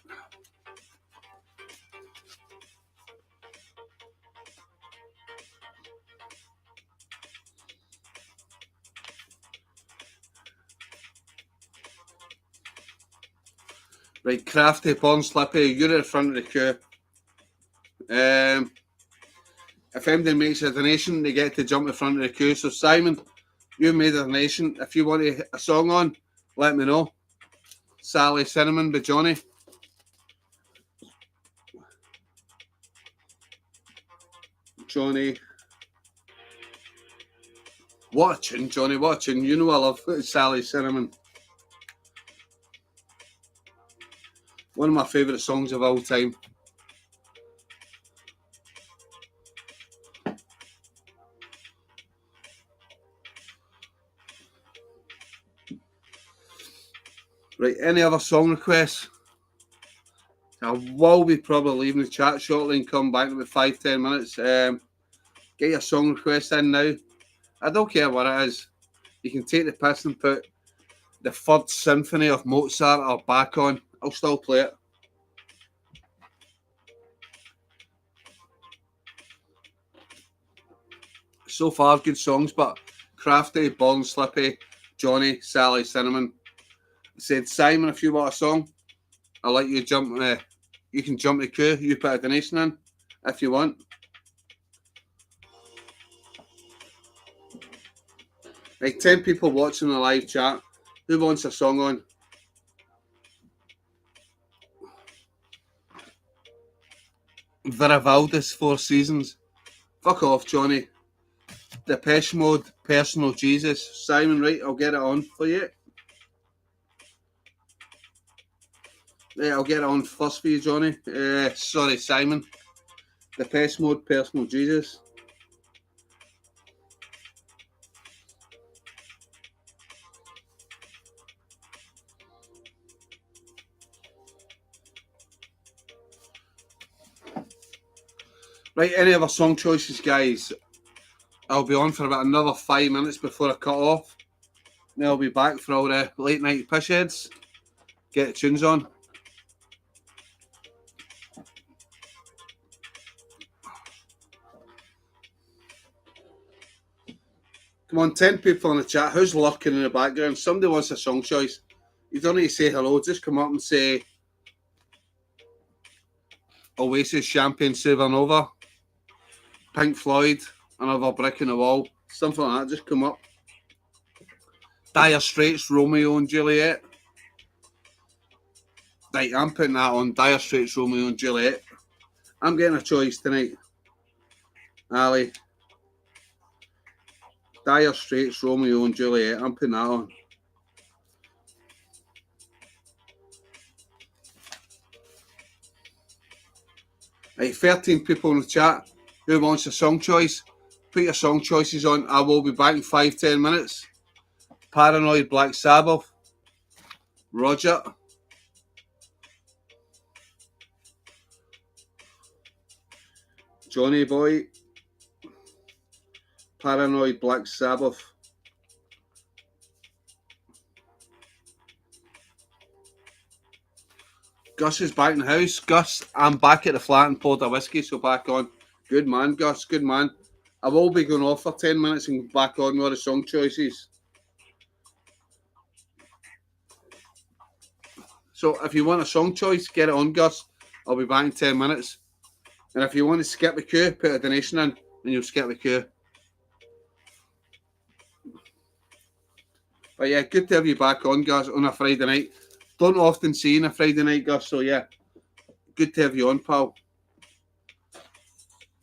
Right, crafty, Born Slippy, you're at the front of the queue. If anybody makes a donation, they get to jump in front of the queue. So Simon, you made a donation. If you want a song on, let me know. Sally Cinnamon by Johnny. Johnny. What a tune, Johnny, what a tune. You know I love Sally Cinnamon. One of my favourite songs of all time. Right, any other song requests? I will be probably leaving the chat shortly and come back in about 5-10 minutes. Get your song request in now. I don't care what it is. You can take the piss and put the Third Symphony of Mozart or Bach on. I'll still play it. So far, good songs, but Crafty, Born Slippy, Johnny, Sally Cinnamon. I said, Simon, if you want a song, I'll let you jump. You can jump the queue. You put a donation in if you want. Like 10 people watching the live chat. Who wants a song on? Viravaldis, Four Seasons. Fuck off, Johnny. Depeche Mode, Personal Jesus. Simon, right, I'll get it on for you. Right, I'll get it on first for you, Johnny. Sorry, Simon. Depeche Mode, Personal Jesus. Right, any other song choices, guys? I'll be on for about another 5 minutes before I cut off. Then I'll be back for all the late night pish heads. Get the tunes on. Come on, 10 people in the chat. Who's lurking in the background? Somebody wants a song choice. You don't need to say hello. Just come up and say Oasis, Champagne Supernova, Pink Floyd, Another Brick in the Wall. Something like that. Just come up. Dire Straits, Romeo and Juliet. Right, I'm putting that on. Dire Straits, Romeo and Juliet. I'm getting a choice tonight. Ali. Dire Straits, Romeo and Juliet. I'm putting that on. Right, 13 people in the chat. Who wants a song choice? Put your song choices on. I will be back in 5-10 minutes. Paranoid, Black Sabbath. Roger. Johnny Boy. Paranoid, Black Sabbath. Gus is back in the house. Gus, I'm back at the flat and poured a whiskey, so back on. Good man, Gus, good man. I will be going off for 10 minutes and back on with the song choices. So if you want a song choice, get it on, Gus. I'll be back in 10 minutes. And if you want to skip the queue, put a donation in and you'll skip the queue. But yeah, good to have you back on, Gus, on a Friday night. Don't often see you on a Friday night, Gus, so yeah. Good to have you on, pal.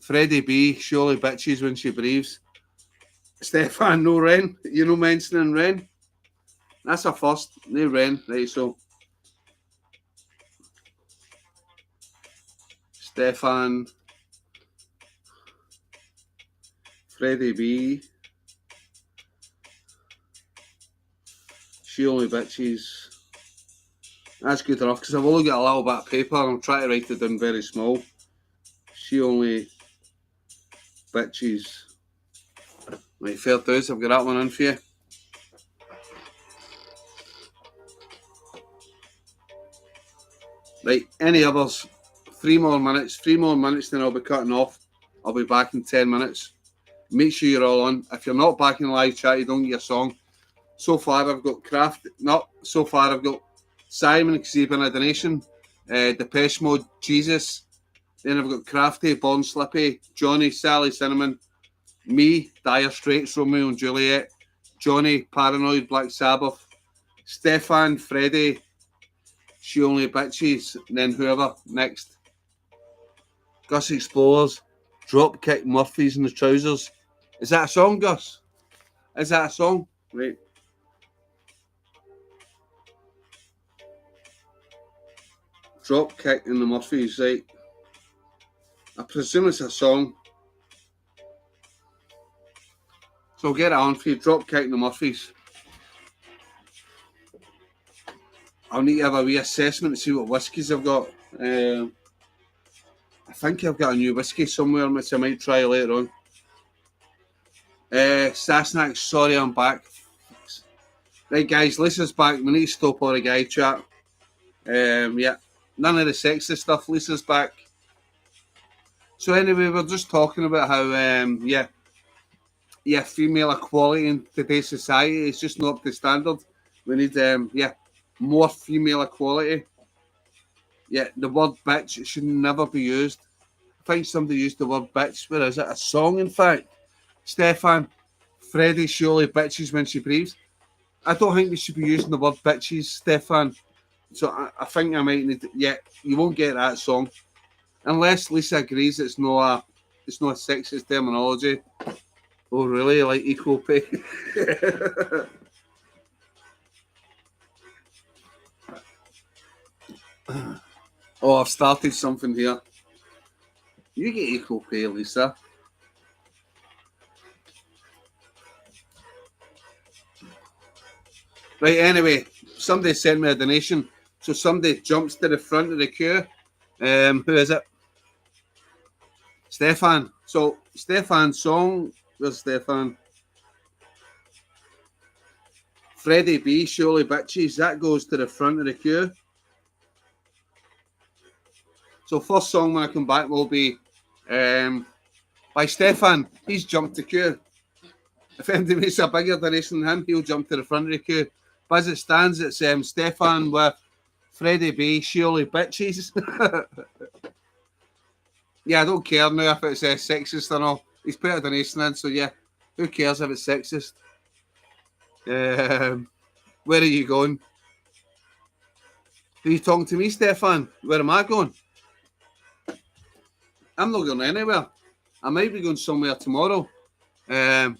Freddie B, surely bitches when she breathes. Stefan, no Ren. You know mentioning Ren? That's a first. No Ren. Right, so. Stefan. Freddie B. She only bitches. That's good enough because I've only got a little bit of paper and I'm trying to write it down very small. She only bitches. Right, fair dues. I've got that one in for you. Right, any others? 3 more minutes. 3 more minutes, then I'll be cutting off. I'll be back in 10 minutes. Make sure you're all on. If you're not back in the live chat, you don't get your song. So far, I've got Craft. Not so far, I've got Simon because he's been a donation. Depeche Mode, Jesus. Then I've got Crafty, Born Slippy, Johnny, Sally Cinnamon, me, Dire Straits, Romeo and Juliet, Johnny, Paranoid, Black Sabbath, Stefan, Freddie, She Only Bitches, and then whoever next. Gus Explorers, Dropkick Murphys in the Trousers. Is that a song, Gus? Is that a song? Right. Dropkick in the Murphys, right. I presume it's a song. So I'll get it on for you. Dropkick in the Murphys. I'll need to have a wee assessment to see what whiskies I've got. I think I've got a new whiskey somewhere, which I might try later on. Sasnak, sorry I'm back. Right, guys, Lisa's back. We need to stop all the guy chat. Yeah, none of the sexy stuff. Lisa's back. So anyway, we're just talking about how, female equality in today's society is just not up to standard. We need, more female equality. Yeah, the word bitch should never be used. I think somebody used the word bitch. Where is it? A song, in fact. Stefan, Freddie surely bitches when she breathes. I don't think they should be using the word bitches, Stefan. So I think I might need. You won't get that song unless Lisa agrees it's not a sexist terminology. Oh, really? Like equal pay? Oh, I've started something here. You get equal pay, Lisa. Right, anyway, somebody sent me a donation. So somebody jumps to the front of the queue. Who is it? Stefan. So Stefan's song, where's Stefan? Freddie B, Surely Bitches, that goes to the front of the queue. So first song when I come back will be by Stefan. He's jumped the queue. If anybody makes a bigger donation than him, he'll jump to the front of the queue. But as it stands, it's Stefan with Freddie B, Surely Bitches. Yeah, I don't care now if it's sexist or not. He's put a donation in, so yeah, who cares if it's sexist? Where are you going? Are you talking to me, Stefan? Where am I going? I'm not going anywhere. I might be going somewhere tomorrow. I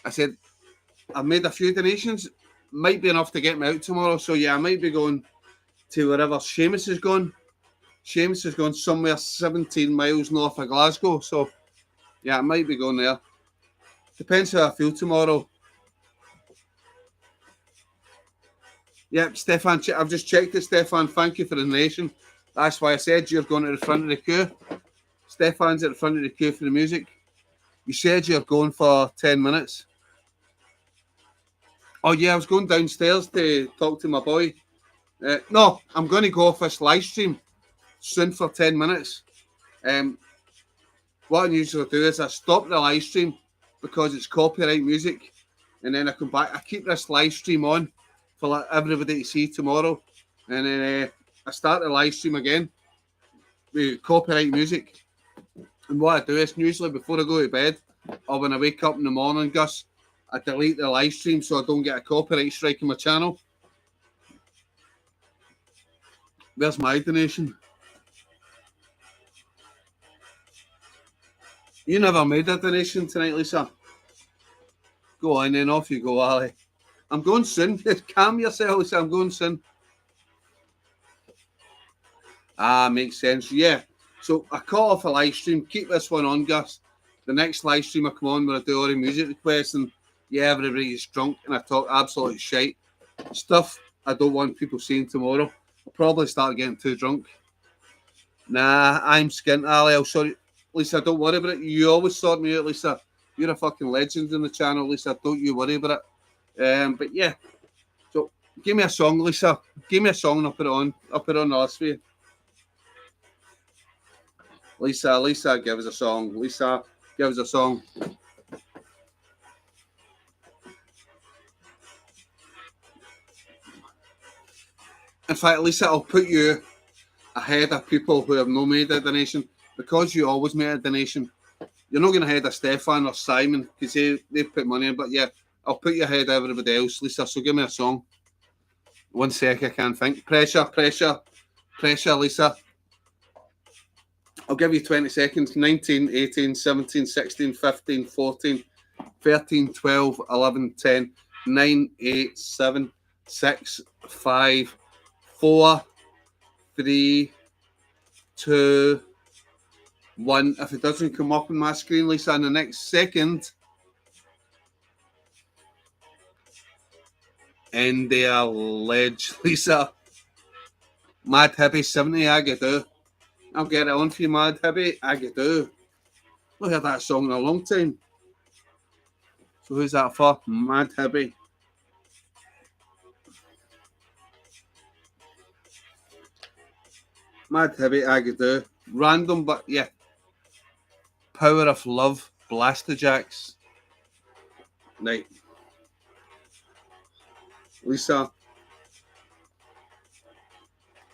said I've made a few donations. Might be enough to get me out tomorrow. So yeah, I might be going to wherever Seamus is going. Seamus is going somewhere 17 miles north of Glasgow. So yeah, I might be going there. Depends how I feel tomorrow. Yep, Stefan, I've just checked it, Stefan. Thank you for the donation. That's why I said you're going to the front of the queue. Stefan's at the front of the queue for the music. You said you're going for 10 minutes. Oh, yeah, I was going downstairs to talk to my boy. No, I'm going to go off this live stream soon for 10 minutes. What I usually do is I stop the live stream because it's copyright music, and then I come back. I keep this live stream on for everybody to see tomorrow, and then I start the live stream again with copyright music. And what I do is usually before I go to bed or when I wake up in the morning, Gus, I delete the live stream so I don't get a copyright strike on my channel. Where's my donation? You never made a donation tonight, Lisa. Go on then, off you go, Ali. I'm going soon. Calm yourself, Lisa. I'm going soon. Makes sense. Yeah. So I cut off a live stream. Keep this one on, Gus. The next live stream I come on where I do all the music requests and yeah, everybody's drunk and I talk absolute shite. Stuff I don't want people seeing tomorrow. I'll probably start getting too drunk. Nah, I'm skint, Ali. I'm sorry. Lisa, don't worry about it. You always sort me out, Lisa. You're a fucking legend in the channel, Lisa. Don't you worry about it. But yeah. So give me a song, Lisa. Give me a song and I'll put it on. I'll put it on the list for you. Lisa, give us a song. Lisa, give us a song. In fact, Lisa, I'll put you ahead of people who have not made a donation because you always made a donation. You're not going to ahead of Stefan or Simon because they've put money in. But yeah, I'll put you ahead of everybody else, Lisa. So give me a song. 1 sec, I can't think. Pressure, Lisa. I'll give you 20 seconds. 19, 18, 17, 16, 15, 14, 13, 12, 11, 10, 9, 8, 7, 6, 5, 4, 3, 2, 1. If it doesn't come up on my screen, Lisa, in the next second, end their ledge, Lisa. Mad Hippie 70, Agadoo. I'll get it on for you, Mad Hippie, Agadoo. Not heard that song in a long time. So who's that for? Mad Hippie. Mad Hippie, Agadoo. Random, but yeah. Power of Love, Blasterjacks. Right. Lisa.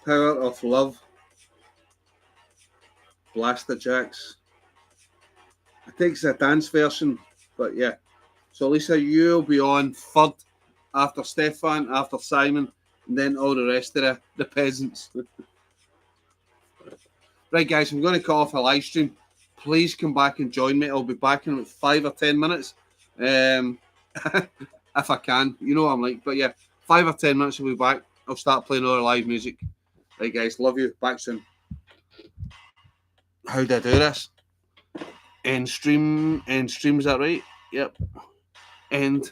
Power of Love, Blasterjacks. I think it's a dance version, but yeah. So Lisa, you'll be on third after Stefan, after Simon, and then all the rest of the peasants. Right, guys, I'm going to cut off a live stream. please come back and join me. I'll be back in about 5 or 10 minutes. Um, if I can, you know what I'm like. But yeah, 5 or 10 minutes I'll be back. I'll start playing other live music. Right, guys, love you. Back soon. How do I do this? End stream, is that right? Yep. End.